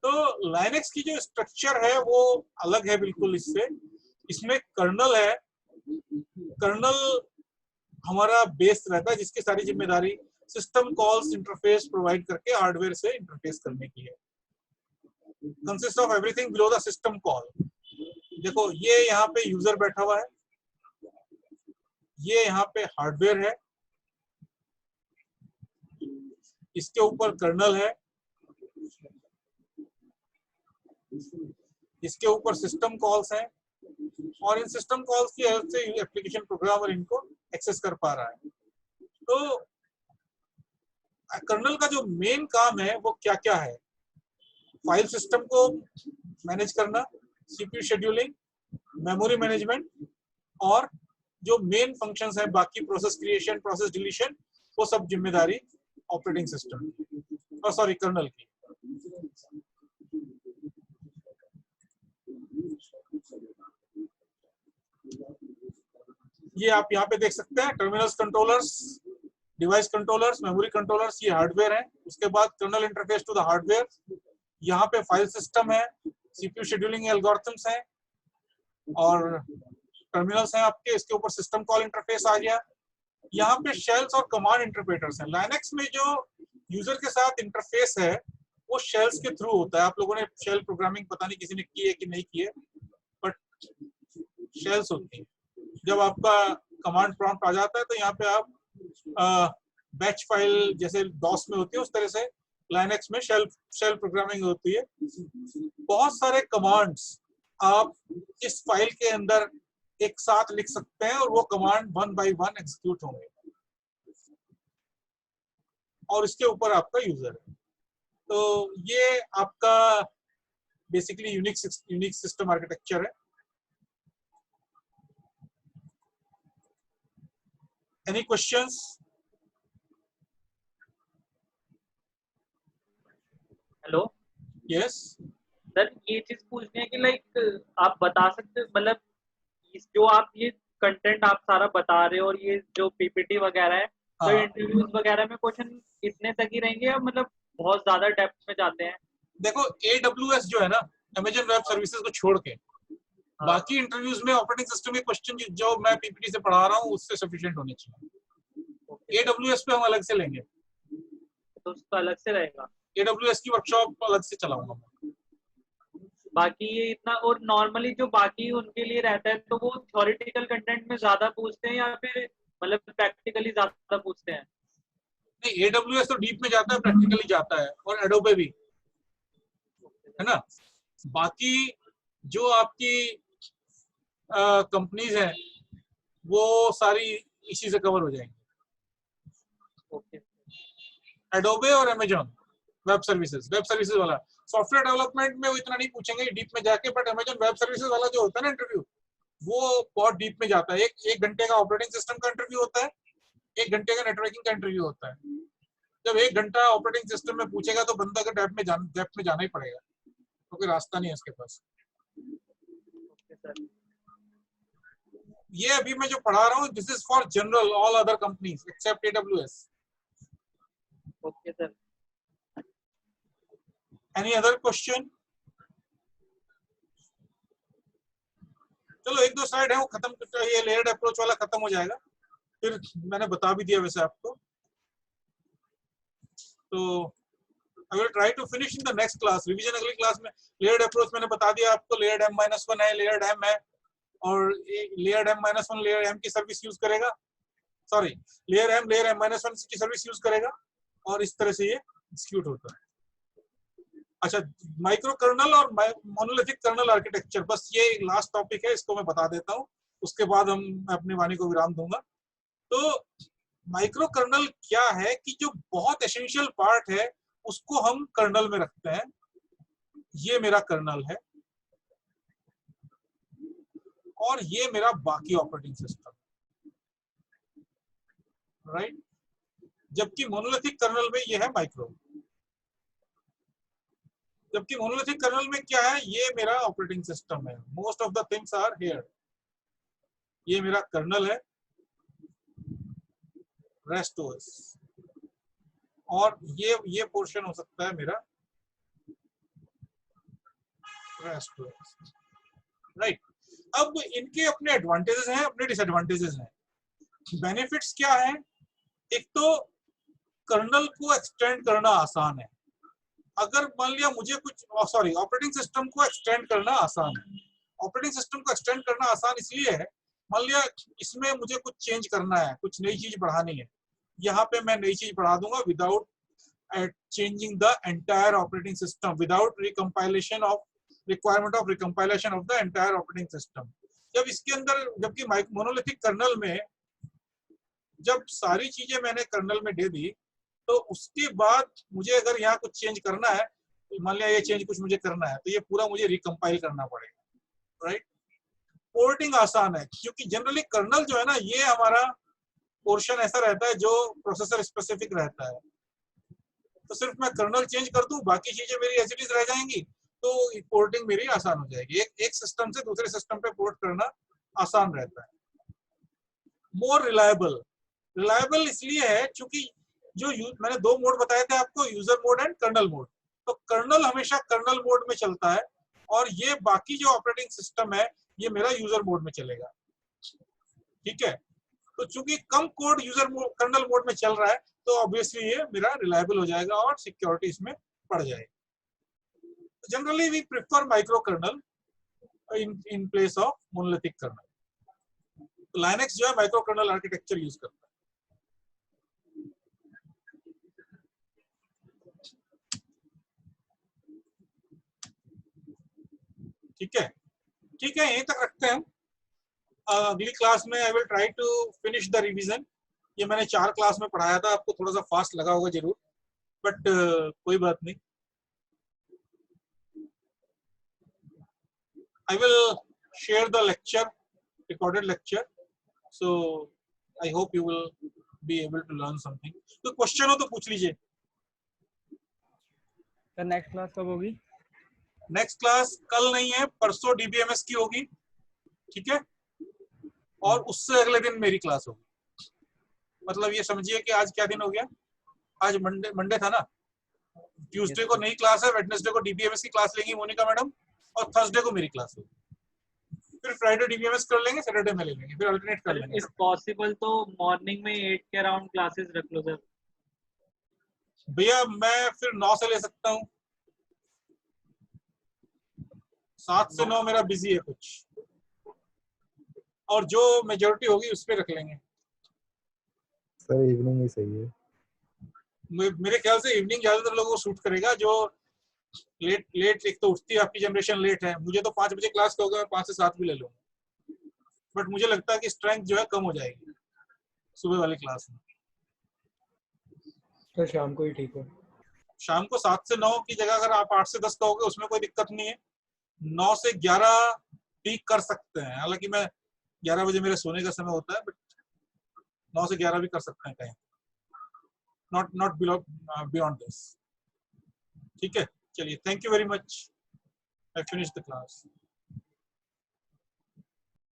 तो लाइनक्स की जो स्ट्रक्चर है वो अलग है बिल्कुल इससे। इसमें कर्नल है, कर्नल हमारा बेस रहता है जिसकी सारी जिम्मेदारी सिस्टम कॉल्स इंटरफेस प्रोवाइड करके हार्डवेयर से इंटरफेस करने की है। Consist of everything below the system call. देखो ये यहाँ पे यूजर बैठा हुआ है, ये यहाँ पे हार्डवेयर है, इसके ऊपर कर्नल है, इसके ऊपर सिस्टम कॉल्स हैं, और इन सिस्टम कॉल्स की हेल्प से एप्लीकेशन प्रोग्रामर इनको एक्सेस कर पा रहा है। तो कर्नल का जो मेन काम है वो क्या क्या है? फाइल सिस्टम को मैनेज करना, CPU शेड्यूलिंग, मेमोरी मैनेजमेंट, और जो मेन फंक्शंस हैं बाकी प्रोसेस क्रिएशन, प्रोसेस डिलीशन, वो सब जिम्मेदारी ऑपरेटिंग सिस्टम सॉरी कर्नल की। ये आप यहाँ पे देख सकते हैं, terminals controllers, device controllers, memory controllers, ये हार्डवेयर है। उसके बाद kernel interface to the hardware, यहाँ पे फाइल सिस्टम है, CPU शेड्यूलिंग एल्गोरिथम्स हैं, और टर्मिनल्स हैं आपके। इसके ऊपर सिस्टम कॉल इंटरफेस आ गया। यहाँ पे शेल्स और कमांड इंटरप्रेटर्स हैं। लाइनक्स में जो यूजर के साथ इंटरफेस है वो शेल्स के थ्रू होता है। आप लोगों ने शेल प्रोग्रामिंग पता नहीं किसी ने की है कि नहीं की है, बट शेल्स होती है। जब आपका कमांड प्रॉम्प्ट आ जाता है तो यहाँ पे आप बैच फाइल जैसे डॉस में होती है उस तरह से लाइनक्स में शेल प्रोग्रामिंग होती है। बहुत सारे कमांड्स आप इस फाइल के अंदर एक साथ लिख सकते हैं और वो कमांड 1 by 1 एग्जीक्यूट होंगे, और इसके ऊपर आपका यूजर है। तो ये आपका बेसिकली यूनिक सिस्टम आर्किटेक्चर है। Any questions? Hello yes. Sir, ये चीज पूछनी है कि लाइक आप बता सकते हो, मतलब जो आप ये कंटेंट आप सारा बता रहे हो और ये जो PPT वगैरह है, तो हाँ। इंटरव्यूज वगैरह में क्वेश्चन इतने तक ही रहेंगे या मतलब बहुत ज्यादा डेप्थ में जाते हैं? देखो AWS जो है ना, अमेजन वेब सर्विसेज को छोड़ के बाकी इंटरव्यूज में ऑपरेटिंग सिस्टम के क्वेश्चन जो मैं PPT से पढ़ा रहा हूँ उससे सफिशिएंट होने चाहिए। AWS पे हम अलग से लेंगे, तो उसका अलग से रहेगा। AWS की वर्कशॉप अलग से चलाऊंगा मैं। बाकी ये इतना, और नॉर्मली जो बाकी उनके लिए रहता है तो वो थ्योरेटिकल कंटेंट में ज्यादा पूछते हैं या फिर मतलब प्रैक्टिकली ज्यादा पूछते हैं? नहीं, AWS तो डीप में जाता है, प्रैक्टिकली जाता है, और एडोबे भी है ना। बाकी जो आपकी कंपनीज हैं वो सारी इसी से कवर हो जाएंगी। ओके। एडोबे और अमेजॉन वेब सर्विसेज वाला सॉफ्टवेयर डेवलपमेंट में वो इतना नहीं पूछेंगे डीप में जाके, बट अमेजॉन वेब सर्विसेज वाला जो होता है ना इंटरव्यू, वो बहुत डीप में जाता है। एक घंटे का ऑपरेटिंग सिस्टम का इंटरव्यू होता है, 1 घंटे का नेटवर्किंग का इंटरव्यू होता है। जब 1 घंटा ऑपरेटिंग सिस्टम में पूछेगा तो बंदा का डेप्थ में जाना ही पड़ेगा, क्योंकि रास्ता नहीं है उसके पास। Okay sir. ये अभी मैं जो पढ़ा रहा हूँ, this is for general all other companies except AWS। Okay sir. Any other question? चलो 1-2 स्लाइड है वो खत्म, ये लेयर्ड अप्रोच वाला खत्म हो जाएगा, फिर मैंने बता भी दिया वैसे आपको। तो I will try to finish in the next class, revision अगली क्लास में। लेयर्ड अप्रोच मैंने बता दिया आपको, लेयर्ड M-1 है, लेयर्ड M है, और लेयर्ड M-1 लेयर M की सर्विस यूज करेगा, सॉरी लेयर M-1 की सर्विस यूज करेगा, और इस तरह से ये एग्जीक्यूट होता है। अच्छा, माइक्रो कर्नल और मोनोलिथिक कर्नल आर्किटेक्चर, बस ये लास्ट टॉपिक है, इसको मैं बता देता हूँ, उसके बाद मैं अपनी वाणी को विराम दूंगा। तो माइक्रो कर्नल क्या है कि जो बहुत एसेंशियल पार्ट है उसको हम कर्नल में रखते हैं। ये मेरा कर्नल है और ये मेरा बाकी ऑपरेटिंग सिस्टम, राइट। जबकि मोनोलिथिक कर्नल में ये है माइक्रो। जबकि मोनोलिथिक कर्नल में क्या है, ये मेरा ऑपरेटिंग सिस्टम है, most of the things are here. ये मेरा कर्नल है, रेस्ट ओएस, और ये पोर्शन हो सकता है मेरा रेस्ट ओएस, राइट। अब इनके अपने एडवांटेजेस हैं, अपने डिसएडवांटेजेस हैं। बेनिफिट्स क्या है? एक तो कर्नल को एक्सटेंड करना आसान है। अगर मान लिया मुझे कुछ, सॉरी, ऑपरेटिंग सिस्टम को एक्सटेंड करना आसान है। ऑपरेटिंग सिस्टम को एक्सटेंड करना आसान इसलिए है, मान लिया इसमें मुझे कुछ चेंज करना है, कुछ नई चीज बढ़ानी है, यहाँ पे मैं नई चीज बढ़ा दूंगा without changing the entire operating system, without recompilation of requirement of recompilation of the entire operating system. जब इसके अंदर, जबकि मोनोलिथिक कर्नल में जब सारी चीजें मैंने कर्नल में दे दी, तो उसके बाद मुझे अगर यहाँ कुछ चेंज करना है, मान लिया ये चेंज कुछ मुझे करना है, तो ये पूरा मुझे रिकम्पाइल करना पड़ेगा, राइट। पोर्टिंग आसान है क्योंकि जनरली कर्नल जो है ना, ये हमारा पोर्शन ऐसा रहता है जो प्रोसेसर स्पेसिफिक रहता है। तो सिर्फ मैं कर्नल चेंज कर दूं, बाकी चीजें मेरी एज इट इज रह जाएंगी, तो पोर्टिंग मेरी आसान हो जाएगी। एक सिस्टम से दूसरे सिस्टम पे पोर्ट करना आसान रहता है। मोर रिलायबल, रिलायबल इसलिए है क्योंकि जो मैंने दो मोड बताए थे आपको, user mode and kernel mode. तो कर्नल हमेशा कर्नल मोड में चलता है और ये बाकी जो ऑपरेटिंग सिस्टम है ये मेरा यूजर मोड में चलेगा, ठीक है। तो चूंकि कम कोड यूजर कर्नल मोड में चल रहा है, तो ऑब्वियसली ये मेरा रिलायबल हो जाएगा और सिक्योरिटी इसमें बढ़ जाएगी। Generally we prefer micro kernel in place of monolithic kernel. तो लाइनक्स जो है माइक्रो कर्नल आर्किटेक्चर यूज करता है। ठीक है, ठीक है, यहीं तक रखते हैं हम। अगली क्लास में I will try to finish the revision. ये मैंने 4 क्लास में पढ़ाया था, आपको थोड़ा सा फास्ट लगा होगा जरूर, बट कोई बात नहीं। I will share the lecture, recorded lecture, so I hope you will be able to learn something. तो क्वेश्चन हो तो पूछ लीजिए। सर नेक्स्ट क्लास कब होगी? नेक्स्ट क्लास कल नहीं है, परसों डीबीएमएस की होगी, ठीक है, और उससे अगले दिन मेरी क्लास होगी। मतलब ये समझिए कि आज क्या दिन हो गया, आज मंडे था ना, ट्यूसडे को नई क्लास है, वेडनेसडे को डीबीएमएस की क्लास लेंगी मोनिका मैडम, और थर्सडे को मेरी क्लास होगी। फिर फ्राइडे डीबीएमएस कर लेंगे, सैटरडे में ले लेंगे, फिर अल्टरनेट कर लेंगे। इफ पॉसिबल तो मॉर्निंग में 8 के अराउंड क्लासेस रख लो सर। भैया मैं फिर 9 से ले सकता हूँ, 7 से 9 मेरा बिजी है कुछ, और जो मेजोरिटी होगी उस पर रख लेंगे। सर इवनिंग ही सही है। मेरे ख्याल से इवनिंग ज्यादातर लोगों को सूट करेगा, जो लेट एक तो उठती है आपकी जनरेशन, लेट है। मुझे तो 5 बजे क्लास कहोगे मैं 5 से 7 भी ले लूंगा, बट मुझे लगता है कि स्ट्रेंथ जो है कम हो जाएगी सुबह वाली क्लास में। तो शाम को ही ठीक है। शाम को 7 से 9 की जगह अगर आप 8 से 10 कहोगे उसमें कोई दिक्कत नहीं है। 9 से 11 भी कर सकते हैं, हालांकि मैं 11 बजे मेरे सोने का समय होता है, बट 9 से 11 भी कर सकते हैं कहीं, नॉट बियॉन्ड दिस। ठीक है, चलिए, thank you very much, I finish the class.